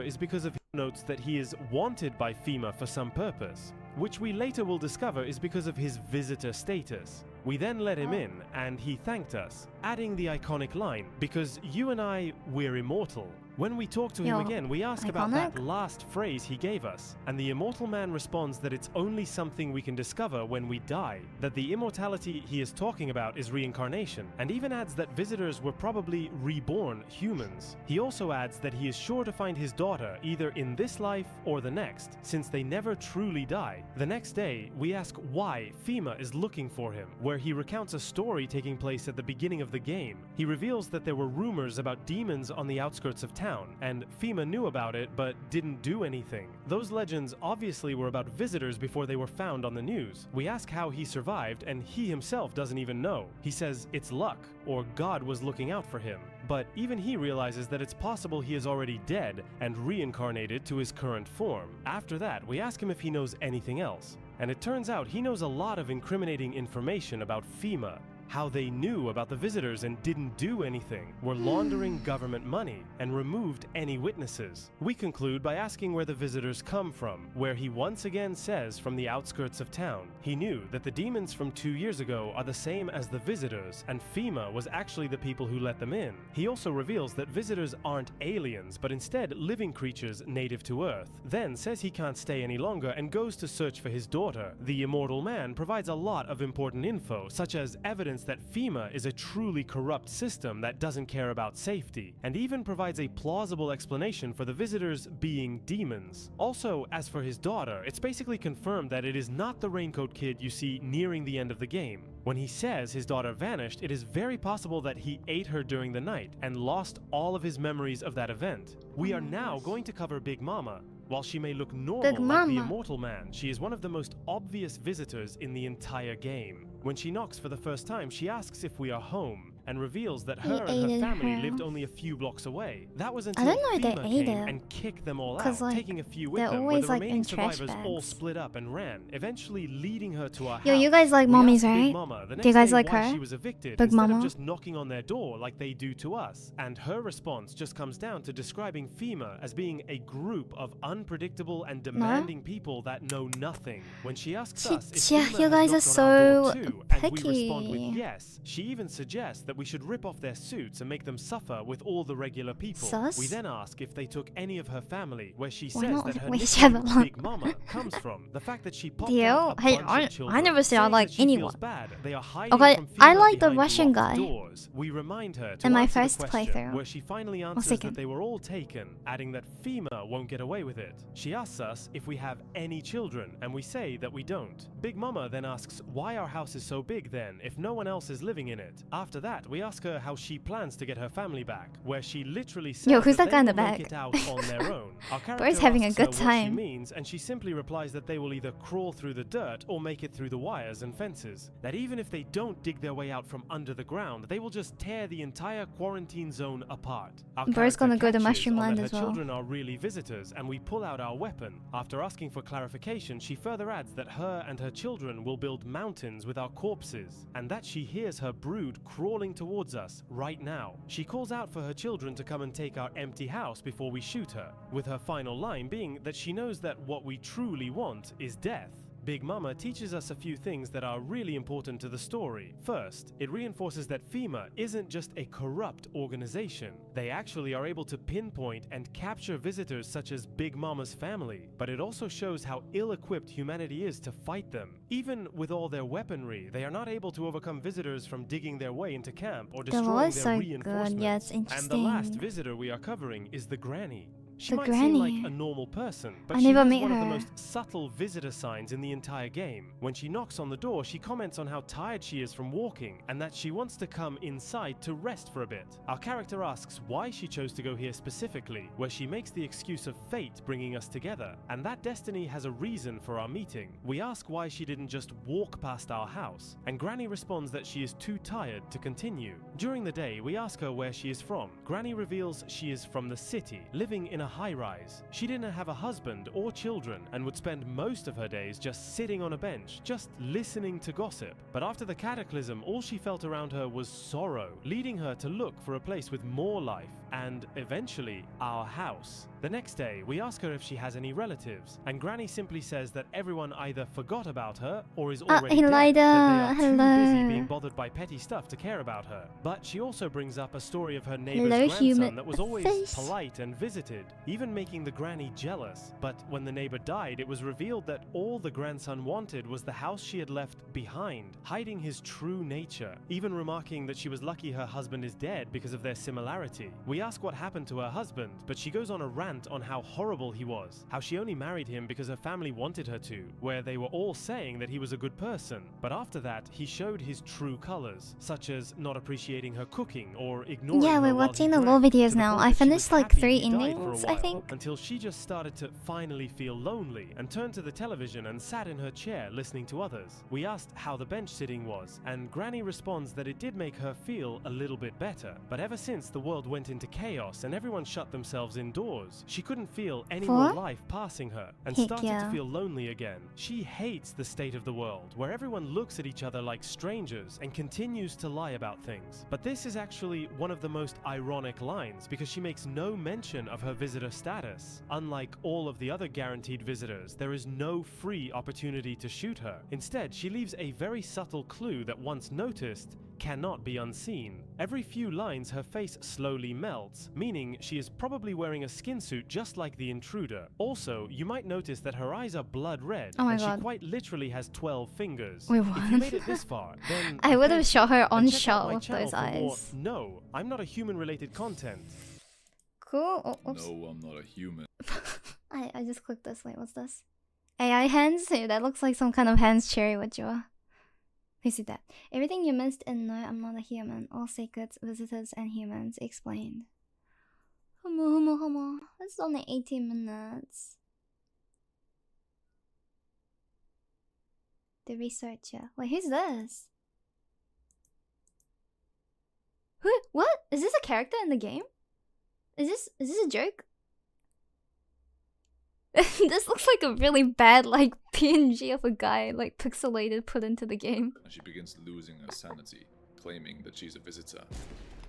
is because of his notes that he is wanted by FEMA for some purpose, which we later will discover is because of his visitor status. We then let him in, and he thanked us, adding the iconic line, because you and I, we're immortal. When we talk to him again, we ask about that last phrase he gave us, and the Immortal Man responds that it's only something we can discover when we die, that the immortality he is talking about is reincarnation, and even adds that visitors were probably reborn humans. He also adds that he is sure to find his daughter either in this life or the next, since they never truly die. The next day, we ask why FEMA is looking for him, where he recounts a story taking place at the beginning of the game. He reveals that there were rumors about demons on the outskirts of town, and FEMA knew about it but didn't do anything. Those legends obviously were about visitors before they were found on the news. We ask how he survived, and he himself doesn't even know. He says it's luck, or God was looking out for him. But even he realizes that it's possible he is already dead and reincarnated to his current form. After that, we ask him if he knows anything else, and it turns out he knows a lot of incriminating information about FEMA. How they knew about the visitors and didn't do anything, were laundering government money, and removed any witnesses. We conclude by asking where the visitors come from, where he once again says from the outskirts of town. He knew that the demons from 2 years ago are the same as the visitors, and FEMA was actually the people who let them in. He also reveals that visitors aren't aliens, but instead living creatures native to Earth, then says he can't stay any longer and goes to search for his daughter. The Immortal Man provides a lot of important info, such as evidence that FEMA is a truly corrupt system that doesn't care about safety, and even provides a plausible explanation for the visitors being demons. Also, as for his daughter, it's basically confirmed that it is not the Raincoat Kid you see nearing the end of the game. When he says his daughter vanished, it is very possible that he ate her during the night and lost all of his memories of that event. We are now going to cover Big Mama. While she may look normal like the Immortal Man, she is one of the most obvious visitors in the entire game. When she knocks for the first time, she asks if we are home, and reveals that He her and her aided family her. lived only a few blocks away. That was I until don't know if they FEMA ate came it. and kicked them all 'Cause, out, like, taking a few with they're them, where always, the like, remaining in trash survivors all bags. split up and ran, eventually leading her to our Yo, house. you guys like We mommies, asked Big right? Mama the Do you next guys day like why her? she was evicted Big instead Mama? of just knocking on their door like they do to us, and her response just comes down to describing FEMA as being a group of unpredictable and demanding people that know nothing. When she asks us if Yeah, FEMA you has guys are knocked on our door so too, and we respond with picky. yes, she even suggests that we should rip off their suits and make them suffer with all the regular people. Sus? We then ask if they took any of her family, where she Why says not? that her Wait, nickname, Shyamalan. Big Mama, comes from the fact that she popped Deal? out a Hey, bunch of children, I never said I saying like that she anyone. feels bad. They are hiding Okay, from FEMA I like the behind Russian locked guy. doors. We remind her to In my answer first the question, playthrough. where she finally answers second. that they were all taken, adding that FEMA won't get away with it. She asks us if we have any children, and we say that we don't. Big Mama then asks why our house is so big then, if no one else is living in it. After that, we ask her how she plans to get her family back, where she literally says Yo, who's that they guy in the will make back? it out on their own. Our character Bro's having a asks good her what she time. means, and she simply replies that they will either crawl through the dirt or make it through the wires and fences. That even if they don't dig their way out from under the ground, they will just tear the entire quarantine zone apart. Our Bro's gonna go to catches Mushroom on Land that as her well. children are really visitors, and we pull out our weapon. After asking for clarification, she further adds that her and her children will build mountains with our corpses, and that she hears her brood crawling towards us right now. She calls out for her children to come and take our empty house before we shoot her, with her final line being that she knows that what we truly want is death. Big Mama teaches us a few things that are really important to the story. First, it reinforces that FEMA isn't just a corrupt organization. They actually are able to pinpoint and capture visitors such as Big Mama's family, but it also shows how ill-equipped humanity is to fight them. Even with all their weaponry, they are not able to overcome visitors from digging their way into camp or The law destroying is their so reinforcements. good. Yeah, it's And the last interesting. visitor we are covering is the Granny. She The might seem like granny. a normal person, but I she never has met one of the her. most subtle visitor signs in the entire game. When she knocks on the door, she comments on how tired she is from walking and that she wants to come inside to rest for a bit. Our character asks why she chose to go here specifically, where she makes the excuse of fate bringing us together, and that destiny has a reason for our meeting. We ask why she didn't just walk past our house, and Granny responds that she is too tired to continue. During the day, we ask her where she is from. Granny reveals she is from the city, living in a high-rise. She didn't have a husband or children and would spend most of her days just sitting on a bench, just listening to gossip. But after the cataclysm, all she felt around her was sorrow, leading her to look for a place with more life and, eventually, our house. The next day, we ask her if she has any relatives, and Granny simply says that everyone either forgot about her or is already dead, that they are too busy being bothered by petty stuff to care about her. But she also brings up a story of her neighbor's Hello, grandson human that was always face. polite and visited, even making the granny jealous. But when the neighbor died, it was revealed that all the grandson wanted was the house she had left behind, hiding his true nature, even remarking that she was lucky her husband is dead because of their similarity. We ask what happened to her husband, but she goes on a rant on how horrible he was, how she only married him because her family wanted her to, where they were all saying that he was a good person. But after that, he showed his true colors, such as not appreciating her cooking or ignoring Yeah, her we're while watching he the drank, LoL to videos the now. point I that she finished was like happy 3 he died for a endings, I while, think. until she just started to finally feel lonely and turned to the television and sat in her chair listening to others. We asked how the bench sitting was, and Granny responds that it did make her feel a little bit better. But ever since the world went into chaos and everyone shut themselves indoors, she couldn't feel any more What? life passing her and Heck started to yeah. feel lonely again. She hates the state of the world, where everyone looks at each other like strangers and continues to lie about things. But this is actually one of the most ironic lines, because she makes no mention of her visitor status. Unlike all of the other guaranteed visitors, there is no free opportunity to shoot her. Instead, she leaves a very subtle clue that, once noticed, cannot be unseen. Every few lines her face slowly melts, meaning she is probably wearing a skin suit just like the intruder. Also, you might notice that her eyes are blood red, Oh my and God. she quite literally has 12 fingers. Wait, If you what? made it this far, then I would have thank shot you. her on And check out shot my with channel those for more eyes. No, I'm not a human related content. Cool. Oh, oops. No, I'm not a human. I just clicked this. Wait, what's this? AI hands? Hey, that looks like some kind of hands cherry with you. Please see that. Everything you missed in No, I'm Not a Human. All secrets, visitors, and humans explained. Humo. It's only 18 minutes. The researcher. Wait, who's this? Who? What? Is this a character in the game? Is this a joke? This looks like a really bad like PNG of a guy, like pixelated, put into the game. She begins losing her sanity, claiming that she's a visitor.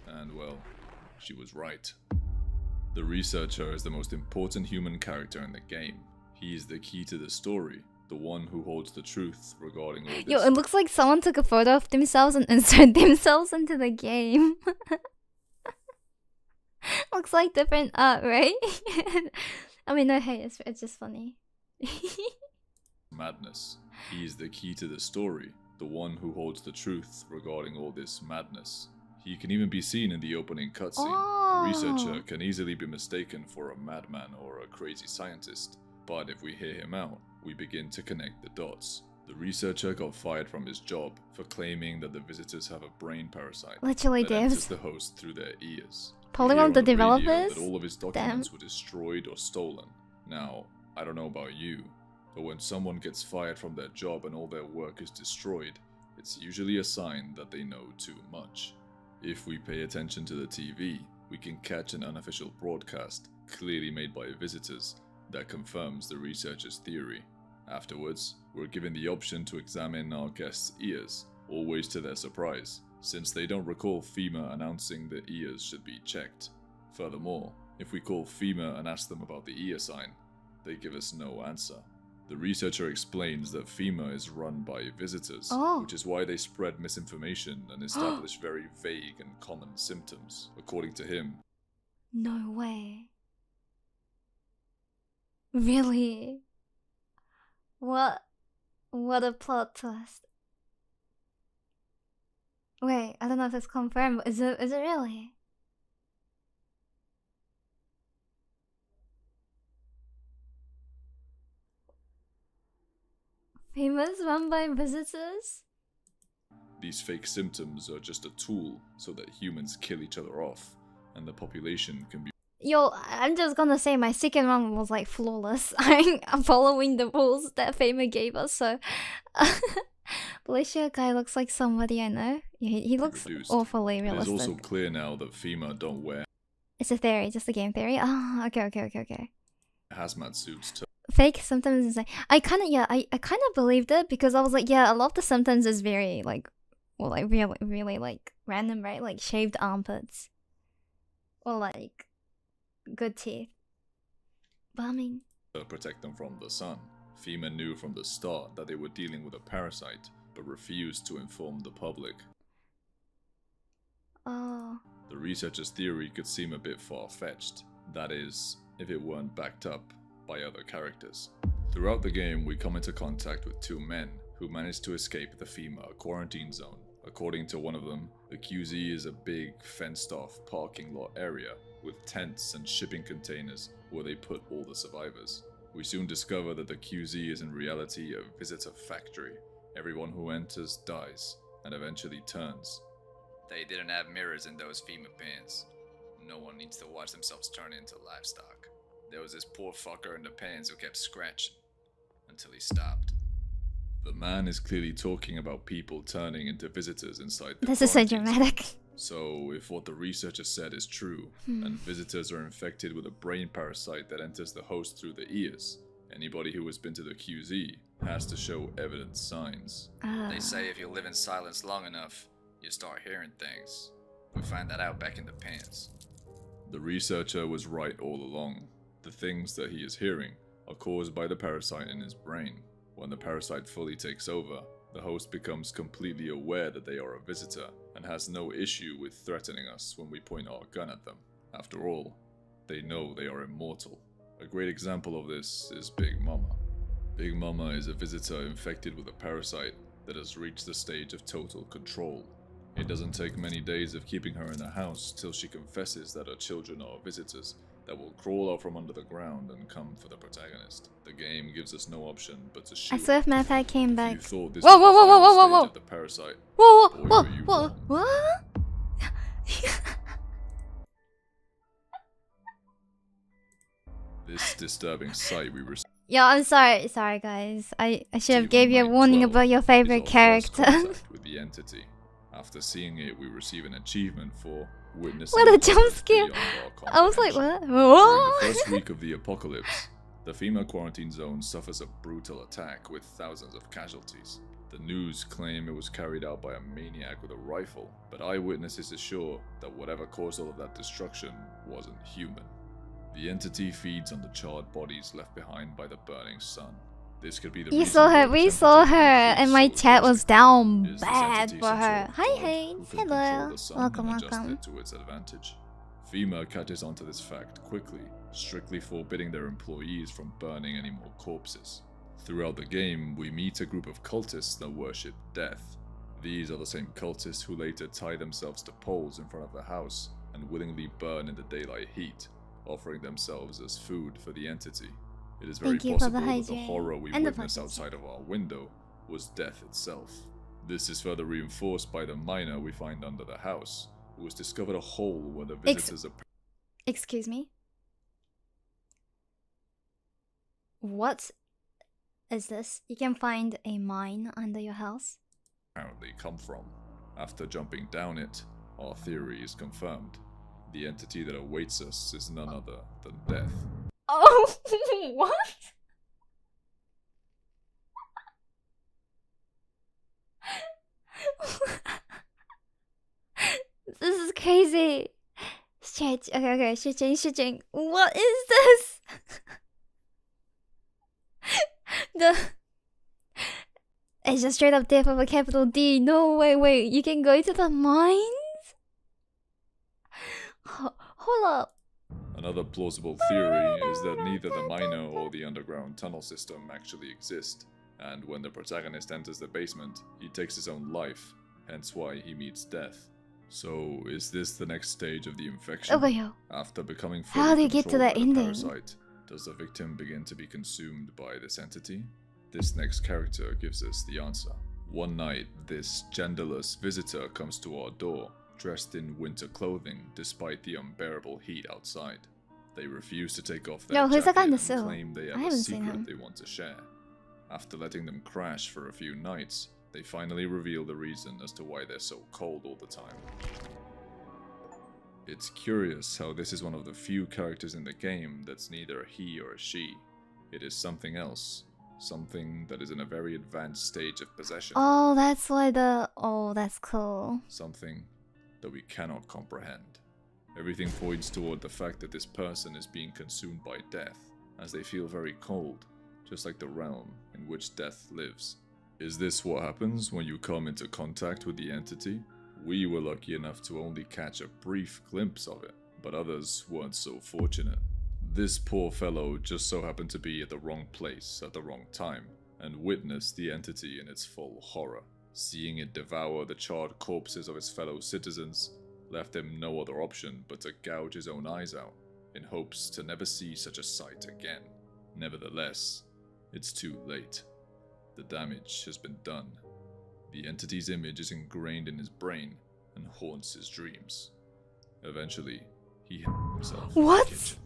And well, she was right. The researcher is the most important human character in the game. He is the key to the story, the one who holds the truth regarding all this. Yo, it looks like someone took a photo of themselves and inserted themselves into the game. Looks like different art, right? I mean, no, hey, it's just funny. Madness. He is the key to the story, the one who holds the truth regarding all this madness. He can even be seen in the opening cutscene. Oh. The researcher can easily be mistaken for a madman or a crazy scientist, but if we hear him out, we begin to connect the dots. The researcher got fired from his job for claiming that the visitors have a brain parasite Literally, that enters devs. the host through their ears. Probably We hear one of the on radio developers. that all of his documents were destroyed or stolen. Now, I don't know about you, but when someone gets fired from their job and all their work is destroyed, it's usually a sign that they know too much. If we pay attention to the TV, we can catch an unofficial broadcast, clearly made by visitors, that confirms the researcher's theory. Afterwards, we're given the option to examine our guests' ears, always to their surprise, since they don't recall FEMA announcing the ears should be checked. Furthermore, if we call FEMA and ask them about the ear sign, they give us no answer. The researcher explains that FEMA is run by visitors, which is why they spread misinformation and establish very vague and common symptoms, according to him. No way. Really? What a plot twist. Wait, I don't know if it's confirmed, but is it really? Famous run by visitors? These fake symptoms are just a tool so that humans kill each other off, and the population can be Yo, I'm just gonna say my second run was like flawless. I'm following the rules that Fama gave us, so... Malaysia guy looks like somebody I know. Yeah, he looks reduced. awfully It is realistic. also clear now that FEMA don't wear It's a theory, just a game theory. Oh, okay. hazmat suits to Fake symptoms is like... I kind of believed it because I was like, yeah, a lot of the symptoms is very like... Well, like really like random, right? Like shaved armpits. Or like... good teeth. But I mean... protect them from the sun. FEMA knew from the start that they were dealing with a parasite, but refused to inform the public. Oh... The researcher's theory could seem a bit far-fetched. That is, if it weren't backed up by other characters. Throughout the game, we come into contact with two men who managed to escape the FEMA quarantine zone. According to one of them, the QZ is a big, fenced-off parking lot area with tents and shipping containers where they put all the survivors. We soon discover that the QZ is in reality a visitor factory. Everyone who enters dies, and eventually turns. They didn't have mirrors in those FEMA pens. No one needs to watch themselves turn into livestock. There was this poor fucker in the pens who kept scratching until he stopped. The man is clearly talking about people turning into visitors inside the This is so quarantine zone. dramatic. So, if what the researcher said is true, and visitors are infected with a brain parasite that enters the host through the ears, anybody who has been to the QZ has to show evident signs. They say if you live in silence long enough, you start hearing things. We find that out back in the pens. The researcher was right all along. The things that he is hearing are caused by the parasite in his brain. When the parasite fully takes over, the host becomes completely aware that they are a visitor and has no issue with threatening us when we point our gun at them. After all, they know they are immortal. A great example of this is Big Mama. Big Mama is a visitor infected with a parasite that has reached the stage of total control. It doesn't take many days of keeping her in the house till she confesses that her children are visitors that will crawl out from under the ground and come for the protagonist. The game gives us no option but to shoot. I swear if Mathai came If back. you thought this Whoa, was whoa, the whoa, final whoa, whoa, stage whoa. of the parasite, Whoa, boy, whoa, were you whoa, wrong. what? This disturbing sight we received Yo, I'm sorry guys. I should have gave you a on warning night 12 about your is favorite our first character. contact with the entity. After seeing it, we receive an achievement for witnessing What a events jump scare! beyond our I was like, comprehension. what? During the first week of the apocalypse, the FEMA quarantine zone suffers a brutal attack with thousands of casualties. The news claim it was carried out by a maniac with a rifle, but eyewitnesses assure that whatever caused all of that destruction wasn't human. The entity feeds on the charred bodies left behind by the burning sun. This could be the You reason saw why her, the we saw temperatures her, increase and my so chat was drastically. down Is this bad entity for some her. sort of Hi, god Haynes. who can control Hello. the sun Welcome, and adjust welcome. it to its advantage? FEMA catches on to this fact quickly, strictly forbidding their employees from burning any more corpses. Throughout the game, we meet a group of cultists that worship death. These are the same cultists who later tie themselves to poles in front of the house and willingly burn in the daylight heat, offering themselves as food for the entity. It is very Thank you for the possible that the hygiene horror we and the witness buckets. outside of our window was death itself. This is further reinforced by the miner we find under the house, who has discovered a hole where the visitors Excuse me? What is this? You can find a mine under your house? apparently come from. After jumping down it, our theory is confirmed. The entity that awaits us is none other than death. Oh, what? This is crazy. Shit. Okay, switching. What is this? It's just straight up death of a capital D. No, wait. You can go to the mines? Hold up. Another plausible theory is that neither the miner or the underground tunnel system actually exist, and when the protagonist enters the basement, he takes his own life, hence why he meets death. So, is this the next stage of the infection? Over here. After becoming How fully do you get to controlled that by the ending? parasite, does the victim begin to be consumed by this entity? This next character gives us the answer. One night, this genderless visitor comes to our door, dressed in winter clothing despite the unbearable heat outside. They refuse to take off their Yo, who's that guy in the jacket sill? and claim they I have a haven't seen secret him. they want to share. After letting them crash for a few nights, they finally reveal the reason as to why they're so cold all the time. It's curious how this is one of the few characters in the game that's neither a he or a she. It is something else. Something that is in a very advanced stage of possession. Oh, that's why the... Oh, that's cool. Something that we cannot comprehend. Everything points toward the fact that this person is being consumed by death, as they feel very cold, just like the realm in which death lives. Is this what happens when you come into contact with the entity? We were lucky enough to only catch a brief glimpse of it, but others weren't so fortunate. This poor fellow just so happened to be at the wrong place at the wrong time, and witnessed the entity in its full horror. Seeing it devour the charred corpses of its fellow citizens left him no other option but to gouge his own eyes out, in hopes to never see such a sight again. Nevertheless, it's too late. The damage has been done. The entity's image is ingrained in his brain and haunts his dreams. Eventually, he himself in the What? kitchen.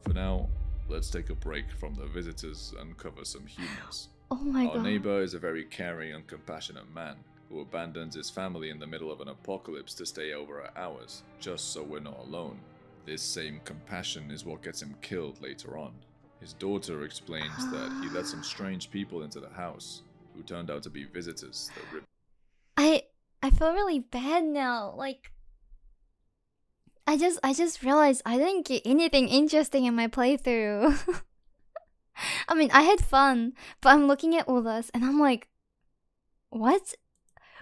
For now, let's take a break from the visitors and cover some humans. Oh my Our god. neighbor is a very caring and compassionate man who abandons his family in the middle of an apocalypse to stay over at ours, just so we're not alone. This same compassion is what gets him killed later on. His daughter explains that he let some strange people into the house, who turned out to be visitors that ripped I feel really bad now. Like, I just realized I didn't get anything interesting in my playthrough. I mean, I had fun, but I'm looking at all this and I'm like, what?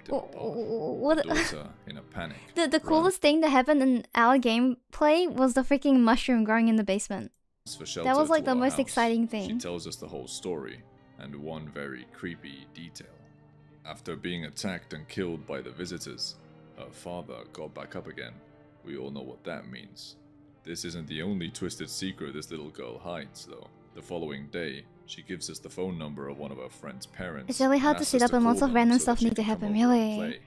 him apart. What? The daughter, in a panic, The ran coolest thing that happened in our gameplay was the freaking mushroom growing in the basement. for shelter That was like to the our most house. exciting She thing. tells us the whole story, and one very creepy detail. After being attacked and killed by the visitors, her father got back up again. We all know what that means. This isn't the only twisted secret this little girl hides, though. The following day, she gives us the phone number of one of her friend's parents. It's really hard and to asks set us up and lots call of them random so that stuff she need to can come happen, over and really. play.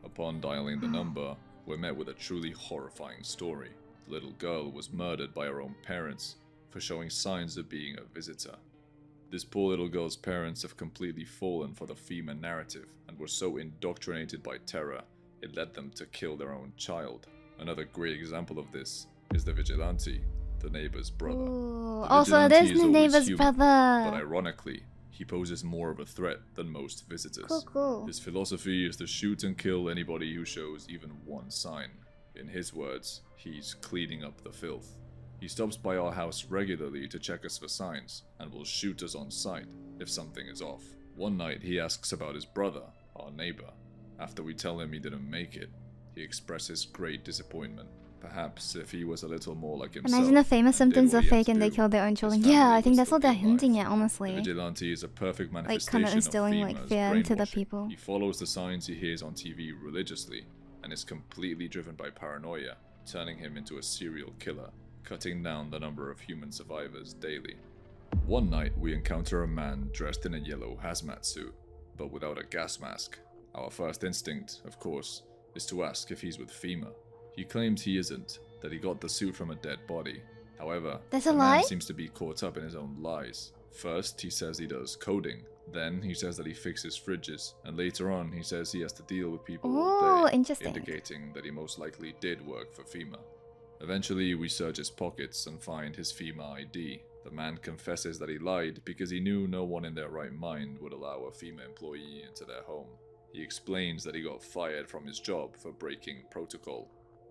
Upon dialing the number, we're met with a truly horrifying story. The little girl was murdered by her own parents for showing signs of being a visitor. This poor little girl's parents have completely fallen for the FEMA narrative and were so indoctrinated by terror it led them to kill their own child. Another great example of this is the vigilante, the neighbor's brother. Ooh. The Also, it vigilante is is the always neighbor's human, brother. but ironically, he poses more of a threat than most visitors. Cool. His philosophy is to shoot and kill anybody who shows even one sign. In his words, he's cleaning up the filth. He stops by our house regularly to check us for signs, and will shoot us on sight if something is off. One night he asks about his brother, our neighbor. After we tell him he didn't make it, he expresses great disappointment. Perhaps if he was a little more like himself. Imagine the famous and did symptoms what are he had fake to and they do, kill their own his children. family Yeah, I would think that's still what they're be alive. hinting at, The honestly. vigilante is a perfect Like, manifestation kind of instilling, of like, FEMA's fear into the brainwashing. people. He follows the signs he hears on TV religiously, and is completely driven by paranoia, turning him into a serial killer, cutting down the number of human survivors daily. One night, we encounter a man dressed in a yellow hazmat suit, but without a gas mask. Our first instinct, of course, is to ask if he's with FEMA. He claims he isn't, that he got the suit from a dead body. However, That's a the lie? man seems to be caught up in his own lies. First, he says he does coding. Then, he says that he fixes fridges. And later on, he says he has to deal with people all Ooh, day, interesting. indicating that he most likely did work for FEMA. Eventually, we search his pockets and find his FEMA ID. The man confesses that he lied because he knew no one in their right mind would allow a FEMA employee into their home. He explains that he got fired from his job for breaking protocol.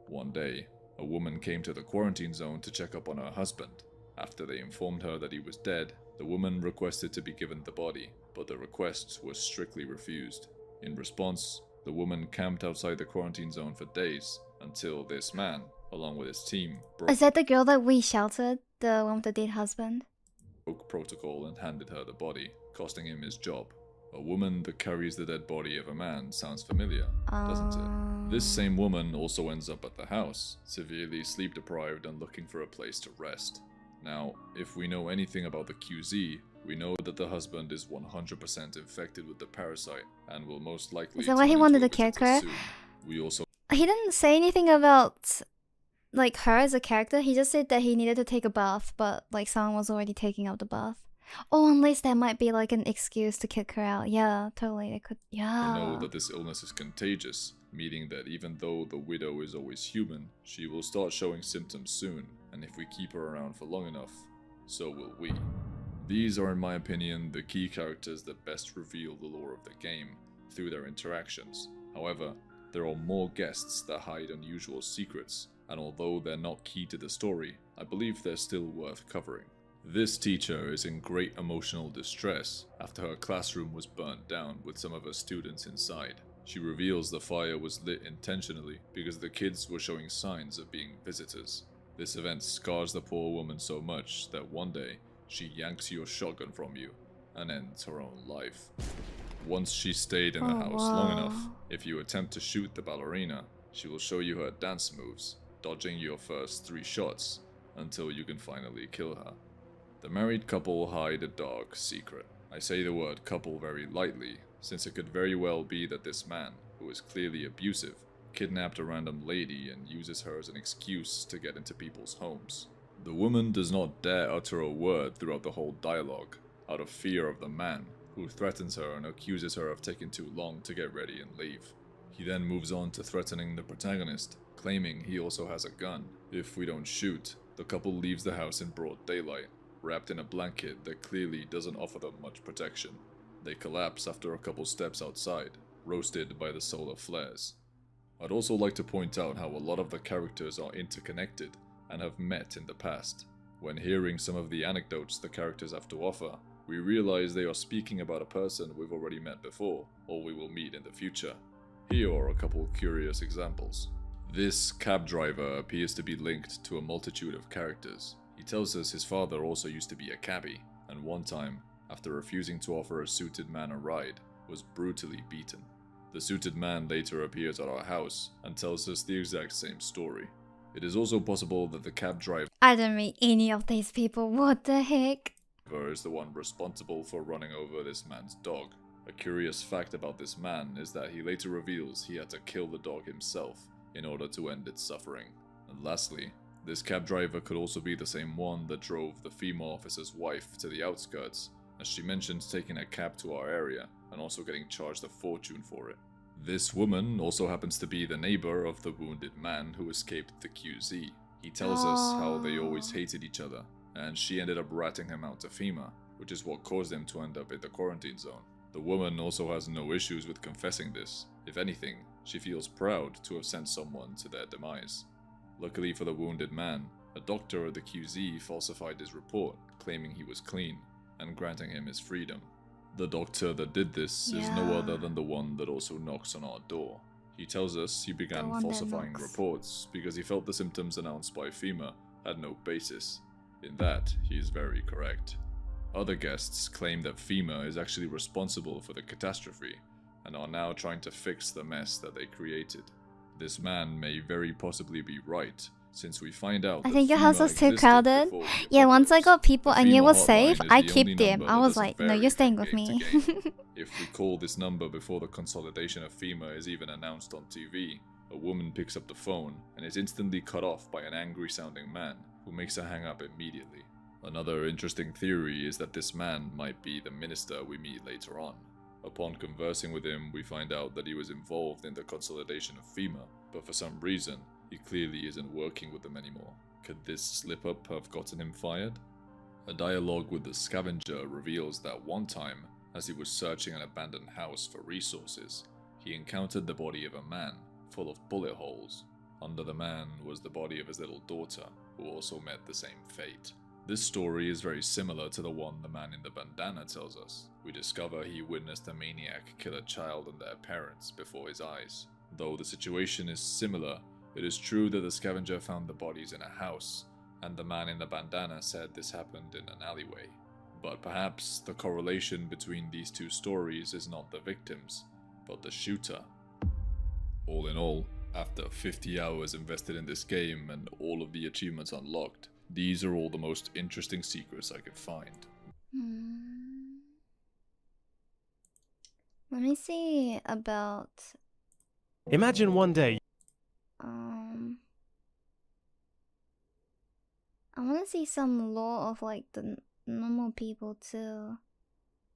One day, a woman came to the quarantine zone to check up on her husband. After they informed her that he was dead, the woman requested to be given the body, but the request was strictly refused. In response, the woman camped outside the quarantine zone for days until this man, along with his team, Is that the girl that we sheltered? The one with the dead husband? broke protocol and handed her the body, costing him his job. A woman that carries the dead body of a man sounds familiar, doesn't it? This same woman also ends up at the house, severely sleep deprived and looking for a place to rest. Now, if we know anything about the QZ, we know that the husband is 100% infected with the parasite and will most likely Is that why he turn wanted into to a kick visitor her? soon. We also He didn't say anything about, like, her as a character. He just said that he needed to take a bath, but, like, someone was already taking out the bath. Oh, unless that might be, like, an excuse to kick her out. Yeah, totally. They could. Yeah. know that this illness is contagious, meaning that even though the widow is always human, she will start showing symptoms soon, and if we keep her around for long enough, so will we. These are, in my opinion, the key characters that best reveal the lore of the game through their interactions. However, there are more guests that hide unusual secrets, and although they're not key to the story, I believe they're still worth covering. This teacher is in great emotional distress after her classroom was burnt down with some of her students inside. She reveals the fire was lit intentionally because the kids were showing signs of being visitors. This event scars the poor woman so much that one day she yanks your shotgun from you and ends her own life. Once she stayed in the house long enough, if you attempt to shoot the ballerina, she will show you her dance moves, dodging your first 3 shots until you can finally kill her. The married couple hide a dark secret. I say the word couple very lightly, since it could very well be that this man, who is clearly abusive, kidnapped a random lady and uses her as an excuse to get into people's homes. The woman does not dare utter a word throughout the whole dialogue, out of fear of the man, who threatens her and accuses her of taking too long to get ready and leave. He then moves on to threatening the protagonist, claiming he also has a gun. If we don't shoot, the couple leaves the house in broad daylight, wrapped in a blanket that clearly doesn't offer them much protection. They collapse after a couple steps outside, roasted by the solar flares. I'd also like to point out how a lot of the characters are interconnected and have met in the past. When hearing some of the anecdotes the characters have to offer, we realize they are speaking about a person we've already met before, or we will meet in the future. Here are a couple curious examples. This cab driver appears to be linked to a multitude of characters. He tells us his father also used to be a cabbie, and one time, after refusing to offer a suited man a ride, was brutally beaten. The suited man later appears at our house and tells us the exact same story. It is also possible that the cab driver I don't meet any of these people. What the heck? is the one responsible for running over this man's dog. A curious fact about this man is that he later reveals he had to kill the dog himself in order to end its suffering. And lastly, this cab driver could also be the same one that drove the female officer's wife to the outskirts, as she mentioned taking a cab to our area and also getting charged a fortune for it. This woman also happens to be the neighbor of the wounded man who escaped the QZ. He tells us how they always hated each other, and she ended up ratting him out to FEMA, which is what caused him to end up in the quarantine zone. The woman also has no issues with confessing this. If anything, she feels proud to have sent someone to their demise. Luckily for the wounded man, a doctor at the QZ falsified his report, claiming he was clean, and granting him his freedom. The doctor that did this is no other than the one that also knocks on our door. He tells us he began falsifying reports because he felt the symptoms announced by FEMA had no basis. In that, he is very correct. Other guests claim that FEMA is actually responsible for the catastrophe and are now trying to fix the mess that they created. This man may very possibly be right, since we find out I that think your house FEMA was too existed crowded. before the Yeah, once I apocalypse. got people The I knew FEMA was safe, hotline is I the kept only them. number I that was doesn't like, no, vary you're staying from with game me. to game. If we call this number before the consolidation of FEMA is even announced on TV, a woman picks up the phone and is instantly cut off by an angry sounding man who makes her hang up immediately. Another interesting theory is that this man might be the minister we meet later on. Upon conversing with him, we find out that he was involved in the consolidation of FEMA, but for some reason, he clearly isn't working with them anymore. Could this slip-up have gotten him fired? A dialogue with the scavenger reveals that one time, as he was searching an abandoned house for resources, he encountered the body of a man, full of bullet holes. Under the man was the body of his little daughter, who also met the same fate. This story is very similar to the one the man in the bandana tells us. We discover he witnessed a maniac kill a child and their parents before his eyes. Though the situation is similar, it is true that the scavenger found the bodies in a house, and the man in the bandana said this happened in an alleyway. But perhaps the correlation between these two stories is not the victims, but the shooter. All in all, after 50 hours invested in this game and all of the achievements unlocked, these are all the most interesting secrets I could find. Let me see about Imagine one day. I want to see some law of like the normal people too.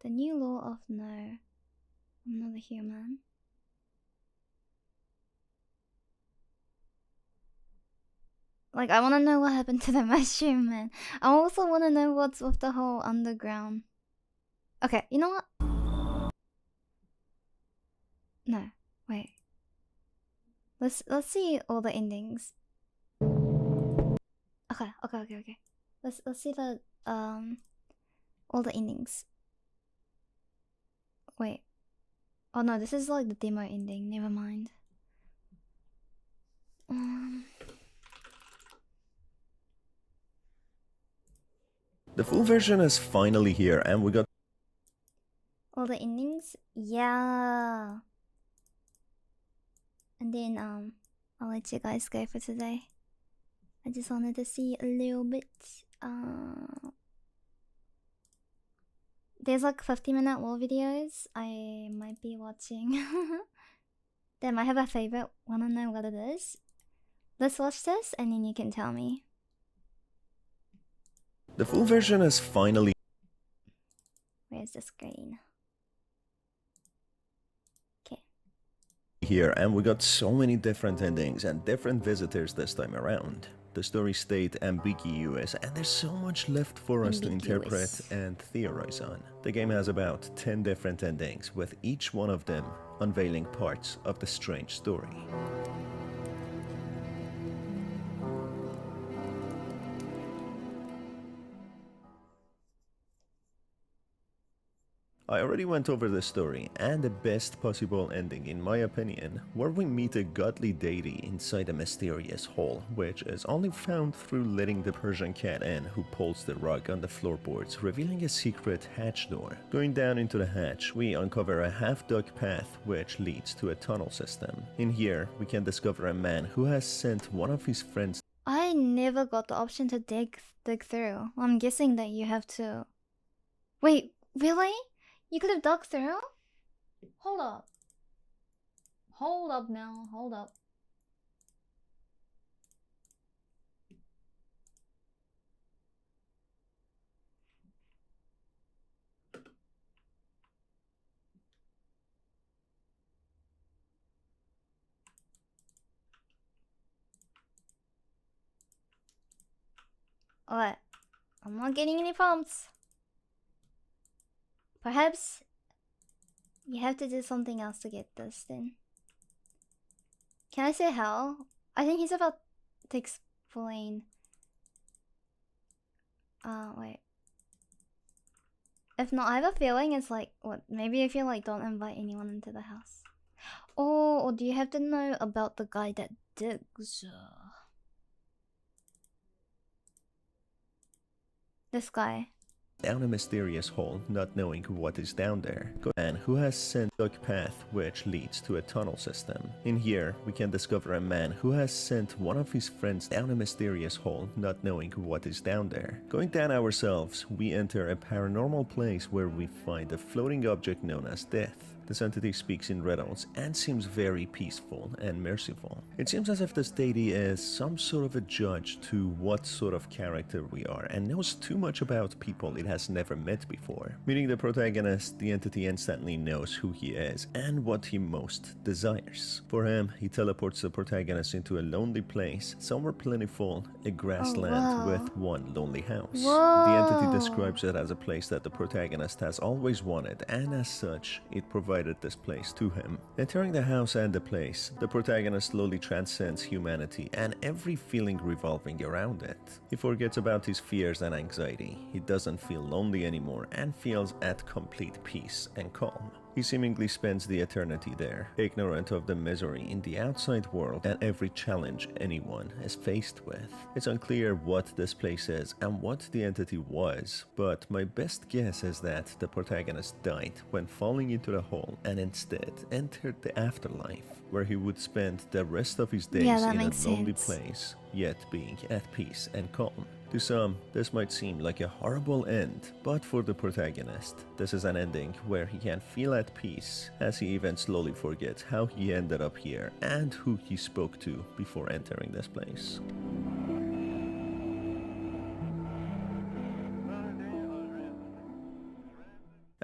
The new law of no, I'm not a human. Like, I want to know what happened to the mushroom man. I also want to know what's with the whole underground. Okay, you know what? No, wait. Let's see all the endings. Okay. Let's see the all the endings. Wait. Oh no, this is like the demo ending. Never mind. The full version is finally here, and we got All the endings? Yeah. And then I'll let you guys go for today. I just wanted to see a little bit. There's like 50-minute war videos I might be watching. They might have a favorite. Wanna know what it is? Let's watch this and then you can tell me. the full version is finally Where's the screen? Okay. here, and we got so many different endings and different visitors this time around. The story stayed ambiguous, and there's so much left for us to interpret and theorize on. The game has about 10 different endings, with each one of them unveiling parts of the strange story. I already went over the story, and the best possible ending in my opinion, where we meet a godly deity inside a mysterious hole, which is only found through letting the Persian cat in, who pulls the rug on the floorboards, revealing a secret hatch door. Going down into the hatch, we uncover a half-dug path which leads to a tunnel system. In here, we can discover a man who has sent one of his friends. I never got the option to dig through. I'm guessing that you have to. Wait, really? You could have dug through? Hold up. Hold up now. Hold up. What? I'm not getting any prompts. Perhaps you have to do something else to get this then. Can I say how? I think he's about to explain. Wait. If not, I have a feeling it's like, what? Maybe if you like don't invite anyone into the house. Oh, or do you have to know about the guy that digs? This guy. Down a mysterious hole, not knowing what is down there. Man who has sent a path which leads to a tunnel system. In here, we can discover a man who has sent one of his friends down a mysterious hole, not knowing what is down there. Going down ourselves, we enter a paranormal place where we find a floating object known as death. This entity speaks in riddles and seems very peaceful and merciful. It seems as if this deity is some sort of a judge to what sort of character we are and knows too much about people it has never met before. Meeting the protagonist, the entity instantly knows who he is and what he most desires. For him, he teleports the protagonist into a lonely place, somewhere plentiful, a grassland with one lonely house. The entity describes it as a place that the protagonist has always wanted, and as such, it provides this place to him. Entering the house and the place, the protagonist slowly transcends humanity and every feeling revolving around it. He forgets about his fears and anxiety. He doesn't feel lonely anymore and feels at complete peace and calm. He seemingly spends the eternity there, ignorant of the misery in the outside world and every challenge anyone is faced with. It's unclear what this place is and what the entity was, but my best guess is that the protagonist died when falling into the hole and instead entered the afterlife, where he would spend the rest of his days in a lonely place, yet being at peace and calm. To some, this might seem like a horrible end, but for the protagonist, this is an ending where he can feel at peace, as he even slowly forgets how he ended up here and who he spoke to before entering this place.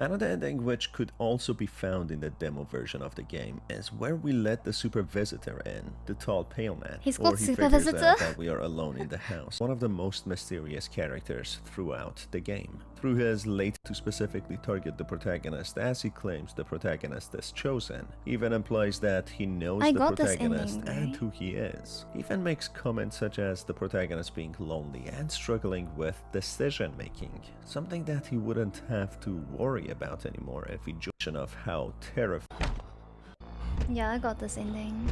Another ending which could also be found in the demo version of the game is where we let the super visitor in, the tall pale man. He's or called he Super figures Visitor? out that we are alone in the house. One of the most mysterious characters throughout the game. Through his late to specifically target the protagonist, as he claims the protagonist is chosen, even implies that he knows the protagonist and who he is. He even makes comments such as the protagonist being lonely and struggling with decision making, something that he wouldn't have to worry about anymore if he judged of how terrifying. Yeah, I got this ending.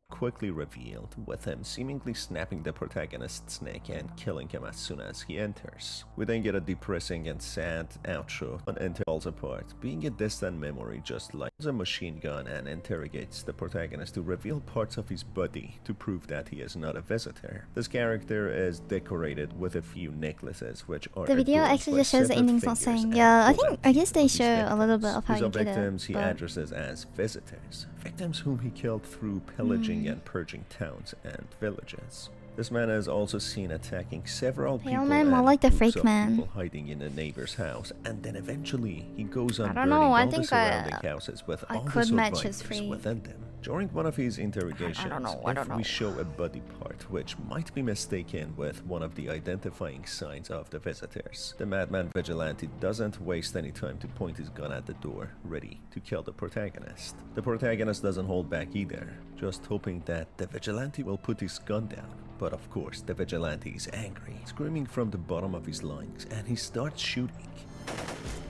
Quickly revealed, with him seemingly snapping the protagonist's neck and killing him as soon as he enters. We then get a depressing and sad outro on Enter falls apart, being a distant memory just like a machine gun, and interrogates the protagonist to reveal parts of his body to prove that he is not a visitor. This character is decorated with a few necklaces which are the video actually just shows the ending's not saying. Yeah, I guess they show a little bit of how you get it. Victims he addresses as visitors, victims whom he killed through pillaging and purging towns and villages. This man is also seen attacking several people man, more and like the groups freak of man. people hiding in a neighbor's house, and then eventually he goes on I don't burning know, I all the think surrounding houses with I all the could match his survivors freak. within them. During one of his interrogations, I don't know. we show a body part which might be mistaken with one of the identifying signs of the visitors. The madman vigilante doesn't waste any time to point his gun at the door, ready to kill the protagonist. The protagonist doesn't hold back either, just hoping that the vigilante will put his gun down. But of course, the vigilante is angry, screaming from the bottom of his lungs, and he starts shooting.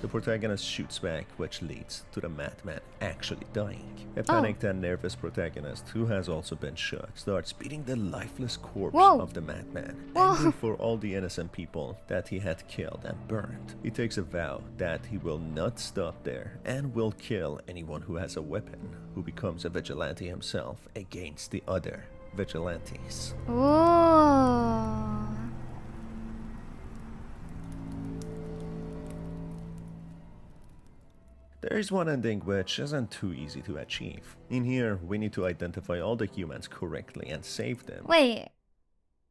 The protagonist shoots back, which leads to the madman actually dying. A panicked and nervous protagonist, who has also been shot, starts beating the lifeless corpse of the madman, angry for all the innocent people that he had killed and burned. He takes a vow that he will not stop there and will kill anyone who has a weapon, who becomes a vigilante himself against the other vigilantes. Oh. There is one ending which isn't too easy to achieve. In here, we need to identify all the humans correctly and save them. Wait,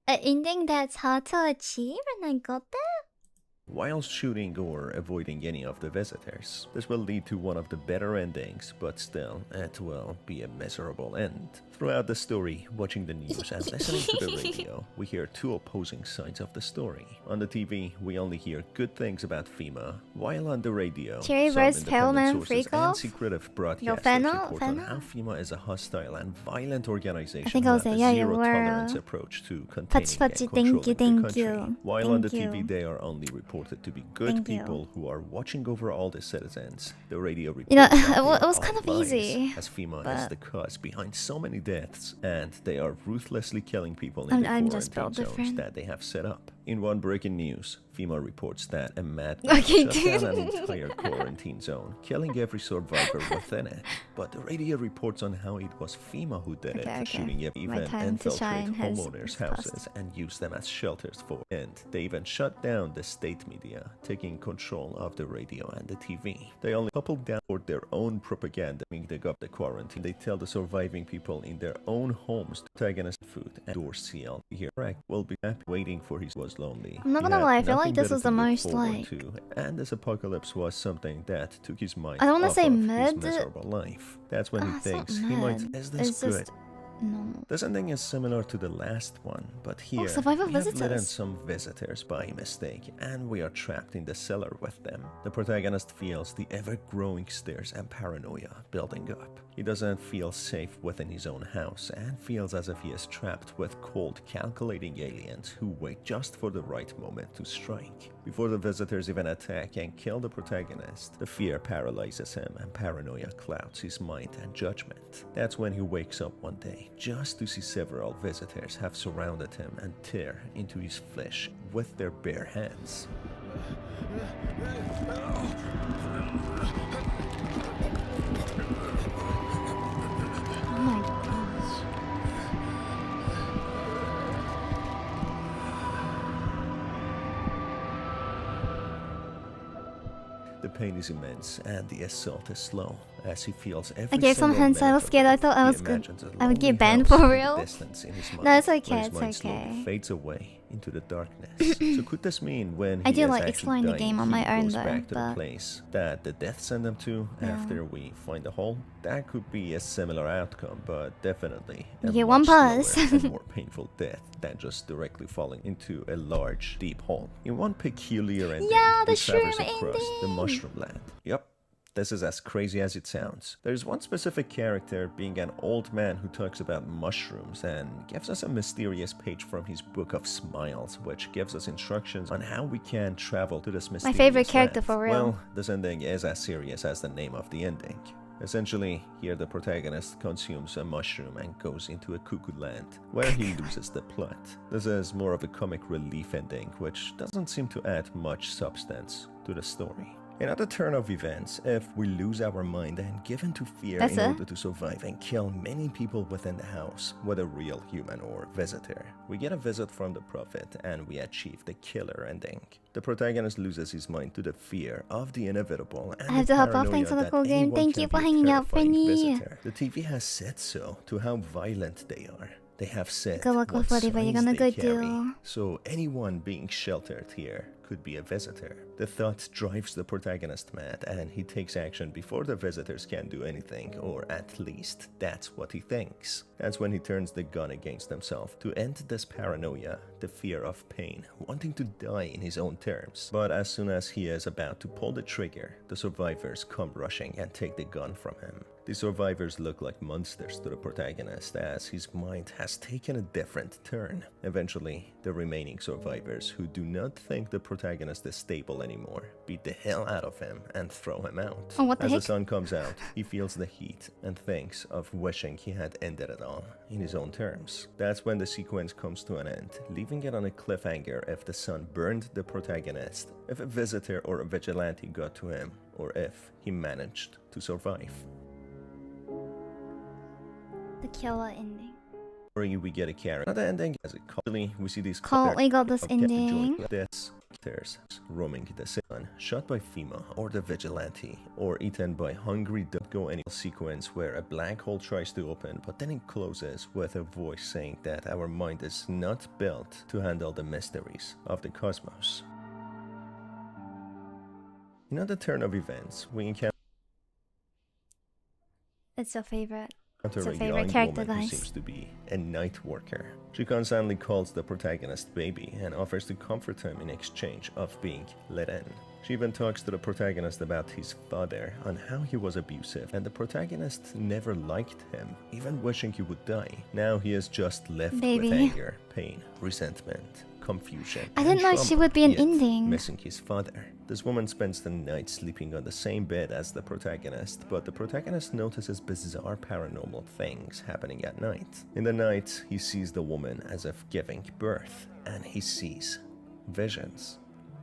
an ending that's hard to achieve and I got that? while shooting or avoiding any of the visitors. This will lead to one of the better endings, but still, it will be a miserable end. Throughout the story, watching the news and listening to the radio, we hear two opposing sides of the story. On the TV, we only hear good things about FEMA, while on the radio, Cherry some vs. independent Paleman sources Freak and Off? secretive broadcasters Fennel? report on how FEMA is a hostile and violent organization I think who I'll have say, a yeah, you zero were, tolerance approach to containing Pachi and Pachi, controlling thank you, the thank country. you. While on the Thank TV, you. they are only reported to be good Thank you. people who are watching over all the citizens. The radio reports You know, that they it was are kind of lies, easy, as FEMA is but- the cause behind so many deaths, and they are ruthlessly killing people in I'm- the I'm just quarantine built zones different. that they have set up. In one breaking news, FEMA reports that a madman Okay, shut down an entire quarantine zone, killing every survivor within it. But the radio reports on how it was FEMA who did Okay, it, okay. shooting My even time to shine infiltrate has homeowners' passed. houses and use them as shelters for. And they even shut down the state media, taking control of the radio and the TV. They only coupled down for their own propaganda, meaning they got the quarantine. They tell the surviving people in their own homes to tag in his food and door sealed. Here, Rack will be happy waiting for his was lonely. I'm not He gonna had lie, I feel nothing like this better was to the look most, forward like- to, and this apocalypse was something that took his mind I don't wanna off say of mid. his miserable life. That's when he It's not thinks he might. mid. Is this It's good? just normal. This ending is similar to the last one, but here survival we have let in visitors. some visitors by mistake, and we are trapped in the cellar with them. The protagonist feels the ever-growing stares and paranoia building up. He doesn't feel safe within his own house and feels as if he is trapped with cold, calculating aliens who wait just for the right moment to strike. Before the visitors even attack and kill the protagonist, the fear paralyzes him and paranoia clouds his mind and judgment. That's when he wakes up one day, just to see several visitors have surrounded him and tear into his flesh with their bare hands. Oh my gosh. The pain is immense and the assault is slow, as he feels every I gave some single hints, I minute was of scared, I it. thought I He was good. imagines a I would get lonely banned house for in the real. distance in his mind, No, it's where okay, his it's mind slowly okay. fades away into the darkness. So could this mean when I he do is like actually exploring the dying, game on he my own goes though, back to the but- place that the death sent him to Yeah. after we find the hole? That could be a similar outcome, but definitely a You get much one pass. slower and more painful death than just directly falling into a large, deep hole. In one peculiar ending, Yeah, the we traverse shroom across the ending. mushroom land. Yep. This is as crazy as it sounds. There's one specific character being an old man who talks about mushrooms and gives us a mysterious page from his book of smiles, which gives us instructions on how we can travel to this mysterious favorite character land. for real. Well, this ending is as serious as the name of the ending. Essentially, here the protagonist consumes a mushroom and goes into a cuckoo land, where he loses the plot. This is more of a comic relief ending, which doesn't seem to add much substance to the story. Another turn of events, if we lose our mind and give in to fear That's in it? order to survive and kill many people within the house, whether real human or visitor. We get a visit from the prophet and we achieve the killer ending. The protagonist loses his mind to the fear of the inevitable and I have the to hop off. paranoia Thanks for the that cool game. anyone Thank can you be for a hanging out, terrifying Brittany. visitor. The TV has said so, to how violent they are. They have said Good luck with what whatever you're signs gonna they go carry. do. So anyone being sheltered here could be a visitor. The thought drives the protagonist mad and he takes action before the visitors can do anything, or at least that's what he thinks. That's when he turns the gun against himself to end this paranoia, the fear of pain, wanting to die in his own terms. But as soon as he is about to pull the trigger, the survivors come rushing and take the gun from him. The survivors look like monsters to the protagonist as his mind has taken a different turn. Eventually, the remaining survivors who do not think the protagonist is stable anymore beat the hell out of him and throw him out. Oh, what the As heck? the sun comes out, he feels the heat and thinks of wishing he had ended it all in his own terms. That's when the sequence comes to an end, leaving it on a cliffhanger if the sun burned the protagonist, if a visitor or a vigilante got to him, or if he managed to survive. The killer ending. We get a character. Another ending as a culturally, we see these Cool, we got this characters ending. this characters roaming the sun, shot by FEMA or the vigilante, or eaten by hungry go any sequence where a black hole tries to open, but then it closes with a voice saying that our mind is not built to handle the mysteries of the cosmos. In at the turn of events, we encounter It's your favorite. It's a your young favorite character, woman who guys. seems to be a night worker. She constantly calls the protagonist baby and offers to comfort him in exchange of being let in. She even talks to the protagonist about his father, on how he was abusive, and the protagonist never liked him, even wishing he would die. Now he is just left with Baby. anger, pain, resentment, confusion, I and didn't know she trauma, would be an yet ending. missing his father. This woman spends the night sleeping on the same bed as the protagonist, but the protagonist notices bizarre paranormal things happening at night. In the night, he sees the woman as if giving birth, and he sees visions.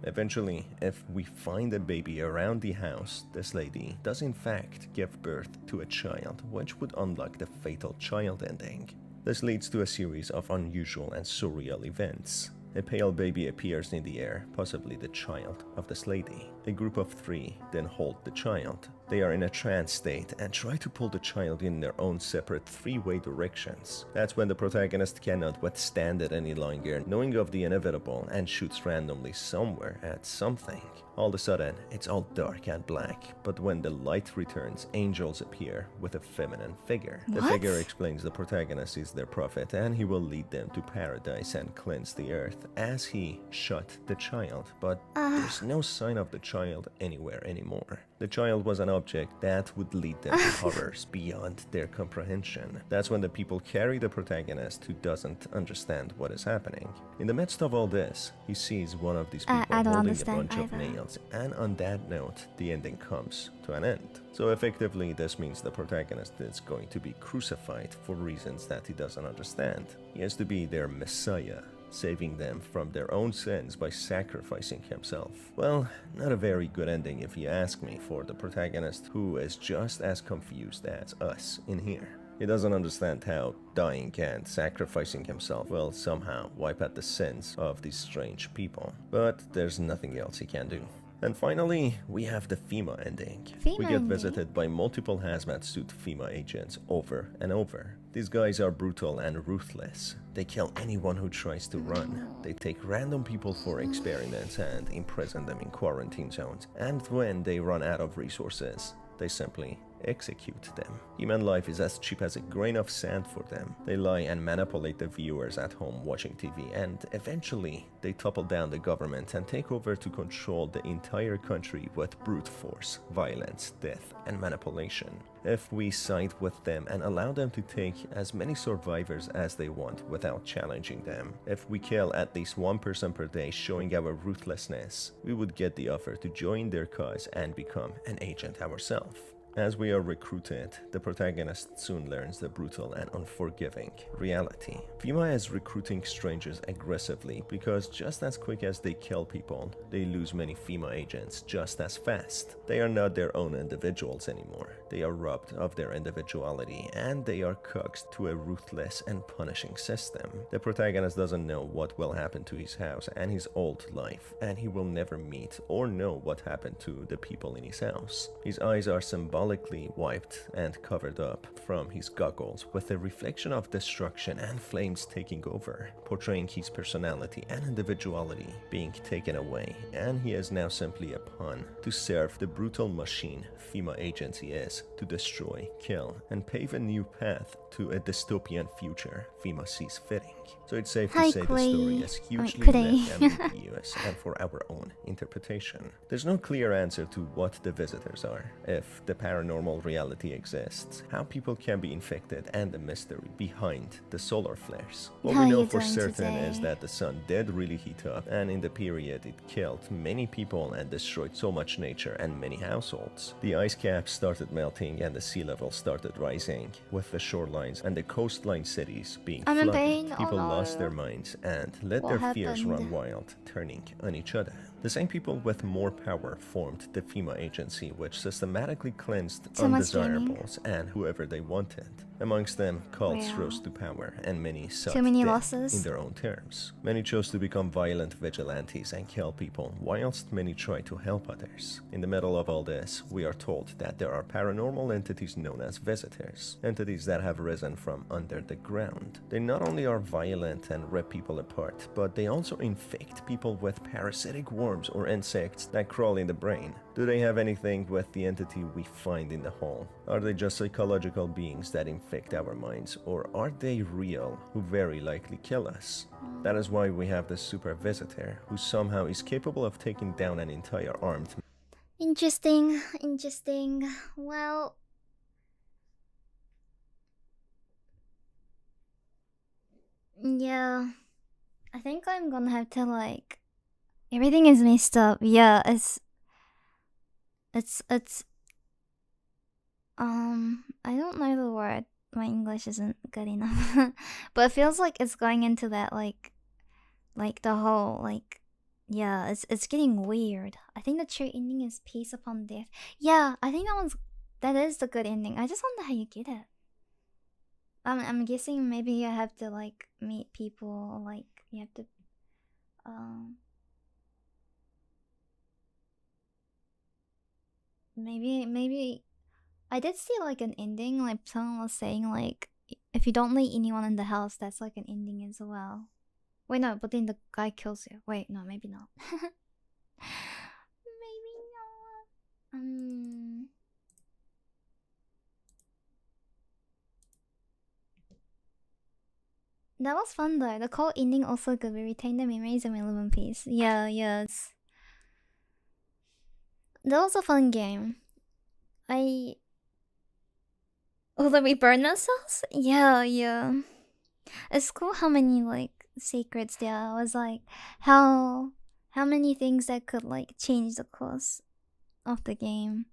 Eventually, if we find a baby around the house, this lady does in fact give birth to a child, which would unlock the fatal child ending. This leads to a series of unusual and surreal events. A pale baby appears in the air, possibly the child of this lady. A group of 3 then hold the child. They are in a trance state and try to pull the child in their own separate 3-way directions. That's when the protagonist cannot withstand it any longer, knowing of the inevitable, and shoots randomly somewhere at something. All of a sudden, it's all dark and black, but when the light returns, angels appear with a feminine figure. The What? figure explains the protagonist is their prophet and he will lead them to paradise and cleanse the earth as he shot the child, but there's no sign of the child anywhere anymore. The child was an object that would lead them to horrors beyond their comprehension. That's when the people carry the protagonist who doesn't understand what is happening. In the midst of all this, he sees one of these people I don't holding a understand bunch of either. nails, and on that note, the ending comes to an end. So effectively, this means the protagonist is going to be crucified for reasons that he doesn't understand. He has to be their messiah, saving them from their own sins by sacrificing himself. Well, not a very good ending if you ask me for the protagonist, who is just as confused as us in here. He doesn't understand how dying and sacrificing himself will somehow wipe out the sins of these strange people. But there's nothing else he can do. And finally, we have the FEMA ending. FEMA We get ending? visited by multiple hazmat suit FEMA agents over and over. These guys are brutal and ruthless. They kill anyone who tries to run. They take random people for experiments and imprison them in quarantine zones. And when they run out of resources, they simply execute them. Human life is as cheap as a grain of sand for them. They lie and manipulate the viewers at home watching TV, and eventually they topple down the government and take over to control the entire country with brute force, violence, death, and manipulation. If we side with them and allow them to take as many survivors as they want without challenging them, if we kill at least one person per day showing our ruthlessness, we would get the offer to join their cause and become an agent ourselves. As we are recruited, the protagonist soon learns the brutal and unforgiving reality. FEMA is recruiting strangers aggressively because just as quick as they kill people, they lose many FEMA agents just as fast. They are not their own individuals anymore. They are robbed of their individuality and they are coaxed to a ruthless and punishing system. The protagonist doesn't know what will happen to his house and his old life, and he will never meet or know what happened to the people in his house. His eyes are symbolically wiped and covered up from his goggles with a reflection of destruction and flames taking over, portraying his personality and individuality being taken away, and he is now simply a pawn to serve the brutal machine FEMA agency is to destroy, kill, and pave a new path to a dystopian future FEMA sees fitting. So it's safe to Hi, say the story Quay. is hugely Quay. left ambiguous and for our own interpretation. There's no clear answer to what the visitors are, if the paranormal reality exists, how people can be infected, and the mystery behind the solar flares. What How we are know you for doing certain today? is that the sun did really heat up, and in the period it killed many people and destroyed so much nature and many households. The ice caps started melting and the sea level started rising, with the shorelines and the coastline cities being I'm in flooded. pain. Oh People no. lost their minds and let What their fears run happened? wild, turning on each other. The same people with more power formed the FEMA agency, which systematically cleansed So much gaming. undesirables and whoever they wanted. Amongst them, cults Wow. rose to power, and many sought Too many death losses. in their own terms. Many chose to become violent vigilantes and kill people, whilst many tried to help others. In the middle of all this, we are told that there are paranormal entities known as visitors, entities that have risen from under the ground. They not only are violent violent and rip people apart, but they also infect people with parasitic worms or insects that crawl in the brain. Do they have anything with the entity we find in the hall? Are they just psychological beings that infect our minds, or are they real, who very likely kill us? That is why we have the super visitor, who somehow is capable of taking down an entire armed. Interesting, interesting. Well, yeah, I think I'm gonna have to like, everything is messed up. Yeah, it's I don't know the word. My English isn't good enough. But it feels like it's going into that like the whole like, yeah, it's getting weird. I think the true ending is peace upon death. Yeah, I think that is the good ending. I just wonder how you get it. I'm guessing maybe you have to like meet people, like you have to maybe I did see like an ending, like someone was saying like if you don't let anyone in the house, that's like an ending as well. Wait, no, but then the guy kills you. Wait, no, maybe not. Maybe not. That was fun though. The cold ending also good. We retain the memories and we live in peace. Yeah, yes. That was a fun game. Oh, that we burn ourselves? Yeah, yeah. It's cool how many like secrets there are. I was like, how many things that could like change the course of the game.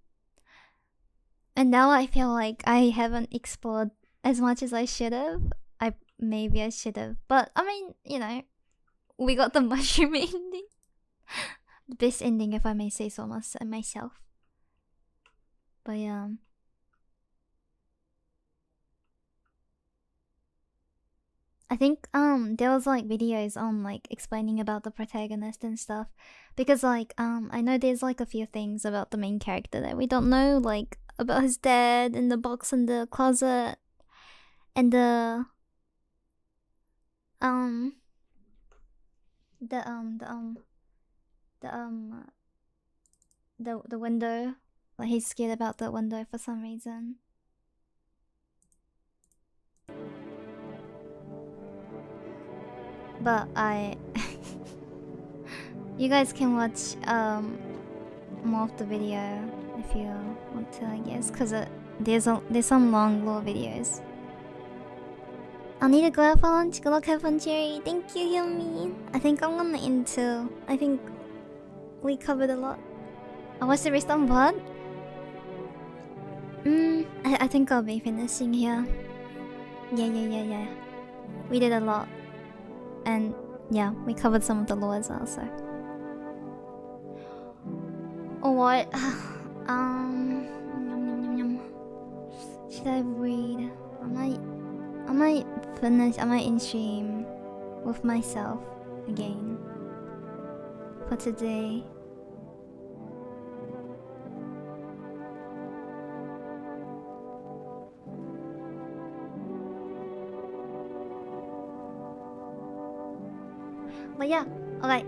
And now I feel like I haven't explored as much as I should have. Maybe I should have, but I mean, you know, we got the mushroom ending. The best ending, if I may say so myself. But yeah. I think there was like videos on like explaining about the protagonist and stuff, because like I know there's like a few things about the main character that we don't know, like about his dad and the box in the closet and um the um the um the the window, like he's scared about the window for some reason. But you guys can watch more of the video if you want to, I guess, because there's some long lore videos. I'll need to go out for lunch. Good luck, have fun, Cherry. Thank you, Hilmi. I think I'm gonna end too. I think we covered a lot. I watched the rest on VOD. I think I'll be finishing here. Yeah. We did a lot. And yeah, we covered some of the lore as well, so. Or what? Should I read? I might finish. I might in stream with myself again for today. But yeah, alright.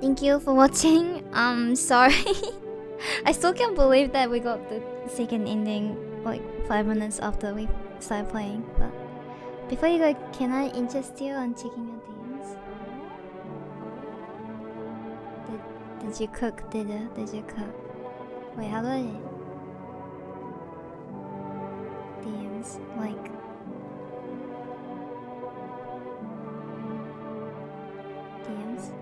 Thank you for watching. Sorry. I still can't believe that we got the second ending like 5 minutes after we started playing. But before you go, can I interest you on checking your DMs? Did you cook? Did you cook? Wait, how do I DMs like? DMs.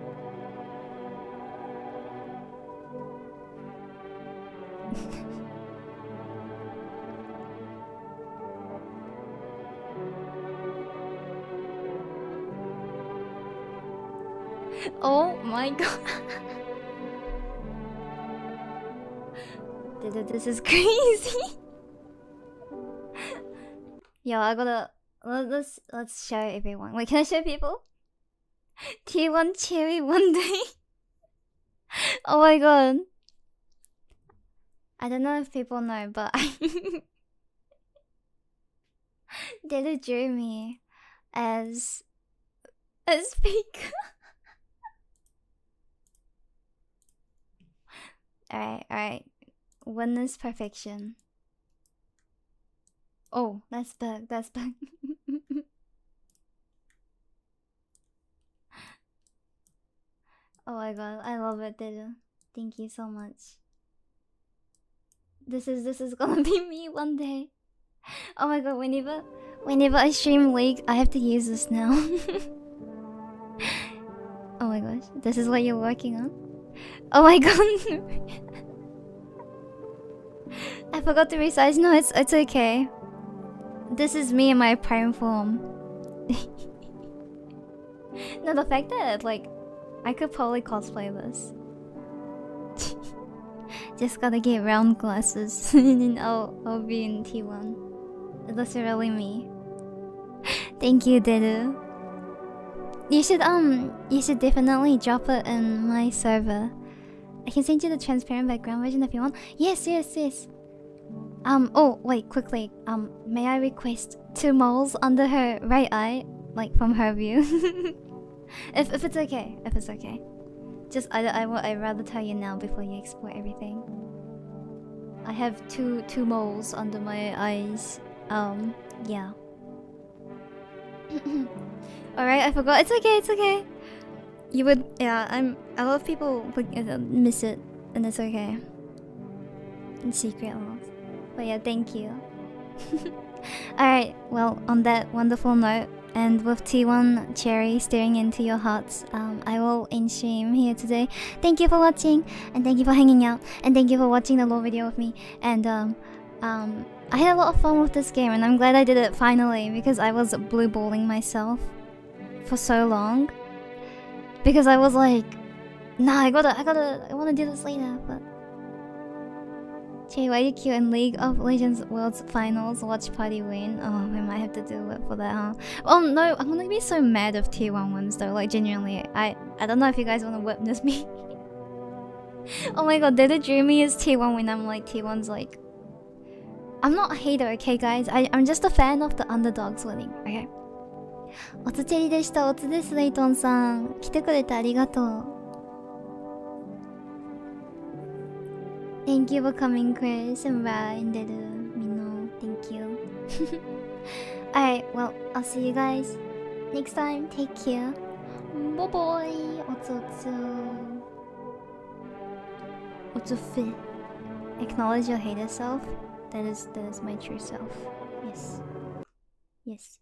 Oh my god. This is crazy. Yo, I gotta let's show everyone. Wait, can I show people? T1 Cherry one day. Oh my god. I don't know if people know, but Delu drew me as fake. Alright. Oneness perfection. Oh, that's bug. Oh my god, I love it, Dedu. Thank you so much. This is gonna be me one day. Oh my god, whenever I stream League, I have to use this now. Oh my gosh, this is what you're working on? Oh my god. I forgot to resize. No, it's okay. This is me in my prime form. No, the fact that like I could probably cosplay this. Just gotta get round glasses and then I'll be in T1. That's really me. Thank you, Dedu. You should definitely drop it in my server. I can send you the transparent background version if you want. Yes. Oh wait, quickly. May I request 2 moles under her right eye, like from her view? if it's okay. Just I'd rather tell you now before you export everything. I have two moles under my eyes. Yeah. Alright, I forgot. It's okay. You would, yeah. A lot of people would miss it, and it's okay. In secret love. But yeah, thank you. Alright, well, on that wonderful note, and with T1 Cherry staring into your hearts, I will end stream here today. Thank you for watching, and thank you for hanging out, and thank you for watching the lore video with me. And I had a lot of fun with this game, and I'm glad I did it finally, because I was blue balling myself for so long. Because I was like, nah, I wanna do this later, but JYQ and League of Legends World's Finals watch party win. Oh, we might have to do it for that, huh? Oh no, I'm gonna be so mad if T1 wins though, like genuinely. I don't know if you guys wanna witness me. Oh my god, did the dreamy is T1 when I'm like, T1's like... I'm not a hater, okay guys? I'm just a fan of the underdogs winning, okay? おつチェリでした。おつです、レイトンさん。来てくれてありがとう。Thank you for coming, Chris and Ryan, Dedu, Mino. Thank you. Alright, well, I'll see you guys next time. Take care. Bye bye. Otsu. Acknowledge your hater self. That is my true self. Yes.